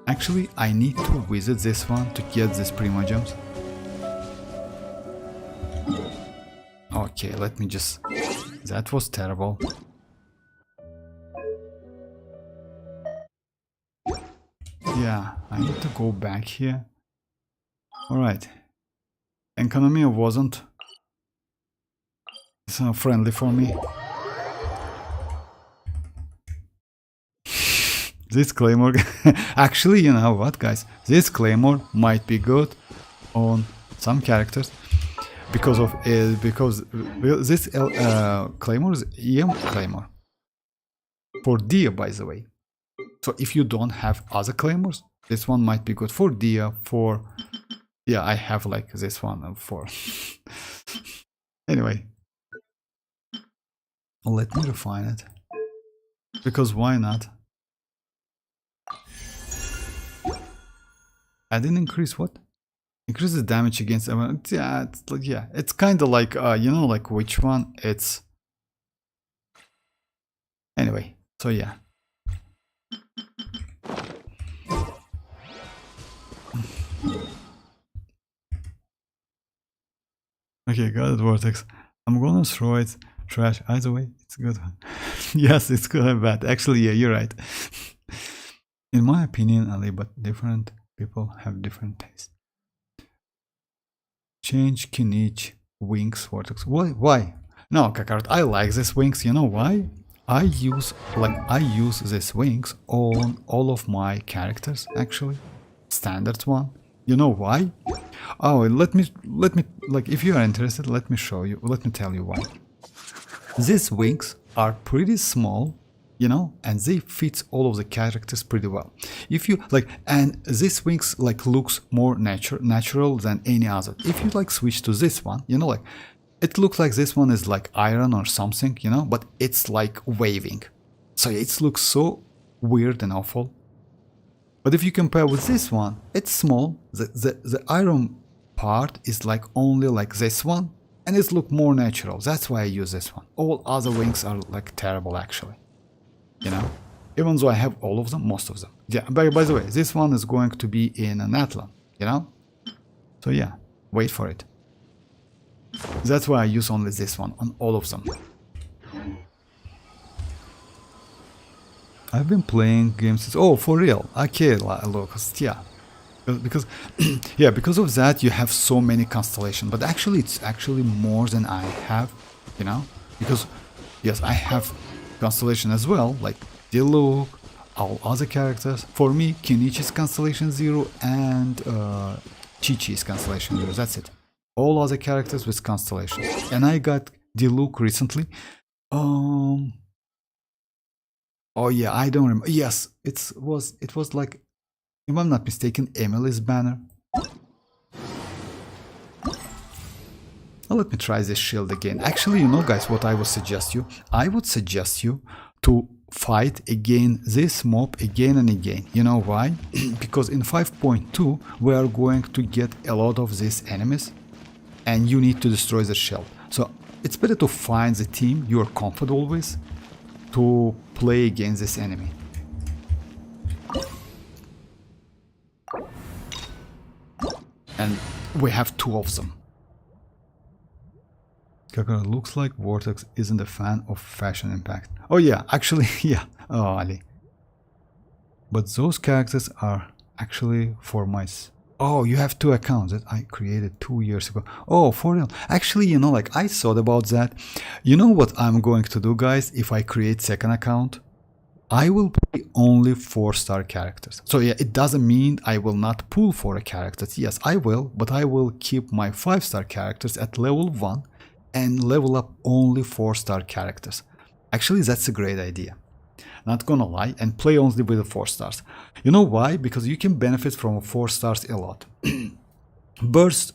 Actually, I need to visit this one to get this Primogems. Okay, let me just... That was terrible. Yeah, I need to go back here. Alright. Economia wasn't so friendly for me. This claymore... Actually, you know what, guys? This claymore might be good on some characters. Because of... because this claymore is EM claymore. For Dia, by the way. So if you don't have other claymores, this one might be good for Dia, for... Yeah, I have like this one for... Anyway. Let me refine it. Because why not? I didn't increase what? Increase the damage against... Yeah, it's like, yeah, it's kind of like, you know, like which one? It's... Anyway, so yeah. Okay, got it, Vortex. I'm gonna throw it trash. Either way, it's good. Yes, it's good and bad. Actually, yeah, you're right. In my opinion, Ali, but different people have different tastes. Change kinich wings Vortex. Why? No, Kakart, I like these wings. You know why? I use these wings on all of my characters, actually. Standard one. You know why? Oh, let me like, if you are interested, let me show you, let me tell you why. These wings are pretty small, you know, and they fit all of the characters pretty well. If you like, and these wings like looks more natural than any other. If you like switch to this one, you know, like it looks like this one is like iron or something, you know, but it's like waving. So it looks so weird and awful. But if you compare with this one, it's small. The iron part is like only like this one, and it looks more natural. That's why I use this one. All other wings are like terrible actually, you know, even though I have all of them, most of them. Yeah, by the way, this one is going to be in a natlan, you know, so yeah, wait for it. That's why I use only this one on all of them. I've been playing games since, oh, for real, okay, Lucas, yeah. Because yeah, because of that you have so many constellations, but actually it's actually more than I have, you know, because yes, I have constellation as well, like Diluc, all other characters. For me, Kinich is constellation 0 and Chi-Chi is constellation 0, that's it. All other characters with constellations. And I got Diluc recently. Oh yeah, I don't remember. Yes, it was like, if I'm not mistaken, Emily's banner. Well, let me try this shield again. Actually, you know, guys, what I would suggest you? I would suggest you to fight again this mob again and again. You know why? Because in 5.2 we are going to get a lot of these enemies, and you need to destroy the shield. So it's better to find the team you are comfortable with to play against this enemy. And we have 2 of them. Kakara, looks like Vortex isn't a fan of Fashion Impact. Oh yeah, actually, yeah. Oh, Ali. But those characters are actually for my... Oh, you have 2 accounts that I created 2 years ago. Oh, for real. Actually, you know, like I thought about that. You know what I'm going to do, guys, if I create second account? I will play only 4-star characters. So yeah, it doesn't mean I will not pull for a characters. Yes, I will, but I will keep my 5-star characters at level 1 and level up only 4-star characters. Actually, that's a great idea. Not gonna lie, and play only with the 4 stars. You know why? Because you can benefit from 4 stars a lot. Burst,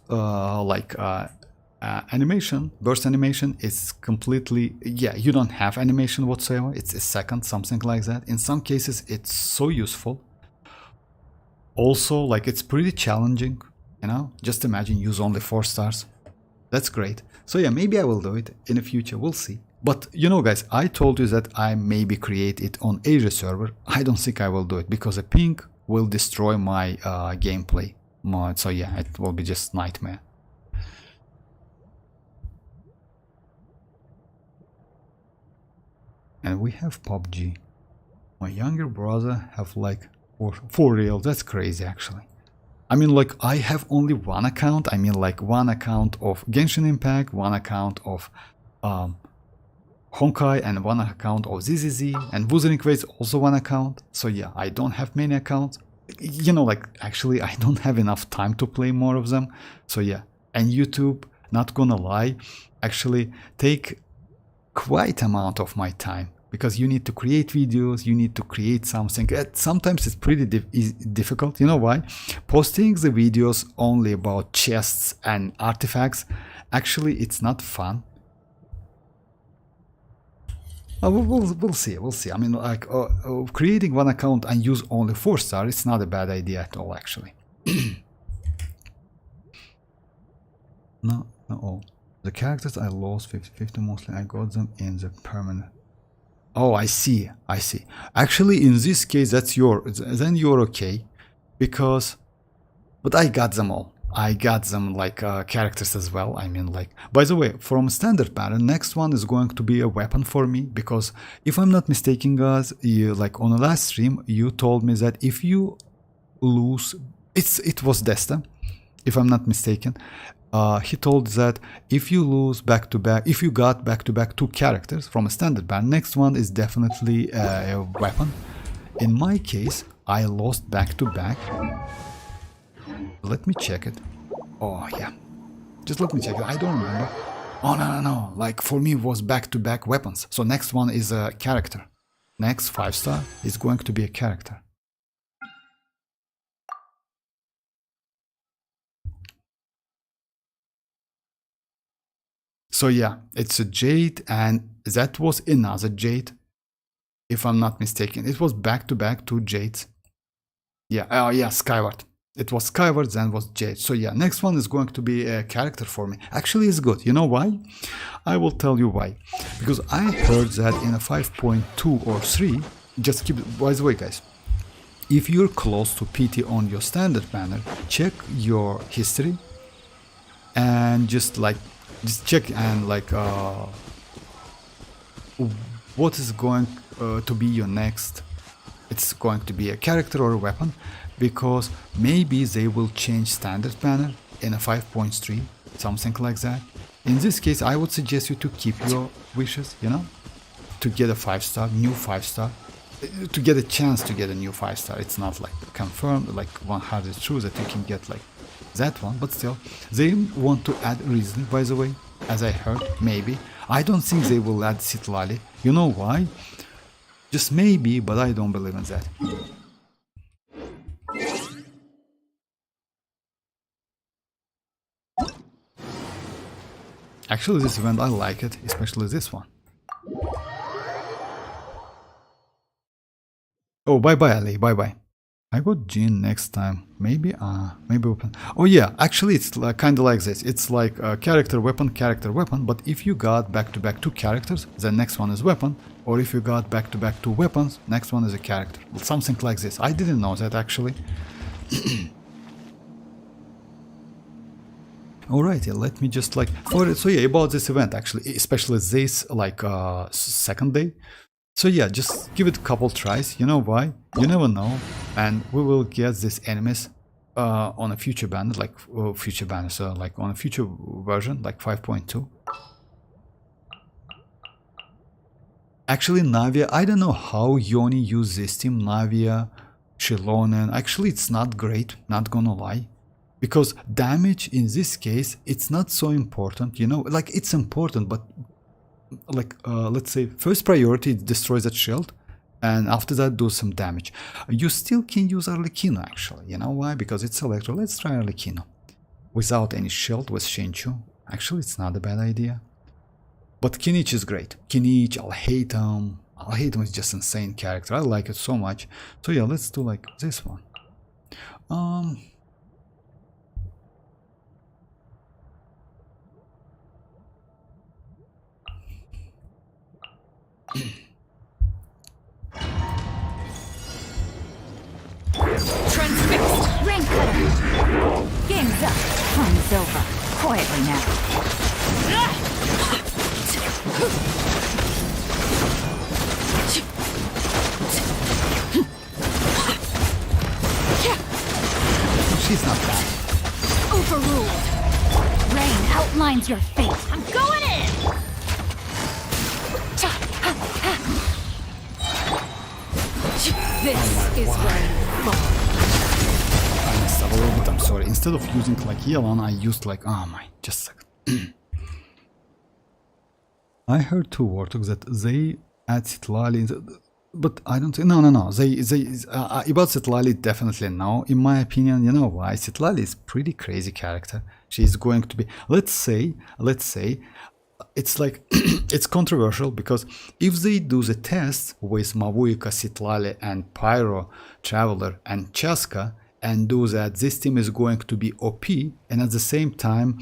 animation, burst animation is completely, yeah, you don't have animation whatsoever. It's a second, something like that. In some cases, it's so useful. Also, like, it's pretty challenging, you know? Just imagine use only 4 stars. That's great. So yeah, maybe I will do it in the future, we'll see. But you know, guys, I told you that I maybe create it on Asia server. I don't think I will do it because a ping will destroy my gameplay mod. So yeah, it will be just nightmare. And we have PUBG. My younger brother have like, for real, that's crazy actually. I mean, like, I have only 1 account. I mean, like, 1 account of Genshin Impact, 1 account of Honkai, and 1 account of ZZZ, and Wuthering Waves also 1 account. So yeah, I don't have many accounts. You know, like, actually, I don't have enough time to play more of them. So yeah, and YouTube, not gonna lie, actually take quite amount of my time. Because you need to create videos, you need to create something. Sometimes it's pretty difficult. You know why? Posting the videos only about chests and artifacts, actually it's not fun. We'll see, we'll see. I mean, like, creating 1 account and use only 4 stars, it's not a bad idea at all, actually. No. The characters I lost 50-50 mostly, I got them in the permanent. Oh, I see. Actually, in this case, then you're okay, because, but I got them all. I got them like characters as well. I mean, like, by the way, from standard pattern, next one is going to be a weapon for me, because if I'm not mistaken, guys, like on the last stream, you told me that if you lose, it was Desta, if I'm not mistaken. He told that if you lose back-to-back, if you got back-to-back 2 characters from a standard ban, next one is definitely a weapon. In my case, I lost back-to-back. Let me check it. Oh yeah, just let me check it. I don't remember. Oh no. Like, for me it was back-to-back weapons. So next one is a character. Next 5-star is going to be a character. So yeah, it's a Jade, and that was another Jade, if I'm not mistaken. It was back to back 2 Jades. Yeah, oh yeah, Skyward. It was Skyward, then was Jade. So yeah, next one is going to be a character for me. Actually, it's good. You know why? I will tell you why. Because I heard that in a 5.2 or 3, just keep it, by the way, guys, if you're close to PT on your standard banner, check your history and just check and what is going to be your next. It's going to be a character or a weapon, because maybe they will change standard banner in a 5.3, something like that. In this case, I would suggest you to keep your wishes, you know, to get a 5-star, new 5-star, to get a chance to get a new 5-star. It's not like confirmed, like 100 true that you can get like that one, but still, they want to add Risley, by the way, as I heard, maybe. I don't think they will add Citlali. You know why? Just maybe, but I don't believe in that. Actually, this event I like it, especially this one. Oh, bye-bye, Ali, bye-bye. I got Jean next time. Maybe weapon. Oh yeah, actually it's kind of like this. It's like character, weapon, but if you got back-to-back 2 characters, the next one is weapon. Or if you got back-to-back 2 weapons, next one is a character. Something like this. I didn't know that actually. Alrighty, let me just so yeah, about this event actually, especially this second day. So yeah, just give it a couple tries. You know why? You never know, and we will get these enemies on a future banner, so like on a future version, like 5.2. Actually, Navia, I don't know how Yoni used this team, Navia, Xilonen. Actually, it's not great, not gonna lie. Because damage in this case, it's not so important, you know, like it's important, but let's say first priority destroys that shield, and after that do some damage. You still can use Arlecchino actually, you know why? Because it's Electro. Let's try Arlecchino without any shield with Xianyun. Actually, it's not a bad idea. But Kinich is great. Kinich, I'll hate him. Is just insane character. I like it so much. So yeah, let's do like this one. Transfixed! Rain cutter! Game's up! Time's over! Quietly now! She's not bad. Overruled! Rain outlines your fate! I'm going in! This is where you fall. I messed up a little bit, I'm sorry. Instead of using like Yelan, I used like, oh my, just a second. I heard 2 Warthogs that they add Citlali, but I don't think, no, they about Citlali, definitely no. In my opinion, you know why? Citlali is pretty crazy character. She's going to be, let's say, it's like, it's controversial, because if they do the test with Mavuika, Citlali, and Pyro, Traveler, and Chasca, and do that, this team is going to be OP, and at the same time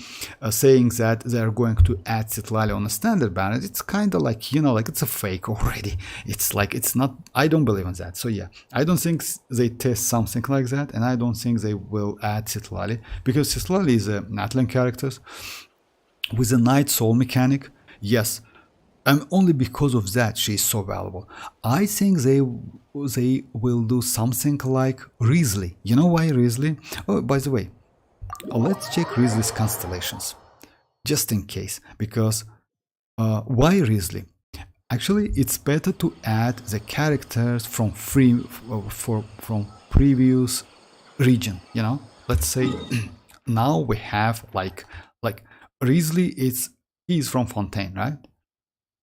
saying that they're going to add Citlali on a standard banner, it's kind of like, you know, like it's a fake already. It's like, it's not, I don't believe in that. So yeah, I don't think they test something like that, and I don't think they will add Citlali, because Citlali is a natlan character with a Night Soul mechanic. Yes, and only because of that she is so valuable. I think they will do something like Risley. You know why Risley? Oh, by the way, let's check Risley's constellations, just in case, because why Risley? Actually, it's better to add the characters from from previous region. You know, let's say now we have like Risley he's from Fontaine, right?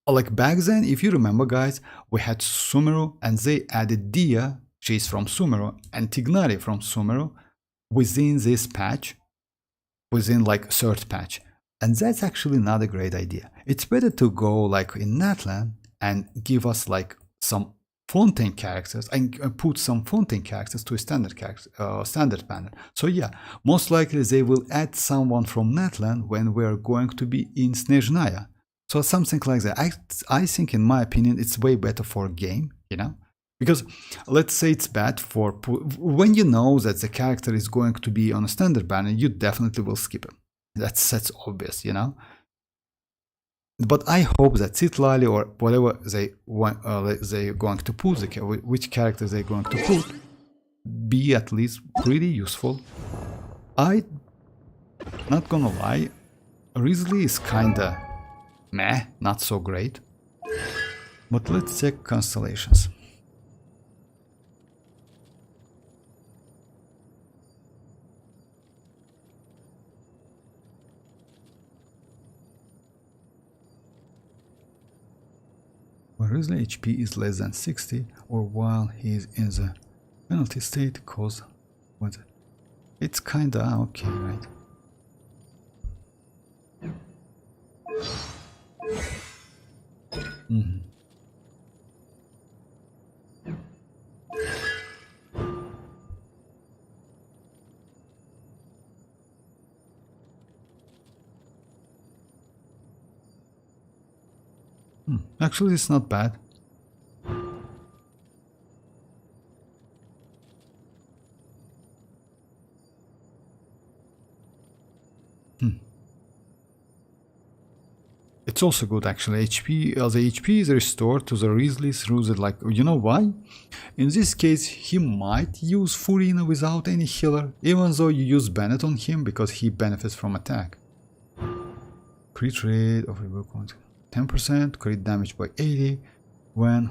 Like back then, if you remember, guys, we had Sumeru, and they added Dia, she's from Sumeru, and Tignari from Sumeru within this patch, within like third patch. And that's actually not a great idea. It's better to go like in Natlan and give us like some Fontaine characters and put some Fontaine characters to a standard panel. So yeah, most likely they will add someone from Natlan when we are going to be in Snezhnaya. So something like that. I think, in my opinion, it's way better for a game, you know? Because let's say it's bad for... When you know that the character is going to be on a standard banner, you definitely will skip him. That's obvious, you know? But I hope that Citlali or whatever they're going to put, which characters they're going to put, be at least pretty useful. Not gonna lie, Risley is kinda meh, not so great. But let's check constellations. When Risley HP is less than 60, or while he is in the penalty state, cause what? It's kinda okay, right? Actually, it's not bad. It's also good actually. The HP is restored to the Risley through the, like, you know why? In this case, he might use Furina without any healer, even though you use Bennett on him because he benefits from attack. Crit rate of rebuild 10%, crit damage by 80 when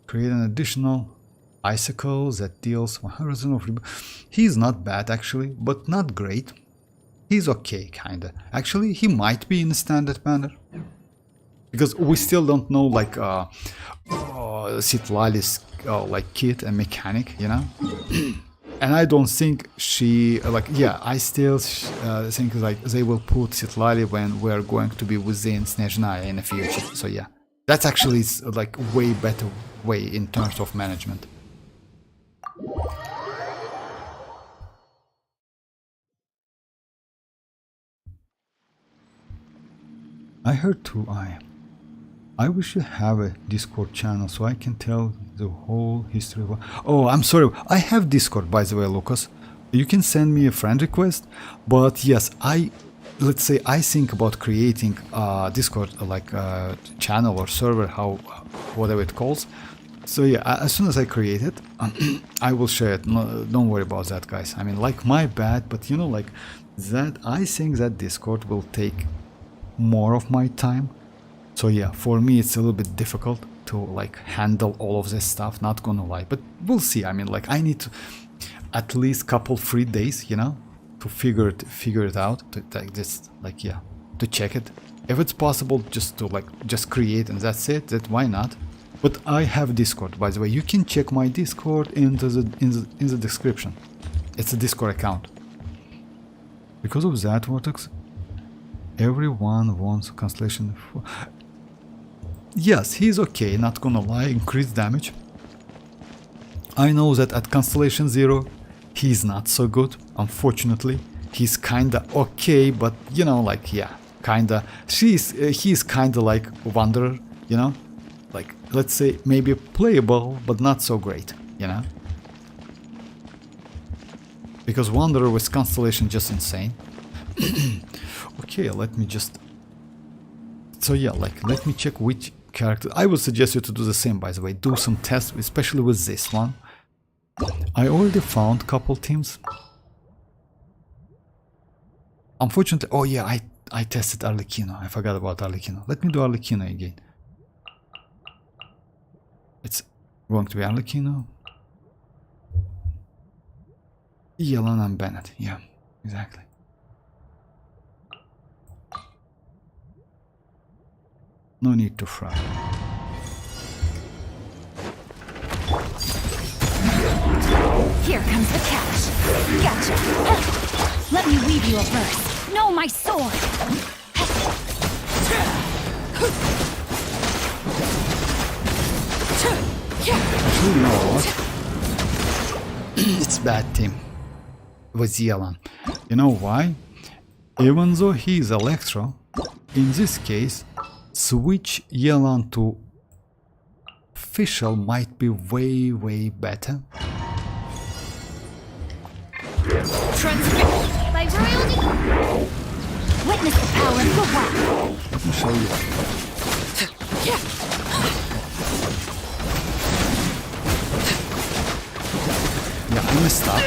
create an additional icicle that deals 100% of rebuild. He's not bad actually, but not great. He's okay kinda. Actually, he might be in the standard banner because we still don't know like Citlali's like kit and mechanic, you know. And I don't think she, like, yeah, I still think like they will put Citlali when we're going to be within Snezhnaya in the future. So yeah, that's actually like way better way in terms of management. I heard too, I wish you have a Discord channel so I can tell the whole history of... Oh, I'm sorry, I have Discord, by the way, Lucas. You can send me a friend request, but yes, let's say I think about creating a Discord, like a channel or server, whatever it calls. So yeah, as soon as I create it, I will share it. No, don't worry about that, guys. I mean, like, my bad, but you know, like, that, I think that Discord will take more of my time. So yeah, for me it's a little bit difficult to like handle all of this stuff, not gonna lie, but we'll see. I mean, like, I need to at least couple 3 days, you know, to figure it out, to like this, like, yeah, to check it. If it's possible, just to like just create and that's it, that why not? But I have Discord, by the way. You can check my Discord in the description. It's a Discord account. Because of that, Vortex, everyone wants Constellation 4. Yes, he's okay, not gonna lie, increased damage. I know that at Constellation 0, he's not so good, unfortunately. He's kinda okay, but you know, like, yeah, kinda, he's kinda like Wanderer, you know? Like, let's say, maybe playable, but not so great, you know? Because Wanderer with Constellation just insane. Okay, let me just... So yeah, like, let me check which character... I would suggest you to do the same, by the way. Do some tests, especially with this one. I already found a couple teams. Unfortunately... Oh yeah, I tested Arlecchino. I forgot about Arlecchino. Let me do Arlecchino again. It's going to be Arlecchino. Xilonen and Bennett. Yeah, exactly. No need to fry. Here comes the catch. Gotcha. Let me weave you a verse. know my sword! Actually, you know what? It's bad team with Xianyun. You know why? Even though he is Electro, in this case, switch Xianyun to official might be way better. Transmit by royalty! Witness the power of the whack! Let me show you. Yeah, I messed up.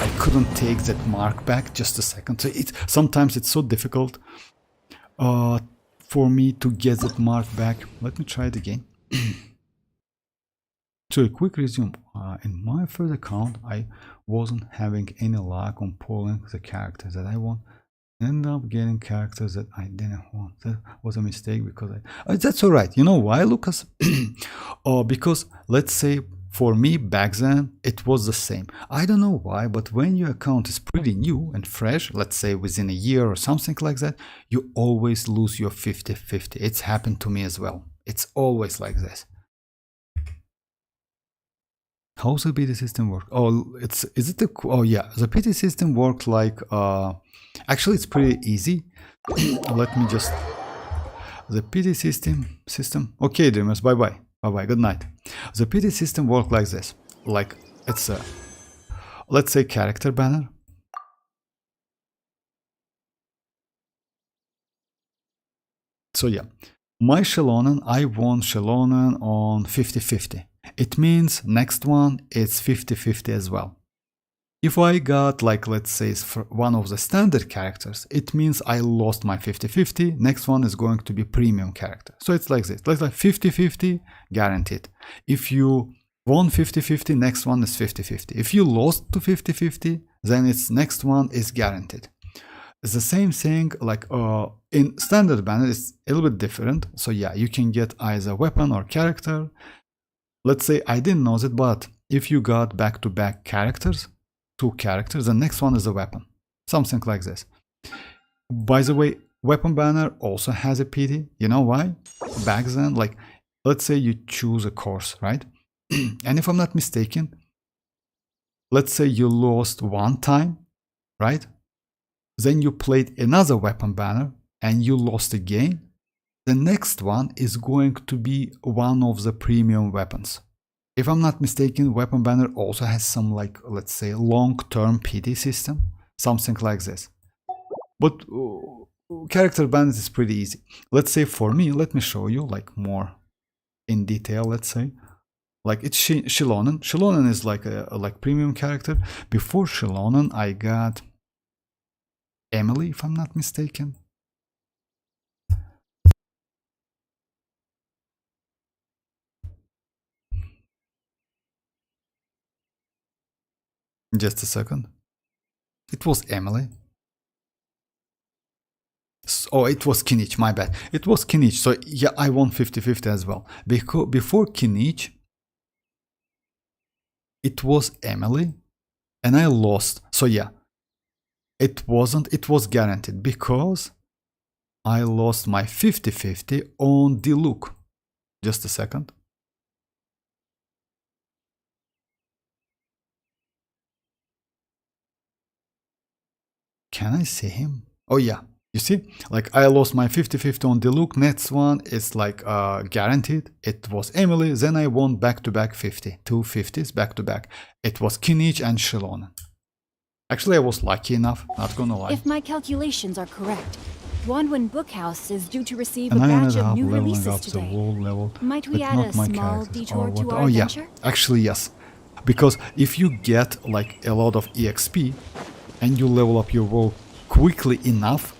I couldn't take that mark back. Just a second. So sometimes it's so difficult for me to get that mark back. Let me try it again. So a quick resume. In my first account, I wasn't having any luck on pulling the characters that I want. Ended up getting characters that I didn't want. That was a mistake because that's alright. You know why, Lucas? Because let's say for me back then it was the same. I don't know why, but when your account is pretty new and fresh, let's say within a year or something like that, you always lose your 50-50. It's happened to me as well. It's always like this. How's the PT system work? Oh, the PT system works like actually it's pretty easy. Let me just the PT system. Okay, dreamers, bye, good night. The PT system works like this. Like it's a, let's say, character banner. So yeah, my Xilonen, I want Xilonen on 50-50. It means next one is 50-50 as well. If I got, like, let's say for one of the standard characters, it means I lost my 50-50. Next one is going to be premium character. So it's like this, like 50-50 guaranteed. If you won 50-50, next one is 50-50. If you lost to 50-50, then its next one is guaranteed. It's the same thing, like in standard banner, it's a little bit different. So yeah, you can get either weapon or character. Let's say I didn't know that, but if you got back-to-back characters, 2 characters, the next one is a weapon. Something like this. By the way, weapon banner also has a PT. You know why? Back then, like, let's say you choose a course, right? And if I'm not mistaken, let's say you lost one time, right? Then you played another weapon banner and you lost again. The next one is going to be one of the premium weapons. If I'm not mistaken, weapon banner also has some, like, let's say, long-term PT system, something like this. But character banners is pretty easy. Let's say for me, let me show you like more in detail. Let's say, like, it's Xilonen. Xilonen is like a premium character. Before Xilonen, I got Emily, if I'm not mistaken. Just a second. It was Emily. Oh, it was Kinich, my bad. It was Kinich. So yeah, I won 50-50 as well. Because before Kinich, it was Emily and I lost. So yeah, it was guaranteed because I lost my 50-50 on Diluc. Just a second. Can I see him? Oh yeah, you see, like I lost my 50-50 on Diluc. Next one is like guaranteed. It was Emily. Then I won back-to-back 50, 2 50s back-to-back. It was Kinich and Xilonen. Actually, I was lucky enough, not gonna lie. If my calculations are correct, Wanwen Bookhouse is due to receive And a I batch ended of up new leveling releases up the today. whole level. Might we but add not a my small characters. detour to our Oh yeah, adventure? actually yes. Because if you get like a lot of EXP and you level up your world quickly enough,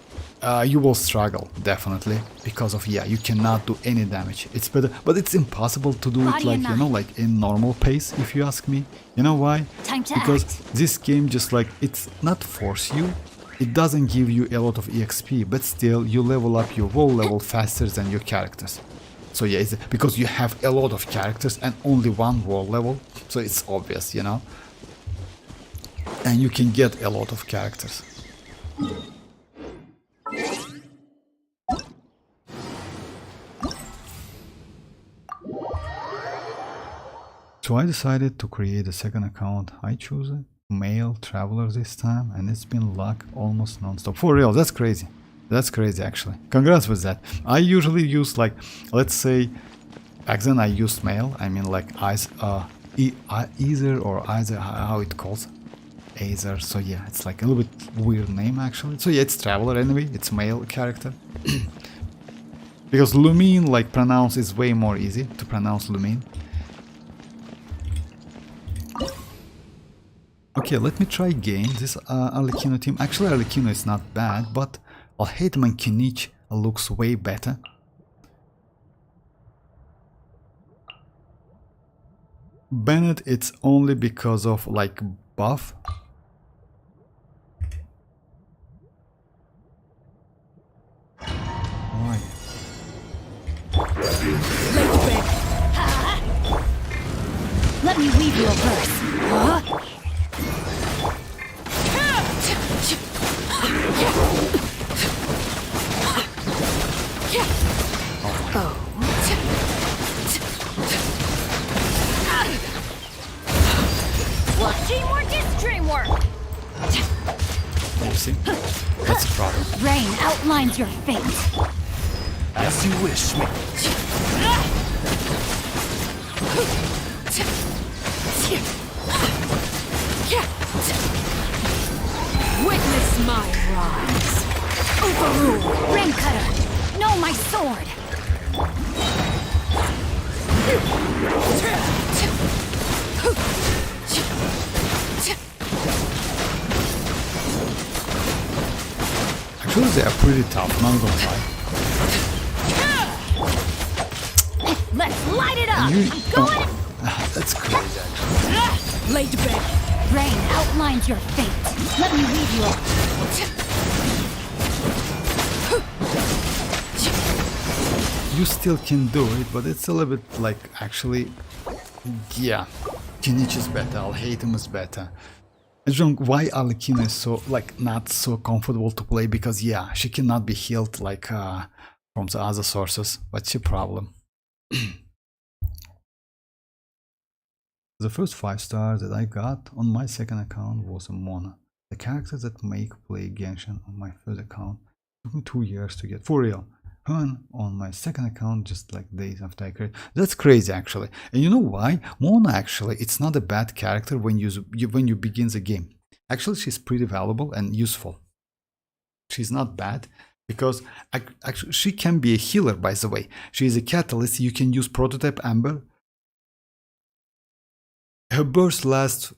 you will struggle, definitely, because of, yeah, you cannot do any damage. It's better, but it's impossible to do it like, you know, like in normal pace, if you ask me. You know why? Time to Because act. this game just like, it's not force you, it doesn't give you a lot of EXP, but still you level up your world level faster than your characters. So yeah, it's because you have a lot of characters and only one world level, so it's obvious, you know. And you can get a lot of characters. So I decided to create a second account. I choose a male traveler this time, and it's been luck almost non-stop. For real, that's crazy. That's crazy actually. Congrats with that. I usually use like, let's say, back then I used male. I mean like either or either, how it calls. Aether. So yeah, it's like a little bit weird name actually. So yeah, it's traveler anyway. It's male character. Because Lumine, like pronounce, is way more easy to pronounce Lumine. Okay, let me try again this Arlecchino team. Actually, Arlecchino is not bad, but Alhaitham and Kinich looks way better. Bennett, it's only because of like buff. Why? Let me weave you a verse. Huh? Well, teamwork is dreamwork. You see? That's a problem. Rain outlines your fate. As you wish, me. Witness my rise. Overrule. Rain cutter. Know my sword. Actually, they are pretty tough, not gonna lie. Let's light it up. You, I'm going. that's crazy. Lay to bed. Rain outlines your fate. Let me weave you up. You still can do it, but it's a little bit like actually, yeah. Kinich is better. Alhaitham is better. I don't know why Arlecchino is so like not so comfortable to play, because yeah, she cannot be healed like from the other sources. What's your problem? The first 5-star that I got on my second account was a Mona. The character that make play Genshin on my first account took me 2 years to get. For real. Her on my second account just like days after I created. That's crazy actually. And you know why? Mona actually, it's not a bad character when you begin the game. Actually, she's pretty valuable and useful. She's not bad because actually she can be a healer, by the way. She is a catalyst. You can use prototype Amber. Her burst lasts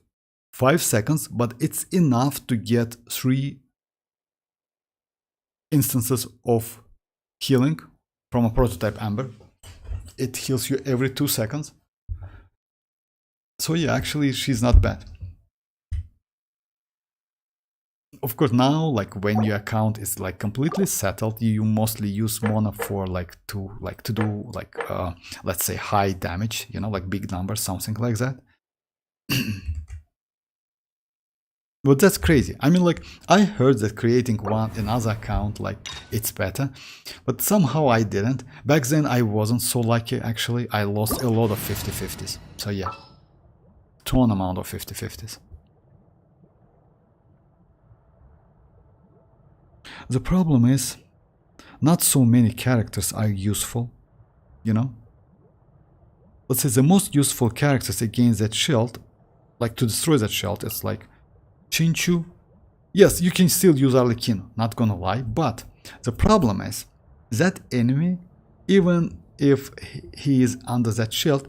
5 seconds, but it's enough to get 3 instances of healing from a prototype Amber. It heals you every 2 seconds. So yeah, actually she's not bad. Of course, now like when your account is like completely settled, you mostly use Mona for like to do like let's say high damage, you know, like big numbers, something like that. But that's crazy. I mean, like, I heard that creating another account, like, it's better, but somehow I didn't. Back then I wasn't so lucky, actually. I lost a lot of 50-50s. So yeah, ton amount of 50-50s. The problem is, not so many characters are useful, you know? Let's say the most useful characters against that shield, like to destroy that shield, it's like Chinchu. Yes, you can still use Arlecchino, not gonna lie, but the problem is that enemy, even if he is under that shield,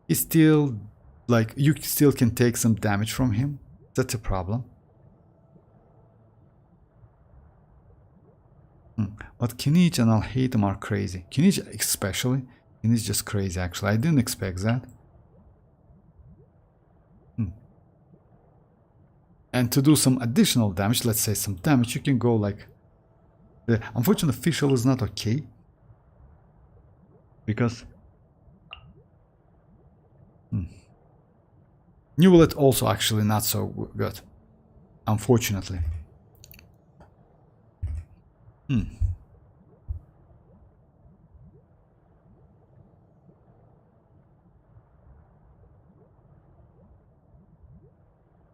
is still like you still can take some damage from him. That's a problem. But Kinich and Alhaitham are crazy. Kinich especially. Kinich just crazy actually. I didn't expect that. And to do some additional damage, let's say some damage, you can go like... The unfortunate official is not okay. Because... Neuvillette also actually not so good. Unfortunately.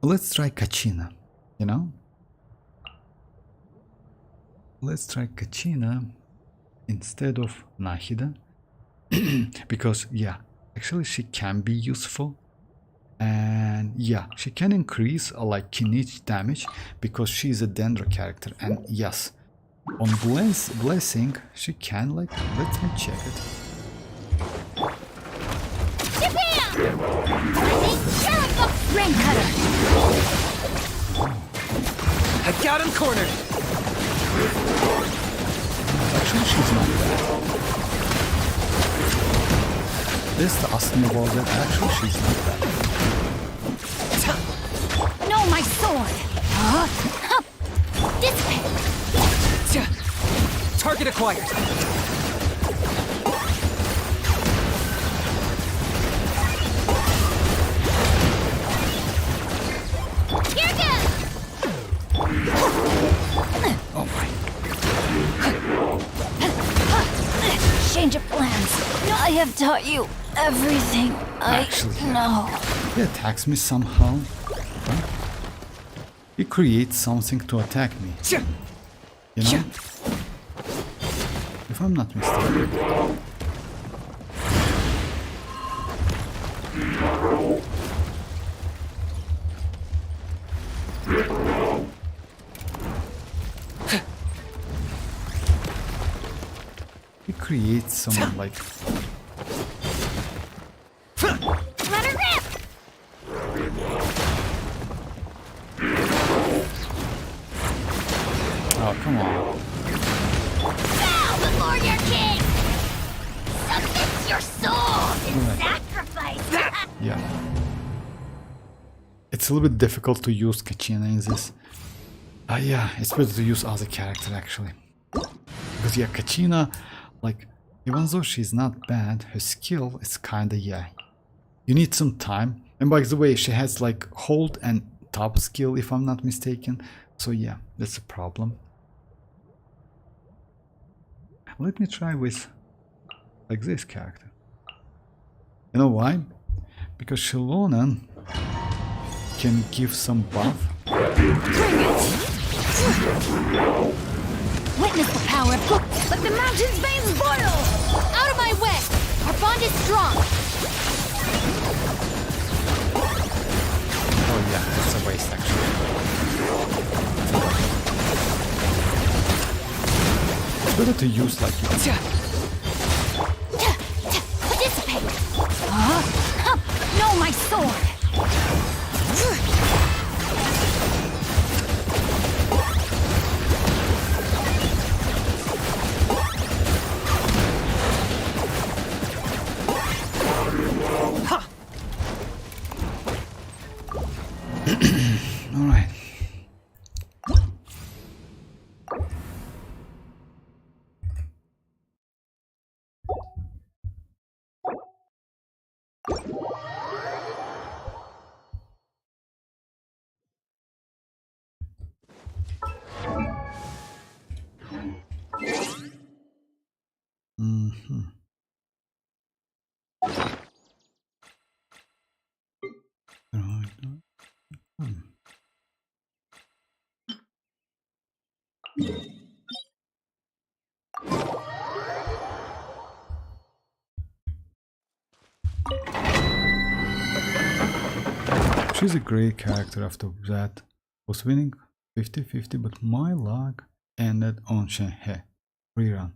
let's try Kachina, you know? Let's try Kachina instead of Nahida. Because, yeah, actually she can be useful. And yeah, she can increase like kinich damage because she's a Dendro character. And yes, on Blessing, she can like, let me check it. Rain cutter. I got him cornered. Actually, she's not bad. This the asking about that. Actually, she's not bad. No, my sword. Dissipate. Target acquired. Here goes! Oh my. Change of plans. I have taught you everything Actually, I know. He attacks me somehow. Right? He creates something to attack me. You know? If I'm not mistaken. He creates some like Let her rip! oh come on. Bow before your king! Submit your soul in Right. sacrifice! Yeah. It's a little bit difficult to use Kachina in this. Yeah, it's better to use other character actually. Because yeah, Kachina, like, even though she's not bad, her skill is kinda, yeah. You need some time. And by the way, she has like hold and top skill if I'm not mistaken. So yeah, that's a problem. Let me try with like this character. You know why? Because Xilonen can give some buff. Witness the power. Let the mountain's veins boil. Out of my way. Our bond is strong. Oh yeah, that's a waste actually. It's better to use like Dissipate. No, my sword. all right. She's a great character after that. Was winning 50-50, but my luck ended on Shenhe. Rerun.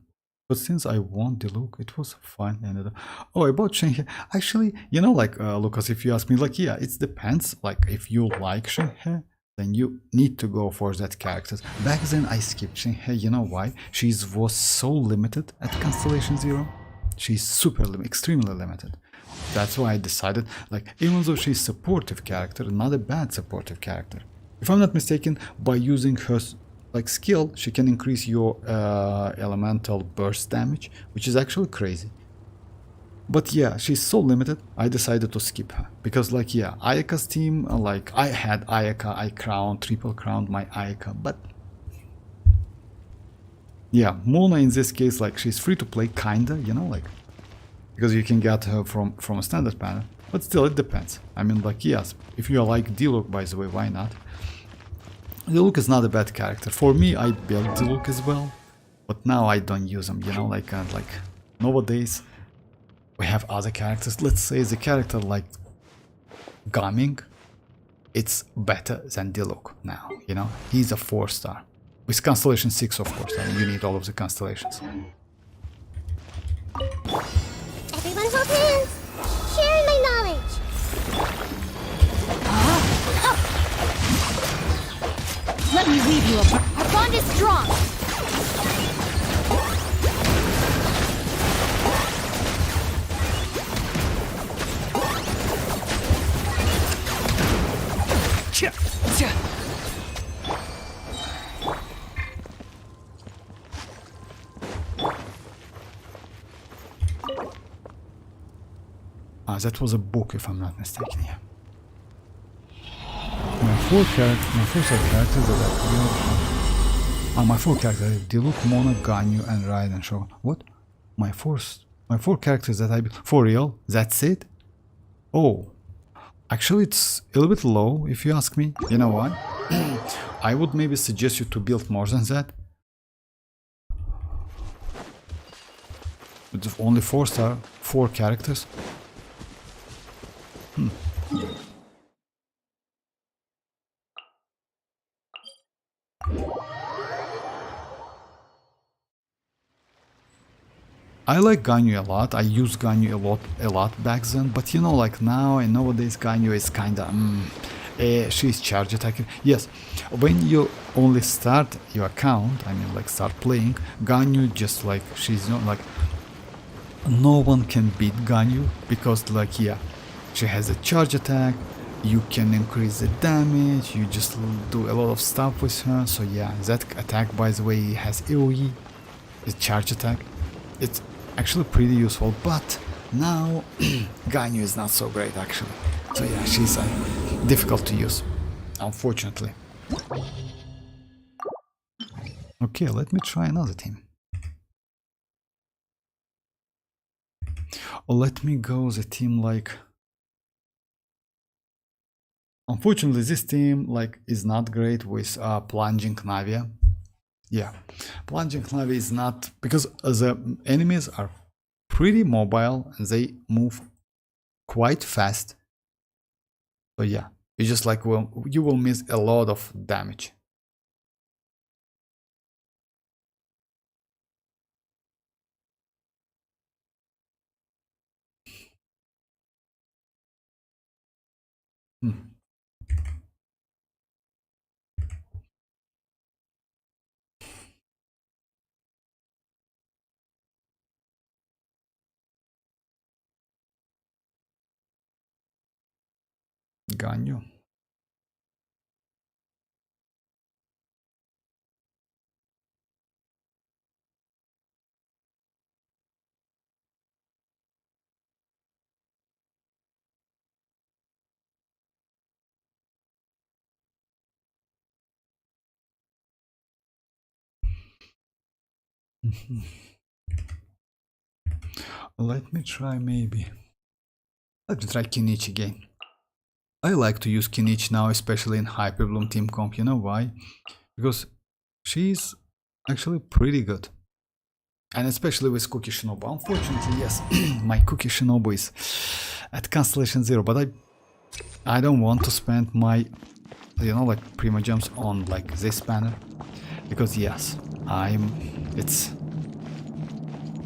But since I won the look, it was fine. Ended up. Oh, about Shenhe. Actually, you know, like, Lucas, if you ask me, like, yeah, it depends. Like, if you like Shenhe, then you need to go for that character. Back then, I skipped Shenhe. You know why? She was so limited at Constellation Zero. She's super extremely limited. That's why I decided, like, even though she's a supportive character, not a bad supportive character. If I'm not mistaken, by using her like skill, she can increase your elemental burst damage, which is actually crazy. But yeah, she's so limited, I decided to skip her. Because like, yeah, Ayaka's team, like, I had Ayaka, I crowned, triple crowned my Ayaka, but yeah, Mona in this case, like, she's free to play, kinda, you know, like, because you can get her from a standard banner. But still, it depends. I mean, like, yes, if you like Diluc, by the way, why not? Diluc is not a bad character. For me, I built Diluc as well, but now I don't use them, you know, like nowadays we have other characters. Let's say the character like Gaming, it's better than Diluc now, you know? He's a 4-star. With Constellation 6, of course, I mean, you need all of the constellations. Everyone hold hands. Sharing my knowledge. Let me weave you a... Our bond is strong! Cha! Cha! That was a book, if I'm not mistaken, yeah. My four characters that I my four characters: Diluc, Mona, Ganyu, and Raiden. Show what? My four characters that I built for real. That's it. Oh, actually, it's a little bit low if you ask me. You know what? I would maybe suggest you to build more than that. With only 4-star, 4 characters. I like Ganyu a lot. I used Ganyu a lot back then, but you know, like now and nowadays, Ganyu is kinda she's charge attacking. Yes, when you only start your account, I mean, like start playing, Ganyu just like she's not like no one can beat Ganyu because like yeah, she has a charge attack. You can increase the damage. You just do a lot of stuff with her. So yeah, that attack, by the way, has AOE, a charge attack. It's actually pretty useful, but now Ganyu is not so great actually. So yeah, she's difficult to use, unfortunately. Okay, let me try another team. Or let me go the team like... Unfortunately, this team like is not great with plunging Navia. Yeah, plunging Navia is not, because the enemies are pretty mobile and they move quite fast. So yeah, you just like you will miss a lot of damage. Ganyu. Let me try maybe. Let me try Kinich again. I like to use Kinich now, especially in Hyperbloom Team Comp. You know why? Because she's actually pretty good. And especially with Cookie Shinobu. Unfortunately, yes, my Cookie Shinobu is at Constellation 0, but I don't want to spend my, you know, like Primogems on like this banner. Because yes,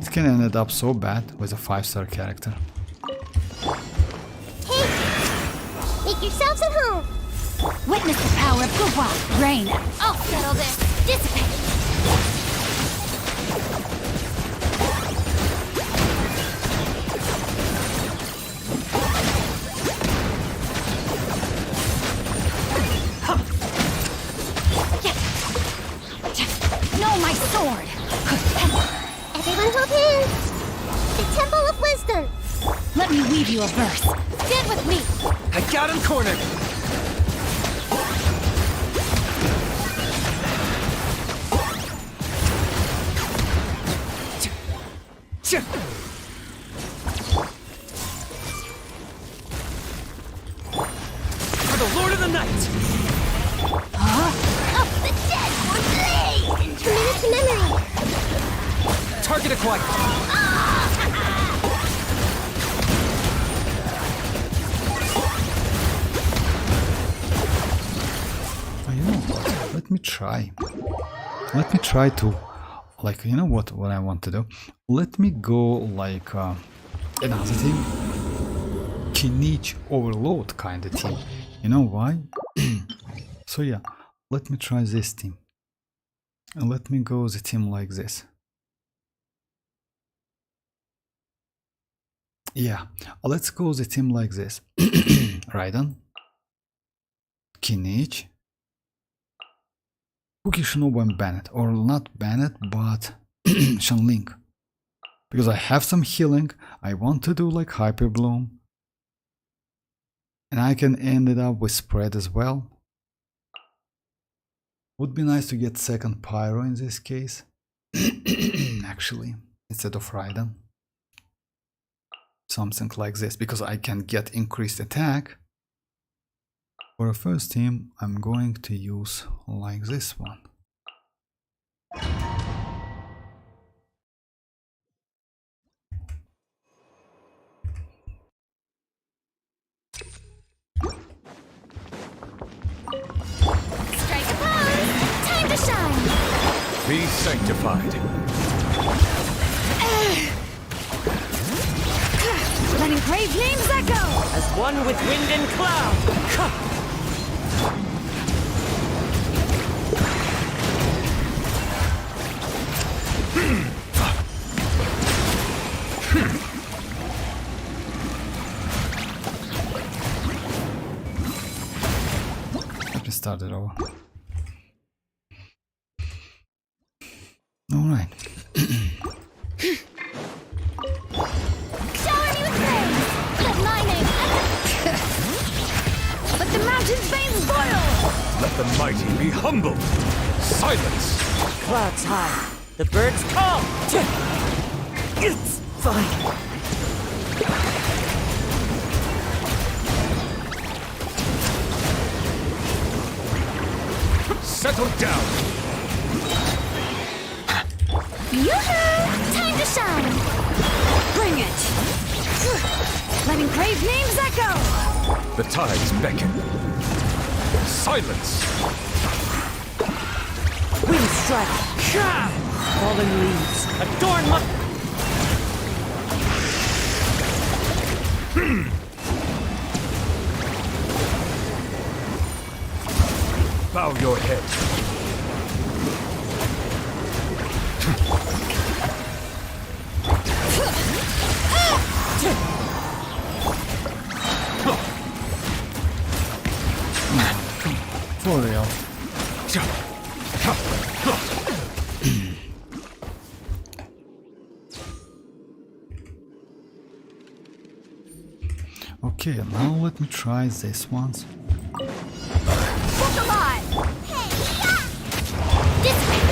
it can end up so bad with a 5-star character. Hey! Make yourselves at home! Witness the power of Guwa! Rain! I'll settle this! Dissipate! No, my sword! Everyone hold hands! The Temple of Wisdom! Let me weave you a verse. Stand with me! I got him cornered! try. Let me try to, like, you know what I want to do? Let me go like another team. Kinich overload kind of team. You know why? So yeah, let me try this team. And let me go the team like this. Yeah, let's go the team like this. Raiden, Kinich, Cookie Shinobu and Bennett, or not Bennett, but Shanling. Because I have some healing, I want to do like Hyper Bloom. And I can end it up with Spread as well. Would be nice to get second Pyro in this case. Actually, instead of Raiden. Something like this, because I can get increased attack. For a first team, I'm going to use like this one. Strike a pose! Time to shine! Be sanctified. Letting brave names echo! As one with wind and cloud. Let me start it over. Alright. Shower me with praise! Let my name Let the mountain's veins boil! Let the mighty be humbled. Silence. Clouds high. The birds call. It's fine. Settle down. Yoo-hoo! Time to shine! Bring it! Letting brave names echo! The tides beckon. Silence. Wind strike. Fallen leaves. Adorn my... Bow your head. For real. Okay, now let me try this once. Look alive! Hey, yeah! This way!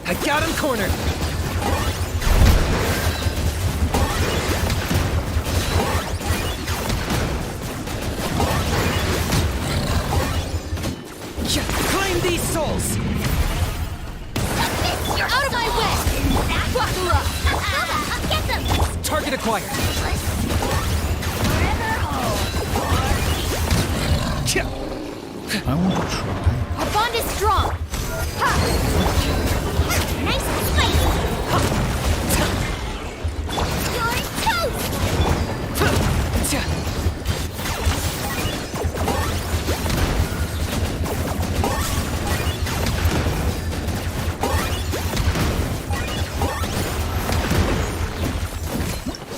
I got him cornered. Claim these souls. You're out of my way! Wakura! Get them! Target acquired. Forever hold! I want to try. Our bond is strong! Ha! Nice and spicy! You're toast!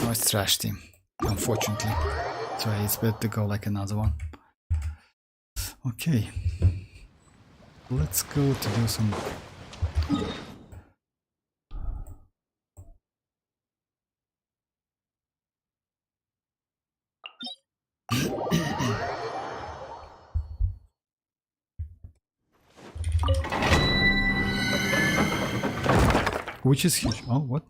Oh, it's trash team, unfortunately. So it's better to go like another one. Okay. Let's go to do some... Which is huge. Oh, what?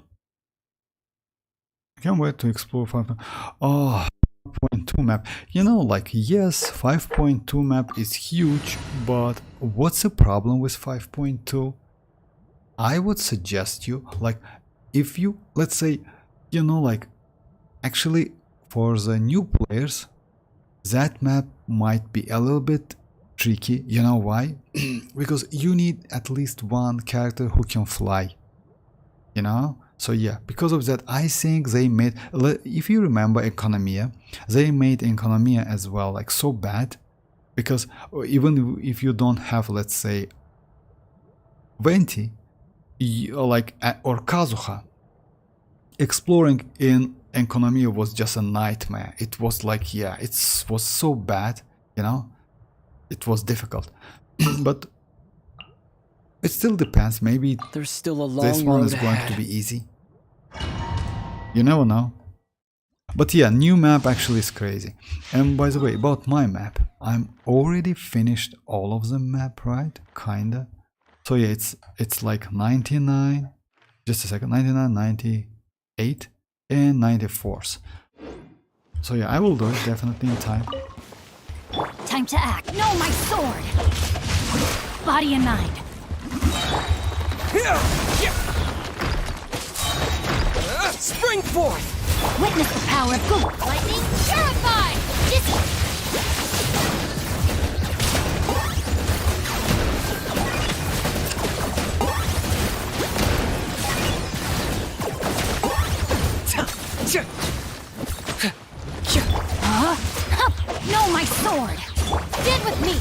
I can't wait to explore 5. Oh, 5.2 map. You know, like, yes, 5.2 map is huge, but what's the problem with 5.2? I would suggest you, like, if you, let's say, you know, like, actually, for the new players, that map might be a little bit tricky. You know why? Because you need at least one character who can fly. You know? So yeah, because of that, I think they made, if you remember Economia, they made Economia as well like so bad, because even if you don't have, let's say, Venti, or Kazuha, exploring in Economia was just a nightmare. It was like, yeah, it was so bad, you know, it was difficult. But it still depends. Maybe There's still a long this one road is going ahead. to be easy. You never know. But yeah, new map actually is crazy. And by the way, about my map, I'm already finished all of the map, right? Kinda. So yeah, it's like 99, just a second, 99, 98, and 94. So yeah, I will do it definitely in time. Time to act. No, my sword! Body and mind. Spring forth! Witness the power of good. Lightning terrified! Huh? No, my sword! Stand with me!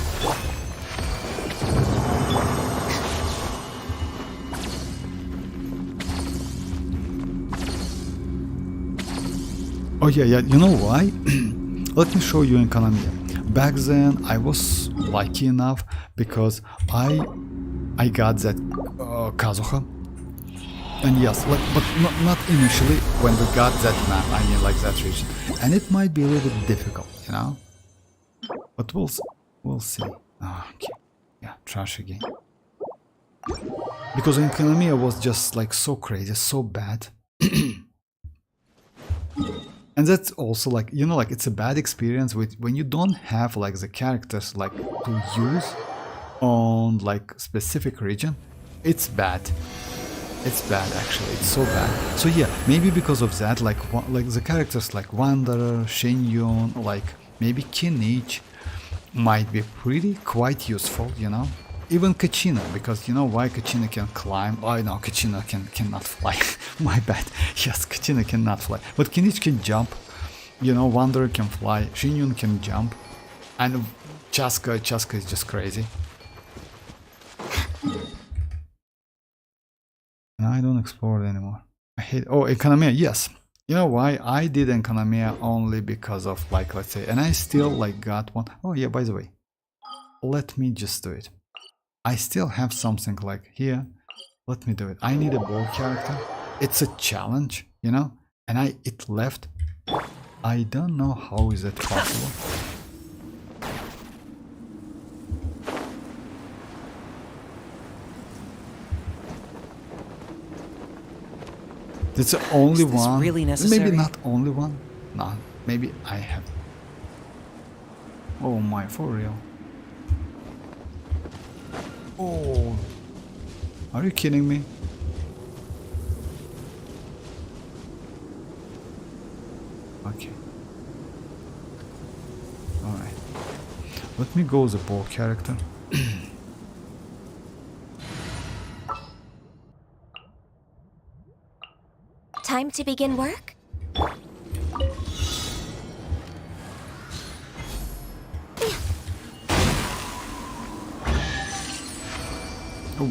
Oh yeah, you know why? Let me show you in Economia. Back then I was lucky enough because I got that Kazuha. And yes, like, but not initially when we got that map, I mean like that region. And it might be a little bit difficult, you know? But we'll see. Oh, okay. Yeah, trash again. Because Economia was just like so crazy, so bad. And that's also like, you know, like it's a bad experience with when you don't have like the characters like to use on like specific region. It's bad. It's bad actually. It's so bad. So yeah, maybe because of that, like the characters like Wanderer, Xianyun, like maybe Kinich might be quite useful, you know. Even Kachina, because you know why Kachina can climb. Oh no, Kachina cannot fly. My bad. Yes, Kachina cannot fly. But Kinich can jump. You know, Wanderer can fly. Xianyun can jump. And chasca is just crazy. And I don't explore it anymore. I hate. Oh, Economia, yes. You know why? I did Economia only because of like, let's say, and I still like got one. Oh yeah, by the way, let me just do it. I still have something like here. Let me do it. I need a ball character. It's a challenge, you know, and it left. I don't know how is that possible. It's the only Is this one. really necessary? Maybe not only one. No, maybe I have. Oh my, for real. Oh, are you kidding me? Okay. Alright. Let me go the ball character. Time to begin work?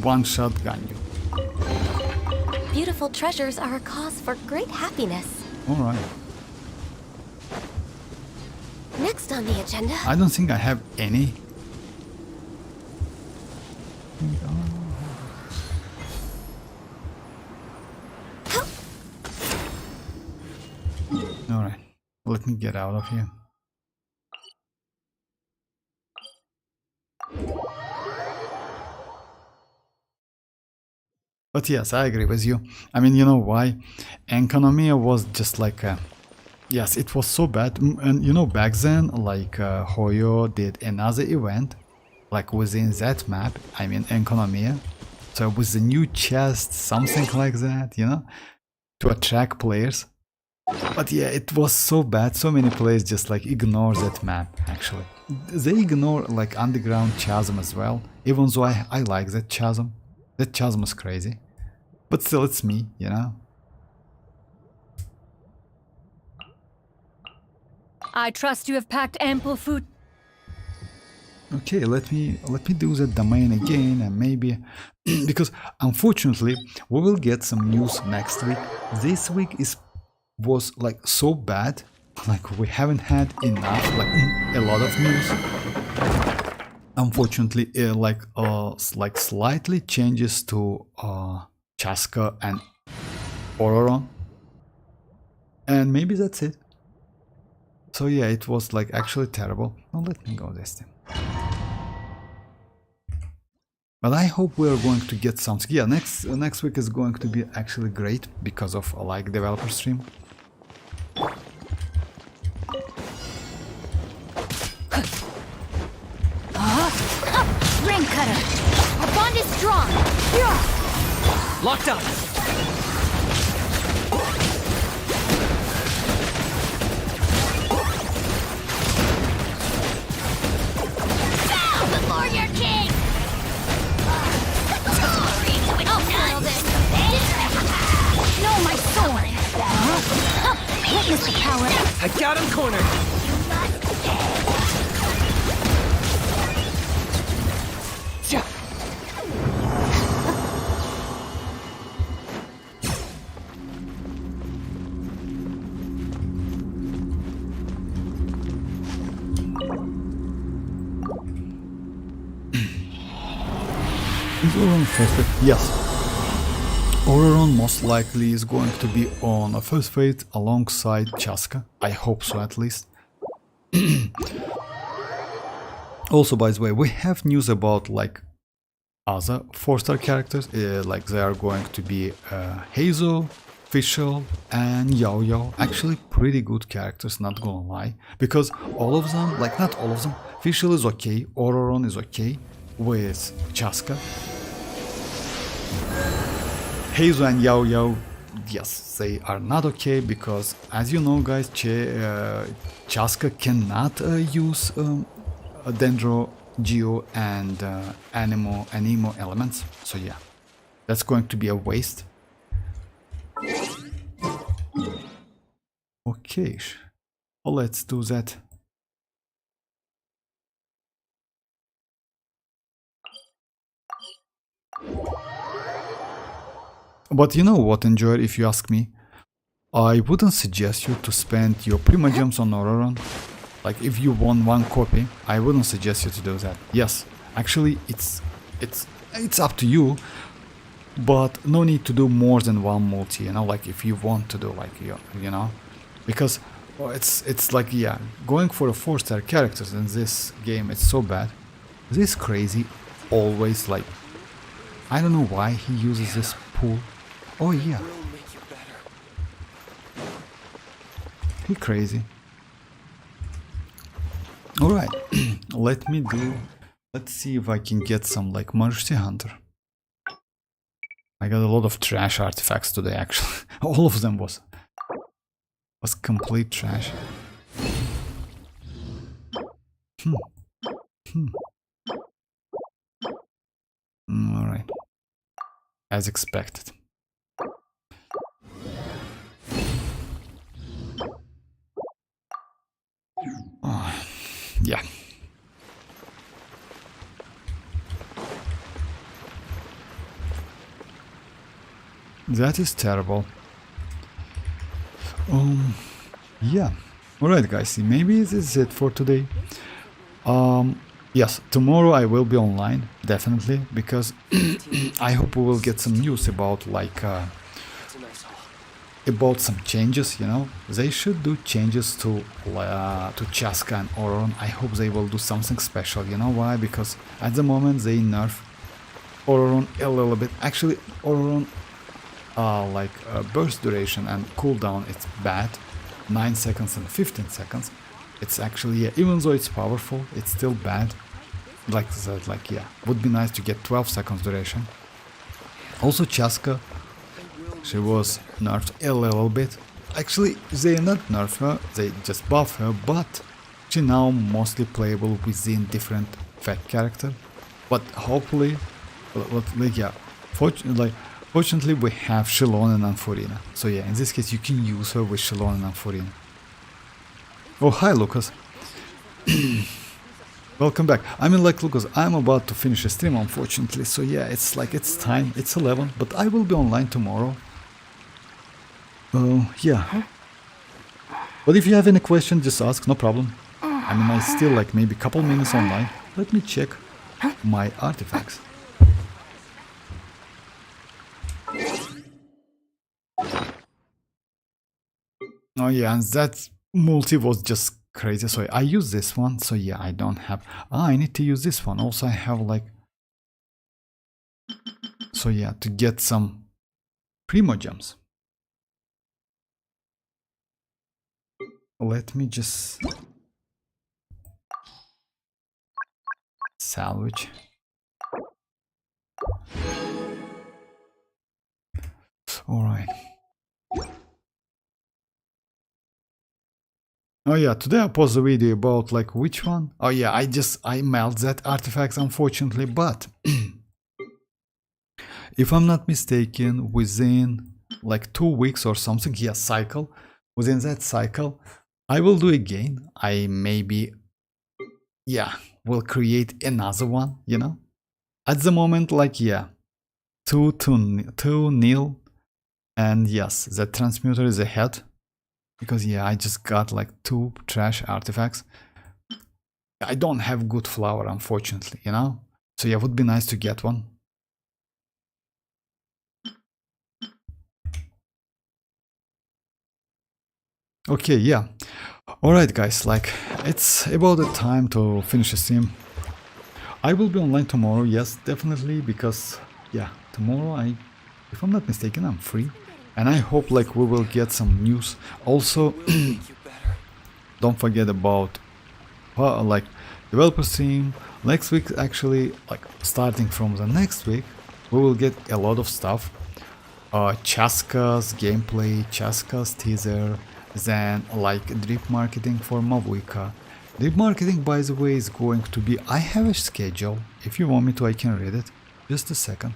One shot gun you. Beautiful treasures are a cause for great happiness. Alright. Next on the agenda... I don't think I have any. Alright. Let me get out of here. But yes, I agree with you. I mean, you know why? Economia was just like a... Yes, it was so bad. And you know, back then, like Hoyo did another event, like within that map, I mean, Economia. So with the new chest, something like that, you know, to attract players. But yeah, it was so bad. So many players just like ignore that map, actually. they ignore like underground chasm as well, even though I like that chasm. That chasm is crazy. But still, it's me, you know? I trust you have packed ample food. Okay, let me do that domain again, and maybe because unfortunately we will get some news next week. This week was like so bad, like we haven't had enough, like a lot of news. Unfortunately, like slightly changes to Chasca and Ororon, and maybe that's it. So yeah, it was like actually terrible. Now let me go this time. But I hope we are going to get something. Yeah, next week is going to be actually great because of like developer stream. Ring cutter. Our bond is strong. Locked up. Bow before your king! Glory to its nuts! No, my sword. Witness the power. I got him cornered. Yeah. Is Ororon first? Yes. Ororon most likely is going to be on a first fate alongside Chasca. I hope so, at least. Also, by the way, we have news about like other 4-star characters. Like they are going to be Hazel, Fischl, and Yo-Yo. Actually, pretty good characters, not gonna lie. Because all of them, like not all of them, Fischl is okay, Ororon is okay with Chasca. Hazel and Yo-Yo, yes, they are not okay because, as you know, guys, Chasca cannot use Dendro, Geo, and Anemo elements. So yeah, that's going to be a waste. Okay, well, let's do that. But you know what, Enjoyer, if you ask me, I wouldn't suggest you to spend your Primogems on Ororon. Like, if you want one copy, I wouldn't suggest you to do that. Yes, actually, it's up to you, but no need to do more than one multi, you know, like if you want to do, like, you know, because it's like, yeah, going for a 4-star characters in this game, it's so bad. This crazy always, like, I don't know why he uses this pool. Oh yeah, he crazy. All right, let's see if I can get some like Mercy Hunter. I got a lot of trash artifacts today, actually. All of them was complete trash. All right, as expected. Oh, yeah. That is terrible. Yeah. Alright, guys, maybe this is it for today. Yes, tomorrow I will be online, definitely, because I hope we will get some news about like about some changes, you know. They should do changes to Chasca and Ororon. I hope they will do something special, you know why? Because at the moment they nerf Ororon a little bit. Actually, Ororon burst duration and cooldown, it's bad. 9 seconds and 15 seconds. It's actually, yeah, even though it's powerful, it's still bad. Like that, like, yeah, would be nice to get 12 seconds duration. Also Chasca, she was nerfed a little bit. Actually, they not nerf her, they just buff her, but actually now mostly playable within different fact character, but hopefully, like yeah, fortunately we have Xilonen and Furina. So yeah, in this case you can use her with Xilonen and Furina. Oh hi Lucas. Welcome back. I mean, like, Lucas, I'm about to finish a stream, unfortunately. So yeah, it's like, it's time. It's 11, but I will be online tomorrow. Yeah. But if you have any question, just ask, no problem. I mean, I still like maybe a couple minutes online. Let me check my artifacts. Oh yeah, and that multi was just crazy. So I use this one. So yeah, I don't have. I need to use this one. Also, I have like. So yeah, to get some Primogems. Let me just salvage. All right. Oh yeah, today I posted a video about like which one? Oh yeah, I melt that artifacts unfortunately, but if I'm not mistaken, within like 2 weeks or something, yeah, cycle, within that cycle, I will do again. I maybe, yeah, will create another one, you know? At the moment, like, yeah, 2-0, and yes, the transmuter is ahead. Because yeah, I just got like 2 trash artifacts. I don't have good flour, unfortunately, you know? So yeah, it would be nice to get one. Okay, yeah. Alright guys, like, it's about the time to finish the stream. I will be online tomorrow, yes, definitely, because yeah, tomorrow if I'm not mistaken, I'm free. And I hope like we will get some news. Also, don't forget about like developer stream. Next week, actually, like starting from the next week, we will get a lot of stuff. Chasca's gameplay, Chasca's teaser, then like drip marketing for Mavuika. Drip marketing, by the way, is going to be, I have a schedule. If you want me to, I can read it. Just a second.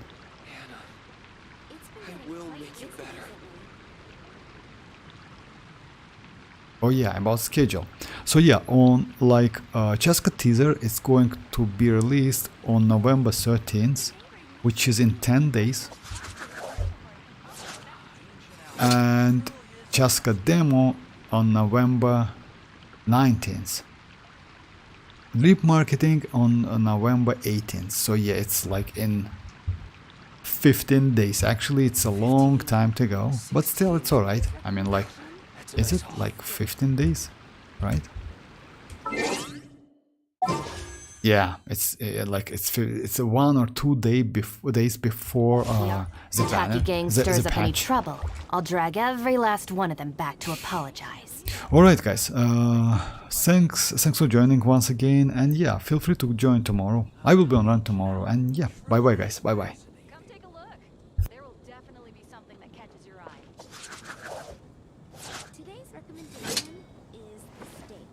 Oh yeah, about schedule. So yeah, on like Chasca teaser is going to be released on November 13th, which is in 10 days. And Chasca demo on November 19th. Drip marketing on November 18th. So yeah, it's like in 15 days. Actually, it's a long time to go, but still it's alright. I mean, like, is it like 15 days, right? Yeah, it's like it's a 1 or 2 days before the banner. Tacky gang stirs up any trouble, I'll drag every last one of them back to apologize. Alright guys, thanks for joining once again, and yeah, feel free to join tomorrow. I will be online tomorrow, and yeah, bye bye guys, bye bye. Come take a look. There will definitely be something that catches your eye. Today's recommendation is the steak.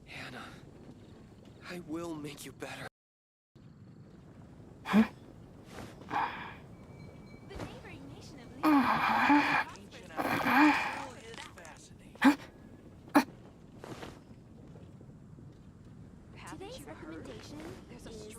Hannah, I will make you better. The neighboring nation of Leon. Today's recommendation is the steak.